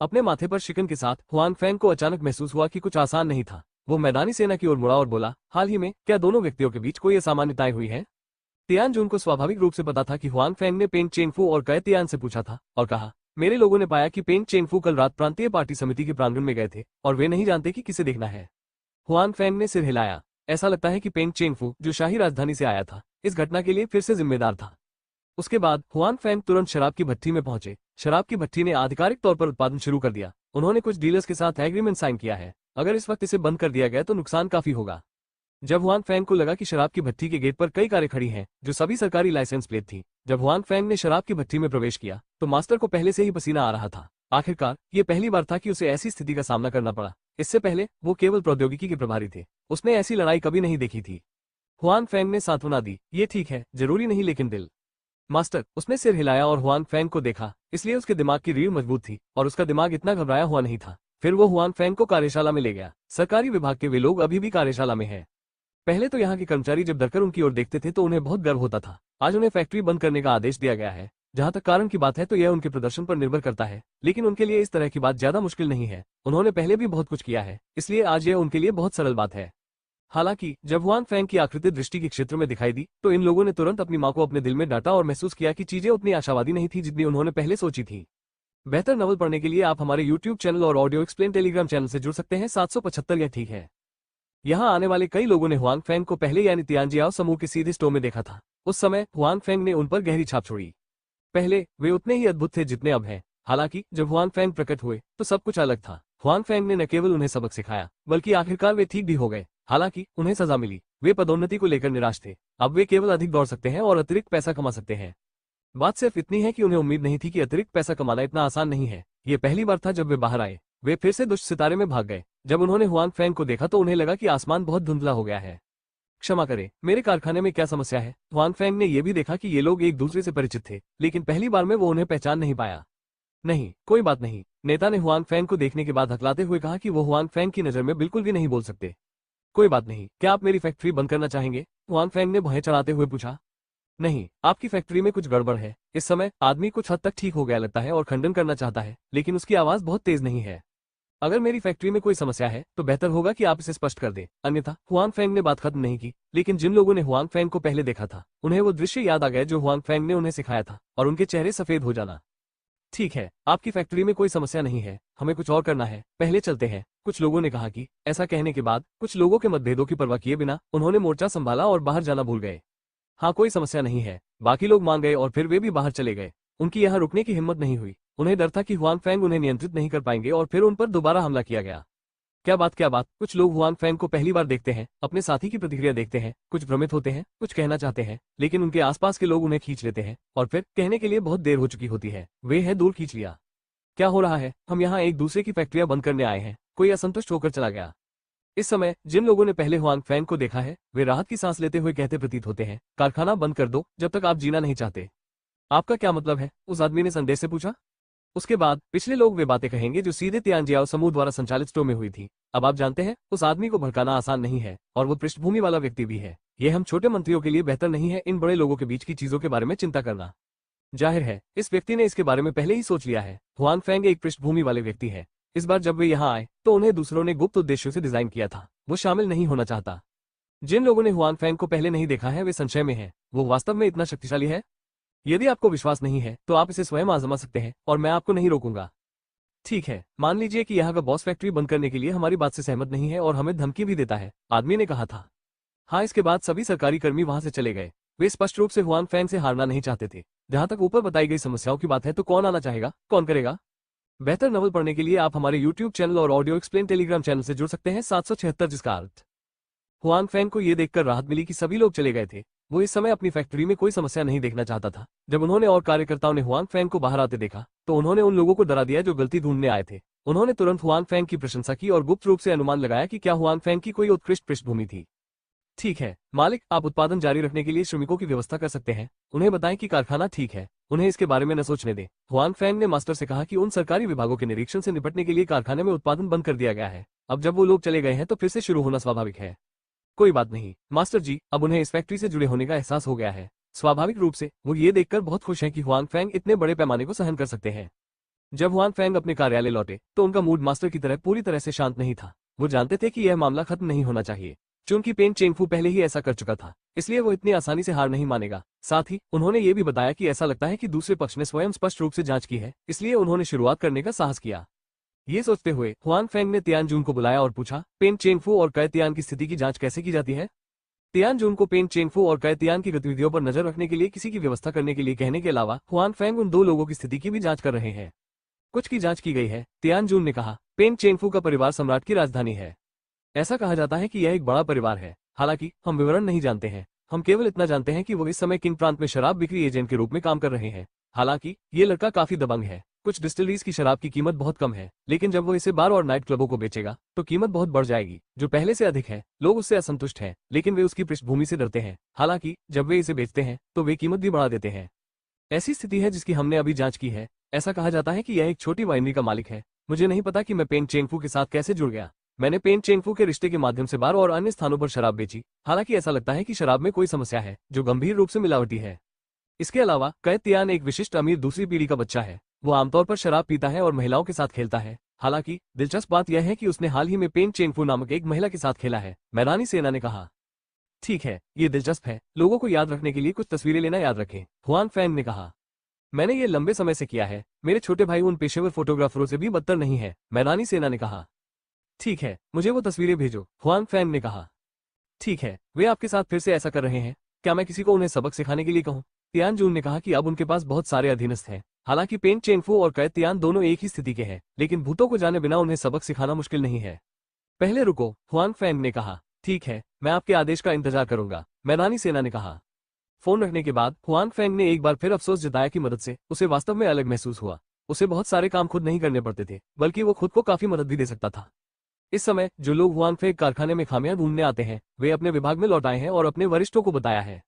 अपने माथे पर शिकन के साथ हुआंग फैंग को अचानक महसूस हुआ कि कुछ आसान नहीं था। वो मैदानी सेना की ओर मुड़ा और बोला, हाल ही में क्या दोनों व्यक्तियों के बीच कोई असामान्यताएं हुई है? तियानजून को स्वाभाविक रूप से पता था कि हुआंग फैंग ने पेंग चेंगफू और कय तियान से पूछा था और कहा, मेरे लोगों ने पाया कि पेंग चेंगफू कल रात प्रांतीय पार्टी समिति के प्रांगण में गए थे और वे नहीं जानते कि किसे देखना है। हुआंग फैंग ने सिर हिलाया। ऐसा लगता है कि पेंग चेंगफू, जो शाही राजधानी से आया था, इस घटना के लिए फिर से जिम्मेदार था। उसके बाद हुआंग फैंग तुरंत शराब की भट्टी में पहुंचे। शराब की भट्टी ने आधिकारिक तौर पर उत्पादन शुरू कर दिया। उन्होंने कुछ डीलर्स के साथ एग्रीमेंट साइन किया है। अगर इस वक्त इसे बंद कर दिया गया तो नुकसान काफी होगा। जब हुआंग फैंग को लगा कि शराब की भट्टी के गेट पर कई कारें खड़ी हैं जो सभी सरकारी लाइसेंस प्लेट थी, जब हुआंग फैंग ने शराब की भट्टी में प्रवेश किया तो मास्टर को पहले से ही पसीना आ रहा था। आखिरकार ये पहली बार था कि उसे ऐसी स्थिति का सामना करना पड़ा। इससे पहले वो केवल प्रौद्योगिकी के प्रभारी थे। उसने ऐसी लड़ाई कभी नहीं देखी थी। हुआंग फैंग ने सांत्वना दी, ये ठीक है, जरूरी नहीं लेकिन दिल। मास्टर, उसने सिर हिलाया और हुआंग फैंग को देखा, इसलिए उसके दिमाग की रीढ़ मजबूत थी और उसका दिमाग इतना घबराया हुआ नहीं था। फिर वो हुआंग फैंग को कार्यशाला में ले गया। सरकारी विभाग के वे लोग अभी भी कार्यशाला में हैं। पहले तो यहाँ के कर्मचारी जब डरकर उनकी ओर देखते थे तो उन्हें बहुत गर्व होता था। आज उन्हें फैक्ट्री बंद करने का आदेश दिया गया है। जहां तक कारण की बात है तो यह उनके प्रदर्शन पर निर्भर करता है, लेकिन उनके लिए इस तरह की बात ज्यादा मुश्किल नहीं है। उन्होंने पहले भी बहुत कुछ किया है, इसलिए आज यह उनके लिए बहुत सरल बात है। हालांकि जब हुआंग फैंग की आकृति दृष्टि के क्षेत्र में दिखाई दी तो इन लोगों ने तुरंत अपनी मां को अपने दिल में डांटा और महसूस किया कि चीजें उतनी आशावादी नहीं थी जितनी उन्होंने पहले सोची थी। बेहतर नवल पढ़ने के लिए आप हमारे YouTube चैनल और ऑडियो एक्सप्लेन टेलीग्राम चैनल से जुड़ सकते हैं। 775 यह ठीक है। यहाँ आने वाले कई लोगों ने हुआंग फैंग को पहले यानी तियानजियाओ समूह के सीधे स्टोर में देखा था। उस समय हुआंग फैंग ने उन पर गहरी छाप छोड़ी। पहले वे उतने ही अद्भुत थे जितने अब हैं। हालांकि जब हुआंग फैंग प्रकट हुए तो सब कुछ अलग था। हुआंग फैंग ने न केवल उन्हें सबक सिखाया बल्कि आखिरकार वे ठीक भी हो गए। हालांकि उन्हें सजा मिली। वे पदोन्नति को लेकर निराश थे। अब वे केवल अधिक दौड़ सकते हैं और अतिरिक्त पैसा कमा सकते हैं। बात सिर्फ इतनी है कि उन्हें उम्मीद नहीं थी कि अतिरिक्त पैसा कमाना इतना आसान नहीं है। ये पहली बार था जब वे बाहर आए। वे फिर से दुष्ट सितारे में भाग गए। जब उन्होंने हुआंग फैंग को देखा तो उन्हें लगा कि आसमान बहुत धुंधला हो गया है। क्षमा करें, मेरे कारखाने में क्या समस्या है? हुआंग फैंग ने यह भी देखा कि ये लोग एक दूसरे से परिचित थे, लेकिन पहली बार में वो उन्हें पहचान नहीं पाया। नहीं, कोई बात नहीं। नेता ने हुआंग फैंग को देखने के बाद हकलाते हुए कहा कि वो हुआंग फैंग की नजर में बिल्कुल भी नहीं बोल सकते। कोई बात नहीं, क्या आप मेरी फैक्ट्री बंद करना चाहेंगे? हुआंग फैंग ने भौहें चढ़ाते हुए पूछा। नहीं, आपकी फैक्ट्री में कुछ गड़बड़ है। इस समय आदमी कुछ हद तक ठीक हो गया लगता है और खंडन करना चाहता है, लेकिन उसकी आवाज बहुत तेज नहीं है। अगर मेरी फैक्ट्री में कोई समस्या है तो बेहतर होगा कि आप इसे स्पष्ट कर दें, अन्यथा। हुआंग फैंग ने बात खत्म नहीं की, लेकिन जिन लोगों ने हुआंग फैंग को पहले देखा था उन्हें वो दृश्य याद आ गए जो हुआंग फैंग ने उन्हें सिखाया था, और उनके चेहरे सफेद हो जाना। ठीक है, आपकी फैक्ट्री में कोई समस्या नहीं है, हमें कुछ और करना है, पहले चलते हैं, कुछ लोगों ने कहा कि। ऐसा कहने के बाद कुछ लोगों के मतभेदों की परवाह किए बिना उन्होंने मोर्चा संभाला और बाहर जाना भूल गए। हाँ, कोई समस्या नहीं है। बाकी लोग मान गए और फिर वे भी बाहर चले गए। उनकी यहाँ रुकने की हिम्मत नहीं हुई। उन्हें डर था कि हुआंग फैंग उन्हें नियंत्रित नहीं कर पाएंगे और फिर उन पर दोबारा हमला किया गया। क्या बात, क्या बात। कुछ लोग हुआंग फैंग को पहली बार देखते हैं, अपने साथी की प्रतिक्रिया देखते हैं, कुछ भ्रमित होते हैं, कुछ कहना चाहते हैं, लेकिन उनके आसपास के लोग उन्हें खींच लेते हैं और फिर कहने के लिए बहुत देर हो चुकी होती है। वे है दूर खींच लिया। क्या हो रहा है? हम यहाँ एक दूसरे की फैक्ट्रियां बंद करने आए हैं। कोई असंतुष्ट होकर चला गया। इस समय जिन लोगों ने पहले हुआंग फैंग को देखा है वे राहत की सांस लेते हुए कहते प्रतीत होते हैं, कारखाना बंद कर दो जब तक आप जीना नहीं चाहते। आपका क्या मतलब है? उस आदमी ने संदेश से पूछा। उसके बाद पिछले लोग वे बातें कहेंगे जो सीधे तियानजियाओ समूह द्वारा संचालित स्टोर में हुई थी। अब आप जानते हैं, उस आदमी को भड़काना आसान नहीं है और वो पृष्ठभूमि वाला व्यक्ति भी है। ये हम छोटे मंत्रियों के लिए बेहतर नहीं है इन बड़े लोगों के बीच की चीजों के बारे में चिंता करना। जाहिर है इस व्यक्ति ने इसके बारे में पहले ही सोच लिया है। हुआंग फैंग एक पृष्ठभूमि वाले व्यक्ति है। इस बार जब वे यहाँ आए तो उन्हें दूसरों ने गुप्त उद्देश्यों से डिजाइन किया था। वो शामिल नहीं होना चाहता। जिन लोगों ने हुआंग फैंग को पहले नहीं देखा है वे संशय में हैं। वो वास्तव में इतना शक्तिशाली है? यदि आपको विश्वास नहीं है तो आप इसे स्वयं आजमा सकते हैं और मैं आपको नहीं रोकूंगा। ठीक है, मान लीजिए कि यहाँ का बॉस फैक्ट्री बंद करने के लिए हमारी बात से सहमत नहीं है और हमें धमकी भी देता है, आदमी ने कहा था। हाँ, इसके बाद सभी सरकारी कर्मी वहां से चले गए। वे स्पष्ट रूप से हुआंग फैंग से हारना नहीं चाहते थे। जहां तक ऊपर बताई गई समस्याओं की बात है तो कौन आना चाहेगा, कौन करेगा? बेहतर नवल पढ़ने के लिए आप हमारे यूट्यूब चैनल और ऑडियो एक्सप्लेन टेलीग्राम चैनल से जुड़ सकते हैं। 776, जिसका अर्थ। हुआंग फैंग को यह देखकर राहत मिली कि सभी लोग चले गए थे। वो इस समय अपनी फैक्ट्री में कोई समस्या नहीं देखना चाहता था। जब उन्होंने और कार्यकर्ताओं ने हुआंग फैंग को बाहर आते देखा तो उन्होंने उन लोगों को डरा दिया जो गलती ढूंढने आए थे। उन्होंने तुरंत हुआंग फैंग की प्रशंसा की और गुप्त रूप से अनुमान लगाया कि क्या हुआंग फैंग की कोई उत्कृष्ट पृष्ठभूमि थी। ठीक है मालिक, आप उत्पादन जारी रखने के लिए श्रमिकों की व्यवस्था कर सकते हैं। उन्हें बताएं कि कारखाना ठीक है, उन्हें इसके बारे में न सोचने दें। हुआंग फैंग ने मास्टर से कहा कि उन सरकारी विभागों के निरीक्षण से निपटने के लिए कारखाने में उत्पादन बंद कर दिया गया है। अब जब वो लोग चले गए हैं तो फिर से शुरू होना स्वाभाविक है। कोई बात नहीं मास्टर जी, अब उन्हें इस फैक्ट्री से जुड़े होने का एहसास हो गया है। स्वाभाविक रूप से वो ये देखकर बहुत खुश हैं कि हुआंग फैंग इतने बड़े पैमाने को सहन कर सकते हैं। जब हुआंग फैंग अपने कार्यालय लौटे तो उनका मूड मास्टर की तरह पूरी तरह से शांत नहीं था। वो जानते थे कि यह मामला खत्म नहीं होना चाहिए। चूंकि पेन चेंगफू पहले ही ऐसा कर चुका था, इसलिए वो इतनी आसानी से हार नहीं मानेगा। साथ ही उन्होंने ये भी बताया कि ऐसा लगता है कि दूसरे पक्ष ने स्वयं स्पष्ट रूप से जांच की है, इसलिए उन्होंने शुरुआत करने का साहस किया। ये सोचते हुए हुआंग फैंग ने तियानजून को बुलाया और पूछा, पेन चेंगफू और कै तियान की स्थिति की जांच कैसे की जाती है? तियानजून को पेन चेंगफू और कै तियान की गतिविधियों पर नजर रखने के लिए किसी की व्यवस्था करने के लिए कहने के अलावा हुआंग फैंग उन दो लोगों की स्थिति की भी जांच कर रहे हैं। कुछ की जांच की गई है, तियानजून ने कहा। पेन चेंगफू का परिवार सम्राट की राजधानी है। ऐसा कहा जाता है कि यह एक बड़ा परिवार है। हालांकि हम विवरण नहीं जानते हैं। हम केवल इतना जानते हैं कि वो इस समय किंग प्रांत में शराब बिक्री एजेंट के रूप में काम कर रहे हैं। हालांकि ये लड़का काफी दबंग है। कुछ डिस्टिलरीज की शराब की कीमत बहुत कम है, लेकिन जब वो इसे बार और नाइट क्लबों को बेचेगा तो कीमत बहुत बढ़ जाएगी, जो पहले से अधिक है। लोग उससे असंतुष्ट हैं, लेकिन वे उसकी पृष्ठभूमि से डरते हैं। हालांकि जब वे इसे बेचते हैं तो वे कीमत भी बढ़ा देते हैं। ऐसी स्थिति है जिसकी हमने अभी जांच की है। ऐसा कहा जाता है कि यह एक छोटी वाइनरी का मालिक है। मुझे नहीं पता कि मैं पेन चेंगफू के साथ कैसे जुड़ गया। मैंने पेन चेंगफू के रिश्ते के माध्यम से बार और अन्य स्थानों पर शराब बेची। हालांकि ऐसा लगता है कि शराब में कोई समस्या है जो गंभीर रूप से मिलावटी है। इसके अलावा कै तियान एक विशिष्ट अमीर दूसरी पीढ़ी का बच्चा है। वो आमतौर पर शराब पीता है और महिलाओं के साथ खेलता है। हालांकि दिलचस्प बात यह है कि उसने हाल ही में पेन चेंगफू नामक एक महिला के साथ खेला है, मैदानी सेना ने कहा। ठीक है, ये दिलचस्प है। लोगों को याद रखने के लिए कुछ तस्वीरें लेना याद रखें, हुआंग फैंग ने कहा। मैंने ये लंबे समय से किया है। मेरे छोटे भाई उन पेशेवर फोटोग्राफरों से भी बदतर नहीं है, मैदानी सेना ने कहा। ठीक है, मुझे वो तस्वीरें भेजो, हुआंग फैंग ने कहा। ठीक है, वे आपके साथ फिर से ऐसा कर रहे हैं। क्या मैं किसी को उन्हें सबक सिखाने के लिए कहूं? तियानजून ने कहा कि अब उनके पास बहुत सारे अधीनस्थ हैं। हालांकि पेन चेंगफू और कै तियान दोनों एक ही स्थिति के हैं, लेकिन भूतों को जाने बिना उन्हें सबक सिखाना मुश्किल नहीं है। पहले रुको, हुआंग फैंग ने कहा। ठीक है, मैं आपके आदेश का इंतजार करूंगा, मैदानी सेना ने कहा। फोन रखने के बाद हुआंग फेंग ने एक बार फिर अफसोस जताया कि मदद से उसे वास्तव में अलग महसूस हुआ। उसे बहुत सारे काम खुद नहीं करने पड़ते थे, बल्कि वो खुद को काफी मदद भी दे सकता था। इस समय जो लोग हुआंग फेंग कारखाने में खामियां ढूंढने आते हैं, वे अपने विभाग में लौट आए हैं और अपने वरिष्ठों को बताया है।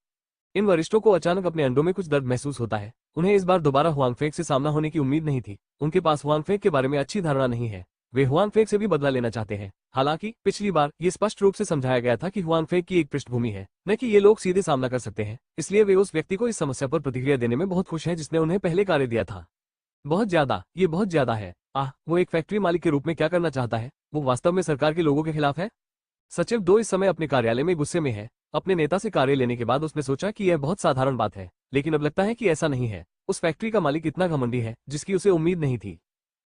इन वरिष्ठों को अचानक अपने अंडों में कुछ दर्द महसूस होता है। उन्हें इस बार दोबारा हुआंग फेंग से सामना होने की उम्मीद नहीं थी। उनके पास हुआंग फेंग के बारे में अच्छी धारणा नहीं है। वे हुआंग फेंग से भी बदला लेना चाहते हैं। हालांकि पिछली बार ये स्पष्ट रूप से समझाया गया था कि हुआंग फेंग की एक पृष्ठभूमि है, न कि ये लोग सीधे सामना कर सकते हैं। इसलिए वे उस व्यक्ति को इस समस्या पर प्रतिक्रिया देने में बहुत खुश हैं जिसने उन्हें पहले कार्य दिया था। बहुत ज्यादा, ये बहुत ज्यादा है। वो एक फैक्ट्री मालिक के रूप में क्या करना चाहता है? वो वास्तव में सरकार के लोगों के खिलाफ है। सचिव 2 इस समय अपने कार्यालय में गुस्से में है। अपने नेता से कार्य लेने के बाद उसने सोचा कि यह बहुत साधारण बात है, लेकिन अब लगता है कि ऐसा नहीं है। उस फैक्ट्री का मालिक इतना घमंडी है जिसकी उसे उम्मीद नहीं थी।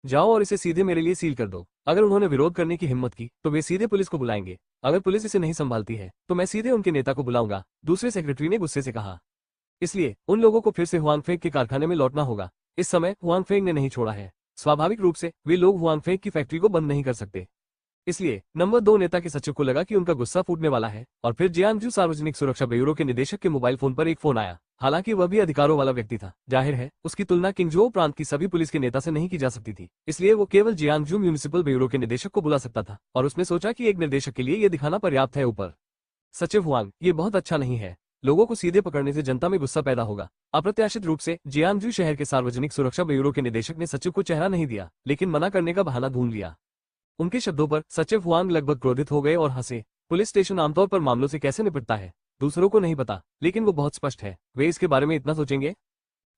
जाओ और इसे सीधे मेरे लिए सील कर दो। अगर उन्होंने विरोध करने की हिम्मत की तो वे सीधे पुलिस को बुलाएंगे। अगर पुलिस इसे नहीं संभालती है तो मैं सीधे उनके नेता को बुलाऊंगा, दूसरे सेक्रेटरी ने गुस्से से कहा। इसलिए उन लोगों को फिर से हुआंग फेंग के कारखाने में लौटना होगा। इस समय हुआंग फेंग ने नहीं छोड़ा है। स्वाभाविक रूप से वे लोग हुआंग फेंग की फैक्ट्री को बंद नहीं कर सकते। इसलिए नंबर 2 नेता के सचिव को लगा कि उनका गुस्सा फूटने वाला है और फिर जियांगजू सार्वजनिक सुरक्षा ब्यूरो के निदेशक के मोबाइल फोन पर एक फोन आया। हालांकि वह भी अधिकारों वाला व्यक्ति था। जाहिर है उसकी तुलना किंगजो प्रांत की सभी पुलिस के नेता से नहीं की जा सकती थी, इसलिए वो केवल जियांगजू म्यूनिसिपल ब्यूरो के निदेशक को बुला सकता था और उसने सोचा कि एक निर्देशक के लिए यह दिखाना पर्याप्त है। ऊपर सचिव हुआंग, ये बहुत अच्छा नहीं है। लोगों को सीधे पकड़ने से जनता में गुस्सा पैदा होगा। अप्रत्याशित रूप से जियांगजू शहर के सार्वजनिक सुरक्षा ब्यूरो के निदेशक ने सचिव को चेहरा नहीं दिया, लेकिन मना करने का बहाना ढूंढ लिया। उनके शब्दों पर सचिव हुआंग लगभग क्रोधित हो गए और हंसे। पुलिस स्टेशन आमतौर पर मामलों से कैसे निपटता है दूसरों को नहीं पता, लेकिन वो बहुत स्पष्ट है। वे इसके बारे में इतना सोचेंगे।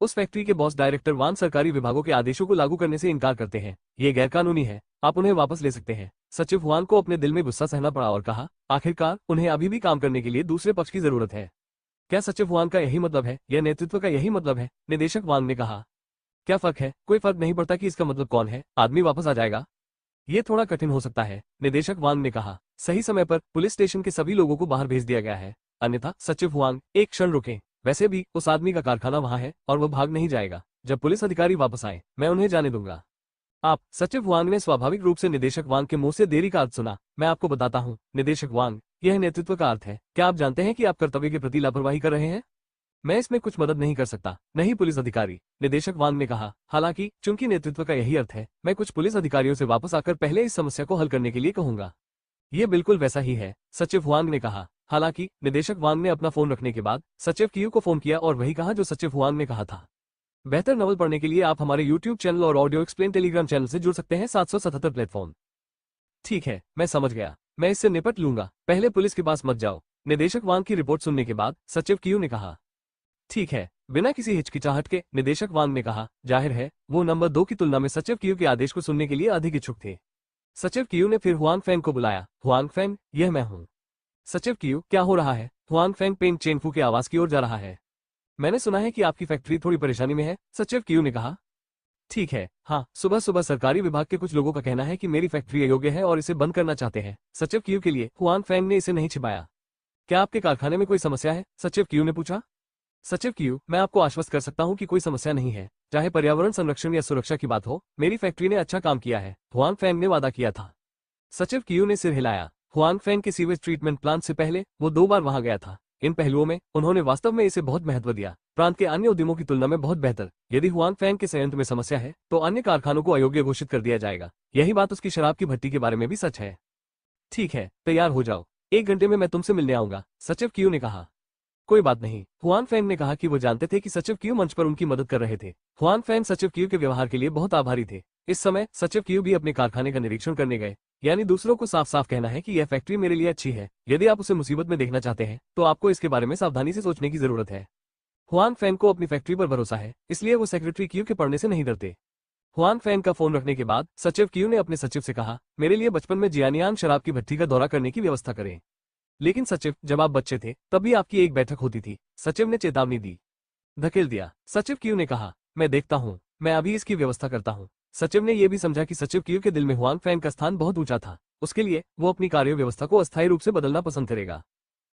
उस फैक्ट्री के बॉस डायरेक्टर वान सरकारी विभागों के आदेशों को लागू करने से इनकार करते हैं। ये गैरकानूनी है, आप उन्हें वापस ले सकते हैं। सचिव हुआंग को अपने दिल में गुस्सा सहना पड़ा और कहा, आखिरकार उन्हें अभी भी काम करने के लिए दूसरे पक्ष की जरूरत है। क्या सचिव हुआंग का यही मतलब है? यह नेतृत्व का यही मतलब है? निदेशक वांग ने कहा। क्या फर्क है? कोई फर्क नहीं पड़ता कि इसका मतलब कौन है। आदमी वापस आ जाएगा। ये थोड़ा कठिन हो सकता है, निदेशक वांग ने कहा। सही समय पर पुलिस स्टेशन के सभी लोगों को बाहर भेज दिया गया है, अन्यथा। सचिव हुआंग, एक क्षण रुके। वैसे भी उस आदमी का कारखाना वहां है और वह भाग नहीं जाएगा। जब पुलिस अधिकारी वापस आए मैं उन्हें जाने दूंगा। आप, सचिव वांग ने स्वाभाविक रूप से निदेशक वांग के मुंह से देरी का अर्थ सुना। मैं आपको बताता हूं, निदेशक वांग, यह नेतृत्व का अर्थ है। क्या आप जानते हैं कि आप कर्तव्य के प्रति लापरवाही कर रहे हैं? मैं इसमें कुछ मदद नहीं कर सकता। नहीं पुलिस अधिकारी, निदेशक वांग ने कहा। हालांकि चूंकि नेतृत्व का यही अर्थ है, मैं कुछ पुलिस अधिकारियों से वापस आकर पहले इस समस्या को हल करने के लिए कहूंगा। यह बिल्कुल वैसा ही है, सचिव वांग ने कहा। हालांकि निदेशक वांग ने अपना फोन रखने के बाद सचिव कियू को फोन किया और वही कहा जो सचिव वांग ने कहा था। बेहतर नॉवल पढ़ने के लिए आप हमारे YouTube चैनल और ऑडियो एक्सप्लेन टेलीग्राम चैनल से जुड़ सकते हैं। 777 प्लेटफॉर्म। ठीक है, मैं समझ गया, मैं इससे निपट लूंगा। पहले पुलिस के पास मत जाओ। निदेशक वांग की रिपोर्ट सुनने के बाद सचिव कियू ने कहा। ठीक है, बिना किसी हिचकिचाहट के, निदेशक वांग ने कहा। जाहिर है वो नंबर 2 की तुलना में सचिव कियू के आदेश को सुनने के लिए अधिक इच्छुक थे। सचिव कियू ने फिर हुआंग फेंग को बुलाया। हुआंग फेंग, यह मैं हूँ। सचिव कियू, क्या हो रहा है? हुआंग फेंग पेंग चेनफू के आवास की ओर जा रहा है। मैंने सुना है कि आपकी फैक्ट्री थोड़ी परेशानी में है, सचिव कियू ने कहा। ठीक है, हाँ, सुबह सुबह सरकारी विभाग के कुछ लोगों का कहना है कि मेरी फैक्ट्री अयोग्य है और इसे बंद करना चाहते हैं। सचिव कियू के लिए हुआंग फेंग ने इसे नहीं छिपाया। क्या आपके कारखाने में कोई समस्या है? सचिव कियू ने पूछा। सचिव कियू, मैं आपको आश्वस्त कर सकता हूं कि कोई समस्या नहीं है। चाहे पर्यावरण संरक्षण या सुरक्षा की बात हो, मेरी फैक्ट्री ने अच्छा काम किया है, हुआंग फेंग ने वादा किया था। सचिव कियू ने सिर हिलाया। हुआंग फेंग के सीवेज ट्रीटमेंट प्लांट से पहले वो 2 बार वहां गया था। इन पहलुओं में उन्होंने वास्तव में इसे बहुत महत्व दिया, प्रांत के अन्य उद्यमों की तुलना में बहुत बेहतर। यदि हुआंग फेंग के संयंत्र में समस्या है तो अन्य कारखानों को अयोग्य घोषित कर दिया जाएगा। यही बात उसकी शराब की भट्टी के बारे में भी सच है। ठीक है, तैयार हो जाओ, 1 घंटे में मैं तुमसे मिलने आऊंगा, सचिव कियू ने कहा। कोई बात नहीं, हुआंग फेंग ने कहा कि वो जानते थे कि सचिव कियू मंच पर उनकी मदद कर रहे थे। हुआंग फेंग सचिव कियू के व्यवहार के लिए बहुत आभारी थे। इस समय सचिव कियू भी अपने कारखाने का निरीक्षण करने गए। यानी दूसरों को साफ साफ कहना है कि यह फैक्ट्री मेरे लिए अच्छी है। यदि आप उसे मुसीबत में देखना चाहते हैं तो आपको इसके बारे में सावधानी से सोचने की जरूरत है। हुआंग फेंग को अपनी फैक्ट्री पर भरोसा है, इसलिए वो सेक्रेटरी कियू के पढ़ने से नहीं डरते। हुआंग फेंग का फोन रखने के बाद सचिव कियू ने अपने सचिव से कहा, मेरे लिए बचपन में जियानियांग शराब की भट्टी का दौरा करने की व्यवस्था करें। लेकिन सचिव, जब आप बच्चे थे तब भी आपकी एक बैठक होती थी, सचिव ने चेतावनी दी। धकेल दिया, सचिव कियू ने कहा। मैं देखता हूँ, मैं अभी इसकी व्यवस्था करता हूँ। सचिव ने यह भी समझा कि सचिव कियू के दिल में हुआंग फेंग का स्थान बहुत ऊंचा था। उसके लिए वो अपनी कार्य व्यवस्था को अस्थायी रूप से बदलना पसंद करेगा।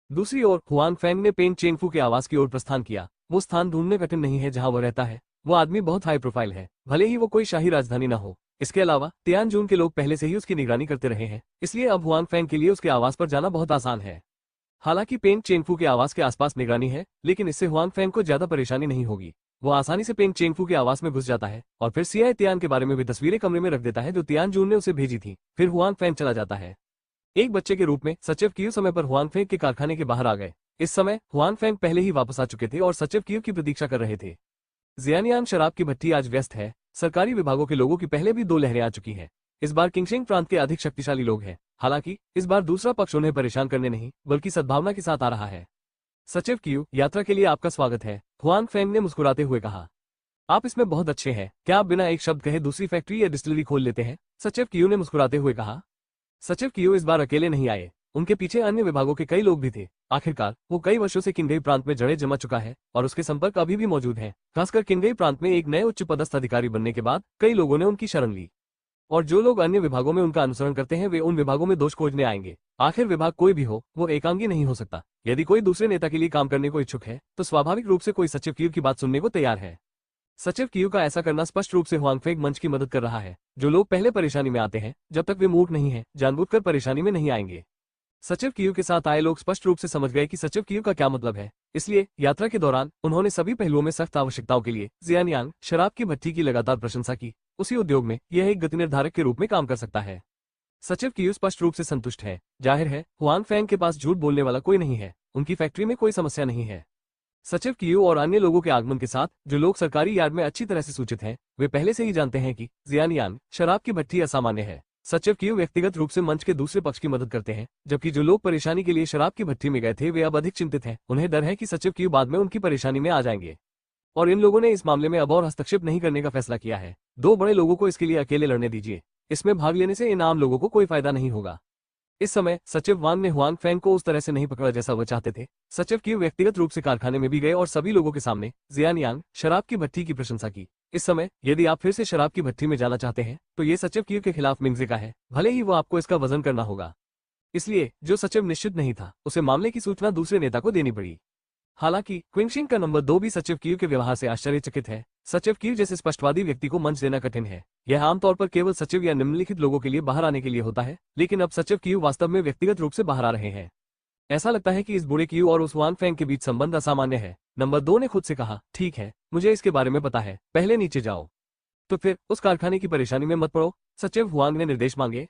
दूसरी ओर हुआंग फेंग ने पेंग चेंगफू के आवास की ओर प्रस्थान किया। वो स्थान ढूंढने कठिन नहीं है जहां वो रहता है। वो आदमी बहुत हाई प्रोफाइल है, भले ही वो कोई शाही राजधानी न हो। इसके अलावा तियानजून के लोग पहले से ही उसकी निगरानी करते रहे हैं, इसलिए अब हुआंग फेंग के लिए उसके आवास पर जाना बहुत आसान है। हालांकि पेंग चेंगफू के आवास के आसपास निगरानी है, लेकिन इससे हुआंग फैंग को ज्यादा परेशानी नहीं होगी। वो आसानी से पेंग चेंगफू के आवास में घुस जाता है और फिर सियाई तियान के बारे में भी तस्वीरें कमरे में रख देता है जो तियान जून ने उसे भेजी थी। फिर हुआंग फैंग चला जाता है। एक बच्चे के रूप में सचिव क्यू समय पर हुआंग फैंग के कारखाने के बाहर आ गए। इस समय हुआंग फैंग पहले ही वापस आ चुके थे और सचिव क्यू की प्रतीक्षा कर रहे थे। जियानियांग शराब की भट्टी आज व्यस्त है। सरकारी विभागों के लोगों की पहले भी 2 लहरें आ चुकी हैं। इस बार किंगशिंग प्रांत के अधिक शक्तिशाली लोग हैं। हालांकि इस बार दूसरा पक्ष उन्हें परेशान करने नहीं बल्कि सद्भावना के साथ आ रहा है। सचिव क्यू, यात्रा के लिए आपका स्वागत है, हुआंग फैंग ने मुस्कुराते हुए कहा। आप इसमें बहुत अच्छे हैं। क्या आप बिना एक शब्द कहे दूसरी फैक्ट्री या डिस्टिलरी खोल लेते हैं? सचिव क्यू ने मुस्कुराते हुए कहा। सचिव क्यू इस बार अकेले नहीं आए। उनके पीछे अन्य विभागों के कई लोग भी थे। आखिरकार वो कई वर्षों से किन्गई प्रांत में जड़े जमा चुका है और उसके संपर्क अभी भी मौजूद हैं। खासकर किन्गई प्रांत में एक नए उच्च पदस्थ अधिकारी बनने के बाद कई लोगों ने उनकी शरण ली और जो लोग अन्य विभागों में उनका अनुसरण करते हैं वे उन विभागों में दोष खोजने आएंगे। आखिर विभाग कोई भी हो, वो एकांगी नहीं हो सकता। यदि कोई दूसरे नेता के लिए काम करने को इच्छुक है तो स्वाभाविक रूप से कोई सचिव क्यू की बात सुनने को तैयार है। सचिव क्यू का ऐसा करना स्पष्ट रूप से हुआंग फैंग मंच की मदद कर रहा है। जो लोग पहले परेशानी में आते हैं, जब तक वे मूर्ख नहीं है, जानबूझकर परेशानी में नहीं आएंगे। सचिव क्यू के साथ आए लोग स्पष्ट रूप से समझ गए कि सचिव क्यू का क्या मतलब है। इसलिए यात्रा के दौरान उन्होंने सभी पहलुओं में सख्त आवश्यकताओं के लिए जियानियांग शराब की भट्टी की लगातार प्रशंसा की। उसी उद्योग में यह एक गति निर्धारक के रूप में काम कर सकता है। सचिव क्यू स्पष्ट रूप से संतुष्ट है। जाहिर है हुआंग फैंग के पास झूठ बोलने वाला कोई नहीं है। उनकी फैक्ट्री में कोई समस्या नहीं है। सचिव क्यू और अन्य लोगों के आगमन के साथ जो लोग सरकारी यार्ड में अच्छी तरह से सूचित हैं, वे पहले से ही जानते हैं कि जियानियांग शराब की भट्टी असामान्य है। सचिव क्यू व्यक्तिगत रूप से मंच के दूसरे पक्ष की मदद करते हैं, जबकि जो लोग परेशानी के लिए शराब की भट्टी में गए थे वे अब अधिक चिंतित हैं। उन्हें डर है कि सचिव क्यू बाद में उनकी परेशानी में आ जाएंगे और इन लोगों ने इस मामले में अब और हस्तक्षेप नहीं करने का फैसला किया है। 2 बड़े लोगों को इसके लिए अकेले लड़ने दीजिए। इसमें भाग लेने से इन आम लोगों को कोई फायदा नहीं होगा। इस समय सचिव वांग ने हुआंग फैंग को उस तरह से नहीं पकड़ा जैसा वह चाहते थे। सचिव क्यू व्यक्तिगत रूप से कारखाने में भी गए और सभी लोगों के सामने जियानियांग शराब की भट्टी की प्रशंसा की। इस समय यदि आप फिर से शराब की भट्टी में जाना चाहते हैं तो ये सचिव क्यू के खिलाफ मिंगजे का है, भले ही वो आपको इसका वजन करना होगा। इसलिए जो सचिव निश्चित नहीं था उसे मामले की सूचना दूसरे नेता को देनी पड़ी। हालांकि क्विंगशिंग का नंबर 2 भी सचिव क्यू के व्यवहार से आश्चर्यचकित है। सचिव क्यू जैसे स्पष्टवादी व्यक्ति को मंच देना कठिन है। यह आमतौर पर केवल सचिव या निम्नलिखित लोगों के लिए बाहर आने के लिए होता है, लेकिन अब सचिव क्यू वास्तव में व्यक्तिगत रूप से बाहर आ रहे हैं। ऐसा लगता है कि इस बूढ़े क्यू और उस हुआंग फैंग के बीच संबंध असामान्य है। नंबर 2 ने खुद से कहा, ठीक है, मुझे इसके बारे में पता है, पहले नीचे जाओ। तो फिर उस कारखाने की परेशानी में मत पड़ो। सचिव हुआंग ने निर्देश मांगे।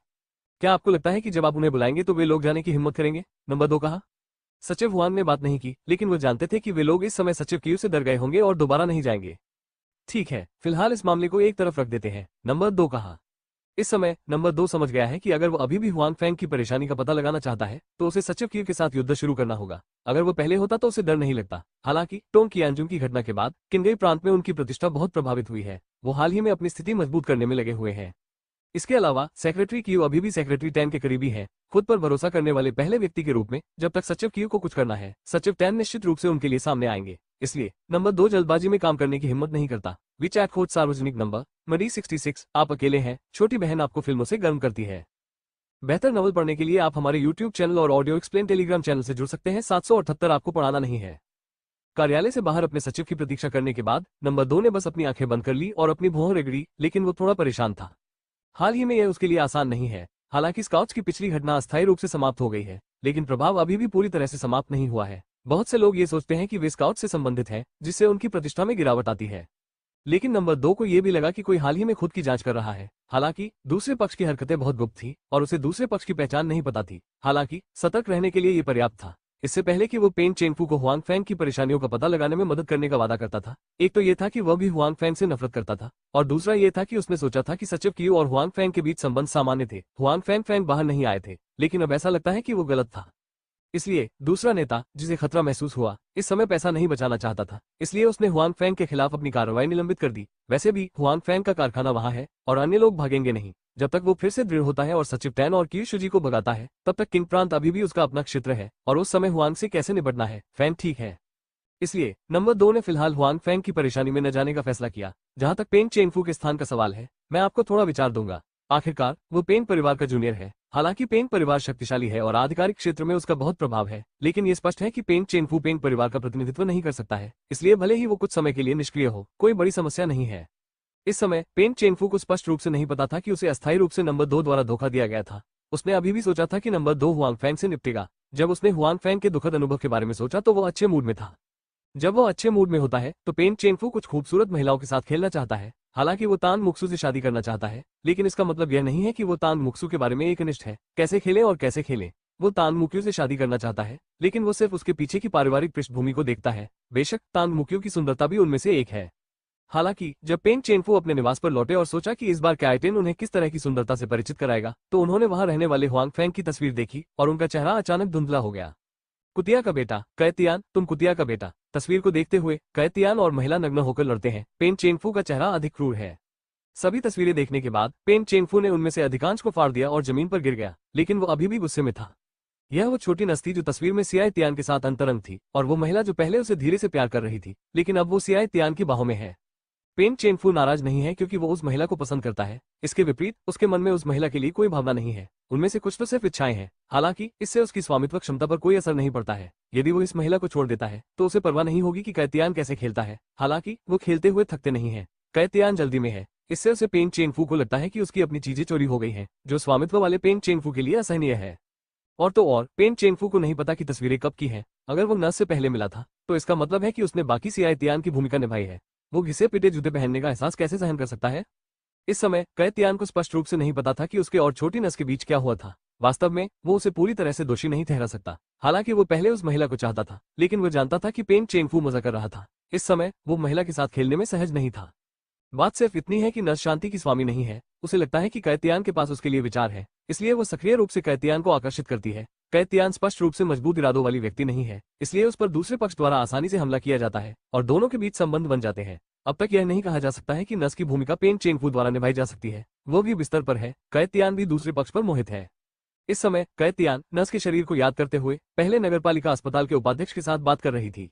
क्या आपको लगता है कि जब आप उन्हें बुलाएंगे तो वे लोग जाने की हिम्मत करेंगे? नंबर 2 कहा। सचिव हुआंग ने बात नहीं की, लेकिन वो जानते थे कि वे लोग इस समय सचिव क्यू से डर गए होंगे और दोबारा नहीं जाएंगे। ठीक है, फिलहाल इस मामले को एक तरफ रख देते हैं, नंबर 2 कहा। इस समय नंबर 2 समझ गया है कि अगर वो अभी भी हुआंग फैंग की परेशानी का पता लगाना चाहता है तो उसे सचिव क्यू के साथ युद्ध शुरू करना होगा। अगर वो पहले होता तो उसे डर नहीं लगता। हालांकि टोंग कियांजुंग की घटना के बाद किन्गई प्रांत में उनकी प्रतिष्ठा बहुत प्रभावित हुई है। वो हाल ही में अपनी स्थिति मजबूत करने में लगे हुए हैं। इसके अलावा सेक्रेटरी क्यू अभी भी सेक्रेटरी टैन के करीबी है। खुद पर भरोसा करने वाले पहले व्यक्ति के रूप में जब तक सचिव क्यू को कुछ करना है, सचिव टैन निश्चित रूप से उनके लिए सामने आएंगे। इसलिए नंबर 2 जल्दबाजी में काम करने की हिम्मत नहीं करता। विचैट खोज सार्वजनिक नंबर मडी 66। आप अकेले हैं, छोटी बहन आपको फिल्मों से गर्म करती है। बेहतर नॉवल पढ़ने के लिए आप हमारे YouTube चैनल और ऑडियो एक्सप्लेन टेलीग्राम चैनल से जुड़ सकते हैं। 778 आपको पढ़ाना नहीं है। कार्यालय से बाहर अपने सचिव की प्रतीक्षा करने के बाद नंबर 2 ने बस अपनी आंखें बंद कर ली और अपनी भौं रगड़ी, लेकिन वो थोड़ा परेशान था। हाल ही में यह उसके लिए आसान नहीं है। हालांकि स्काउट्स की पिछली घटना अस्थायी रूप से समाप्त हो गई है, लेकिन प्रभाव अभी भी पूरी तरह से समाप्त नहीं हुआ है। बहुत से लोग ये सोचते हैं कि वे स्काउट से संबंधित हैं, जिससे उनकी प्रतिष्ठा में गिरावट आती है। लेकिन नंबर 2 को यह भी लगा कि कोई हाल ही में खुद की जांच कर रहा है। हालांकि दूसरे पक्ष की हरकतें बहुत गुप्त थी और उसे दूसरे पक्ष की पहचान नहीं पता थी। हालांकि सतर्क रहने के लिए ये पर्याप्त था। इससे पहले कि वो पेन चेंगफू को हुआंग फैंग की परेशानियों का पता लगाने में मदद करने का वादा करता था, एक तो ये था कि वह भी हुआंग फैंग से नफरत करता था और दूसरा ये था कि उसने सोचा था कि सचिव क्यू और हुआंग फैंग के बीच संबंध सामान्य थे। हुआंग फैंग बाहर नहीं आए थे, लेकिन अब ऐसा लगता है कि वो गलत था। इसलिए दूसरा नेता जिसे खतरा महसूस हुआ इस समय पैसा नहीं बचाना चाहता था, इसलिए उसने हुआंग फैंग के खिलाफ अपनी कार्रवाई निलंबित कर दी। वैसे भी हुआंग फैंग का कारखाना वहां है और अन्य लोग भागेंगे नहीं। जब तक वो फिर से दृढ़ होता है और सचिव टैन और क्यूशुजी को भगाता है, तब तक किंग प्रांत अभी भी उसका अपना क्षेत्र है और उस समय हुआंग से कैसे निपटना है, फैंग ठीक है। इसलिए नंबर 2 ने फिलहाल हुआंग फैंग की परेशानी में न जाने का फैसला किया। जहां तक पेंग चेंगफू के स्थान का सवाल है, मैं आपको थोड़ा विचार दूंगा। आखिरकार वो पेंग परिवार का जूनियर है। हालांकि पेंग परिवार शक्तिशाली है और आधिकारिक क्षेत्र में उसका बहुत प्रभाव है, लेकिन ये स्पष्ट है कि पेंग चेंगफू पेंग परिवार का प्रतिनिधित्व नहीं कर सकता है। इसलिए भले ही वो कुछ समय के लिए निष्क्रिय हो, कोई बड़ी समस्या नहीं है। इस समय पेंग चेंगफू को स्पष्ट रूप से नहीं पता था कि उसे अस्थायी रूप से नंबर 2 द्वारा धोखा दिया गया था। उसने अभी भी सोचा था कि नंबर 2 हुआंग फैंग से निपटेगा। जब उसने हुआंग फैंग के दुखद अनुभव के बारे में सोचा तो वो अच्छे मूड में था। जब वो अच्छे मूड में होता है तो पेन चेंगफू कुछ खूबसूरत महिलाओं के साथ खेलना चाहता है। हालांकि वो तान मुक्सू से शादी करना चाहता है, लेकिन इसका मतलब यह नहीं है कि वो तान मुक्सू के बारे में एकनिष्ठ है। कैसे खेलें और कैसे खेलें। वो तान मुक्यू से शादी करना चाहता है, लेकिन वो सिर्फ उसके पीछे की पारिवारिक पृष्ठभूमि को देखता है। बेशक तान मुक्यू की सुंदरता भी उनमें से एक है। हालांकि जब पेन चेनफू अपने निवास पर लौटे और सोचा कि इस बार कैटेन उन्हें किस तरह की सुंदरता से परिचित कराएगा, तो उन्होंने वहां रहने वाले हुआंग फैंग की तस्वीर देखी और उनका चेहरा अचानक धुंधला हो गया। कुतिया का बेटा कैतियान, तुम कुतिया का बेटा। तस्वीर को देखते हुए कैतियान और महिला नग्न होकर लड़ते हैं। पेन चेंगफू का चेहरा अधिक क्रूर है। सभी तस्वीरें देखने के बाद पेन चेंगफू ने उनमें से अधिकांश को फाड़ दिया और जमीन पर गिर गया, लेकिन वो अभी भी गुस्से में था। यह वो छोटी नस थी जो तस्वीर में सियाई तियान के साथ अंतरंग थी, और वो महिला जो पहले उसे धीरे से प्यार कर रही थी, लेकिन अब वो सियाई तियान की बाहों में है। पेन चेंगफू नाराज नहीं है क्योंकि वो उस महिला को पसंद करता है। इसके विपरीत उसके मन में उस महिला के लिए कोई भावना नहीं है। उनमें से कुछ तो सिर्फ इच्छाएं हैं। हालांकि इससे उसकी स्वामित्व क्षमता पर कोई असर नहीं पड़ता है। यदि वो इस महिला को छोड़ देता है तो उसे परवाह नहीं होगी कि कैतियान कैसे खेलता है। हालांकि वो खेलते हुए थकते नहीं है। कैतियान जल्दी में है। इससे उसे पेन चेंगफू को लगता है कि उसकी अपनी चीजें चोरी हो गई हैं, जो स्वामित्व वाले पेन चेंगफू के लिए असहनीय है। और तो और पेन चेंगफू को नहीं पता कि तस्वीरें कब की हैं। अगर वो नस से पहले मिला था तो इसका मतलब है कि उसने बाकी सियाई तियान की भूमिका निभाई है। वो घिसे पिटे जूते पहनने का एहसास कैसे सहन कर सकता है। इस समय कैतियान को स्पष्ट रूप से नहीं पता था कि उसके और छोटी नस के बीच क्या हुआ था। वास्तव में वो उसे पूरी तरह से दोषी नहीं ठहरा सकता। हालांकि वो पहले उस महिला को चाहता था, लेकिन वो जानता था कि पेन चेंगफू मजा कर रहा था। इस समय वो महिला के साथ खेलने में सहज नहीं था। बात सिर्फ इतनी है कि नस शांति की स्वामी नहीं है। उसे लगता है कि कैतियान के पास उसके लिए विचार है, इसलिए वो सक्रिय रूप से कैतियान को आकर्षित करती है। कैतियान स्पष्ट रूप से मजबूत इरादों वाली व्यक्ति नहीं है, इसलिए उस पर दूसरे पक्ष द्वारा आसानी से हमला किया जाता है और दोनों के बीच संबंध बन जाते हैं। अब तक यह नहीं कहा जा सकता है कि नस की भूमिका पेन चेंगफू द्वारा निभाई जा सकती है। वो भी बिस्तर पर है, कैतियान भी दूसरे पक्ष पर मोहित है। इस समय कैतियान नस के शरीर को याद करते हुए पहले नगरपालिका अस्पताल के उपाध्यक्ष के साथ बात कर रही थी।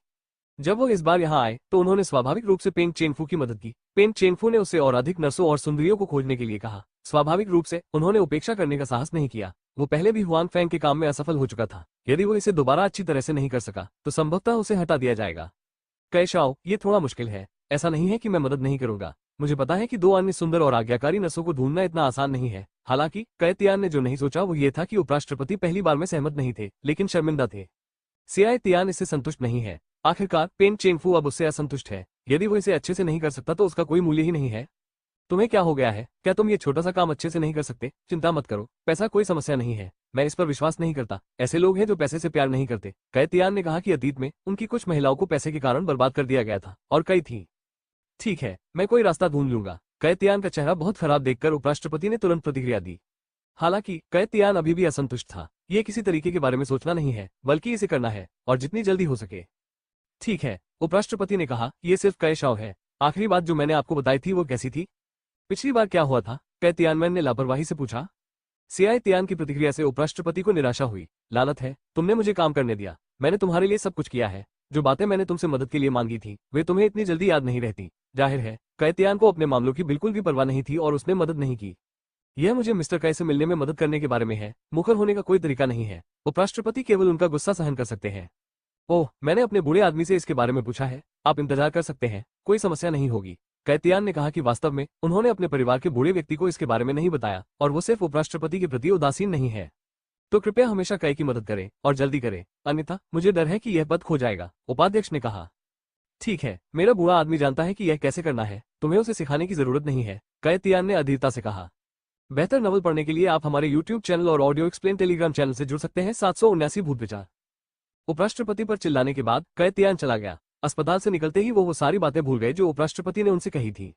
जब वो इस बार यहाँ आए तो उन्होंने स्वाभाविक रूप से पेन चेंगफू की मदद की। पेन चेंगफू ने उससे और अधिक नर्सों और सुंदरियों को खोजने के लिए कहा। स्वाभाविक रूप से उन्होंने उपेक्षा करने का साहस नहीं किया। वो पहले भी हुआंग फैंग के काम में असफल हो चुका था। यदि वो इसे दोबारा अच्छी तरह से नहीं कर सका तो संभवतः उसे हटा दिया जाएगा। कैशाओ, ये थोड़ा मुश्किल है। ऐसा नहीं है कि मैं मदद नहीं करूंगा। मुझे पता है कि दो अन्य सुंदर और आज्ञाकारी नसों को ढूंढना इतना आसान नहीं है। हालांकि कैतियान ने जो नहीं सोचा वो ये था कि उपराष्ट्रपति पहली बार में सहमत नहीं थे, लेकिन शर्मिंदा थे। सियाई तियान इससे संतुष्ट नहीं है। आखिरकार पेन चेंगफू अब उससे असंतुष्ट है। यदि वो इसे अच्छे से नहीं कर सकता तो उसका कोई मूल्य ही नहीं है। तुम्हें क्या हो गया है? क्या तुम ये छोटा सा काम अच्छे से नहीं कर सकते? चिंता मत करो, पैसा कोई समस्या नहीं है। मैं इस पर विश्वास नहीं करता। ऐसे लोग हैं जो पैसे से प्यार नहीं करते। कैतियान ने कहा कि अतीत में उनकी कुछ महिलाओं को पैसे के कारण बर्बाद कर दिया गया था और कई थी। ठीक है, मैं कोई रास्ता ढूंढ लूंगा। कैतियान का चेहरा बहुत खराब देखकर उपराष्ट्रपति ने तुरंत प्रतिक्रिया दी। हालांकि कैतियान अभी भी असंतुष्ट था। ये किसी तरीके के बारे में सोचना नहीं है, बल्कि इसे करना है, और जितनी जल्दी हो सके। ठीक है, उपराष्ट्रपति ने कहा, ये सिर्फ कैशाओ है। आखिरी बात जो मैंने आपको बताई थी वो कैसी थी? पिछली बार क्या हुआ था? कैतियानमैन ने लापरवाही से पूछा। सियाई तियान की प्रतिक्रिया से उपराष्ट्रपति को निराशा हुई। लानत है, तुमने मुझे काम करने दिया। मैंने तुम्हारे लिए सब कुछ किया है। जो बातें मैंने तुमसे मदद के लिए मांगी थी वे तुम्हें इतनी जल्दी याद नहीं रहती। जाहिर है कैतियान को अपने मामलों की बिल्कुल भी परवाह नहीं थी और उसने मदद नहीं की। यह मुझे मिस्टर कै से मिलने में मदद करने के बारे में है। मुखर होने का कोई तरीका नहीं है। उपराष्ट्रपति केवल उनका गुस्सा सहन कर सकते हैं। ओह, मैंने अपने बूढ़े आदमी से इसके बारे में पूछा है। आप इंतजार कर सकते हैं, कोई समस्या नहीं होगी। कैतियान ने कहा कि वास्तव में उन्होंने अपने परिवार के बूढ़े व्यक्ति को इसके बारे में नहीं बताया और वो सिर्फ उपराष्ट्रपति के प्रति उदासीन नहीं है। तो कृपया हमेशा कै की मदद करें और जल्दी करें, अन्यथा मुझे डर है कि यह पद खो जाएगा, उपाध्यक्ष ने कहा। ठीक है, मेरा बूढ़ा आदमी जानता है कि यह कैसे करना है, तुम्हें उसे सिखाने की जरूरत नहीं है, कैतियान ने अधीरता से कहा। बेहतर नवल पढ़ने के लिए आप हमारे YouTube चैनल और ऑडियो एक्सप्लेन टेलीग्राम चैनल से जुड़ सकते हैं। 779 भूत विचार। उपराष्ट्रपति पर चिल्लाने के बाद कैतियान चला गया। अस्पताल से निकलते ही वो सारी बातें भूल गए जो उपराष्ट्रपति ने उनसे कही थी।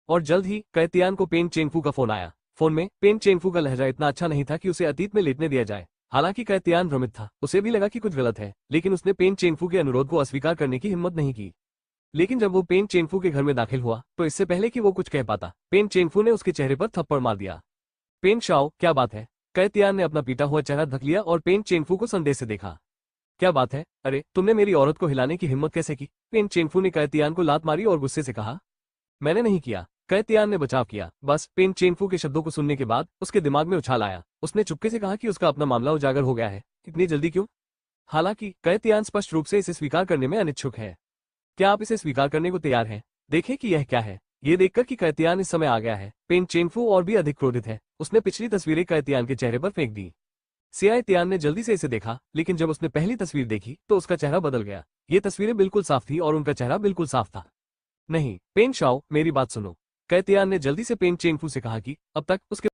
और जल्द ही कैतियान को पेन चेंगफू का फोन आया। फोन में पेन चेंगफू का लहजा इतना अच्छा नहीं था कि उसे अतीत में लेटने दिया जाए। हालांकि कैतियान भ्रमित था, उसे भी लगा कि कुछ गलत है, लेकिन उसने पेन चेंगफू के अनुरोध को अस्वीकार करने की हिम्मत नहीं की। लेकिन जब वो पेन चेंगफू के घर में दाखिल हुआ तो इससे पहले कि वो कुछ कह पाता, पेन चेंगफू ने उसके चेहरे पर थप्पड़ मार दिया। पेन शाओ, क्या बात है? कैतियान ने अपना पीटा हुआ चेहरा ढक लिया और पेन चेंगफू को संदेह से देखा। क्या बात है? अरे, तुमने मेरी औरत को हिलाने की हिम्मत कैसे की? पेन चेंगफू ने कैतियान को लात मारी और गुस्से से कहा। मैंने नहीं किया, कैतियान ने बचाव किया। बस पेन चेंगफू के शब्दों को सुनने के बाद उसके दिमाग में उछाल आया। उसने चुपके से कहा कि उसका अपना मामला उजागर हो गया है। इतनी जल्दी क्यों? हालांकि कैतियान स्पष्ट रूप से इसे स्वीकार करने में अनिच्छुक है। क्या आप इसे स्वीकार करने को तैयार हैं? देखें कि यह क्या है। ये देखकर कि कैतियान इस समय आ गया है, पेन चेंगफू और भी अधिक क्रोधित है। उसने पिछली तस्वीरें कैतियान के चेहरे पर फेंक दी। सियाई तियान ने जल्दी से इसे देखा, लेकिन जब उसने पहली तस्वीर देखी तो उसका चेहरा बदल गया। ये तस्वीरें बिल्कुल साफ थी और उनका चेहरा बिल्कुल साफ था। नहीं, पेन शाओ, मेरी बात सुनो। कई तियान ने जल्दी से पेन चेंगफू से कहा कि अब तक उसके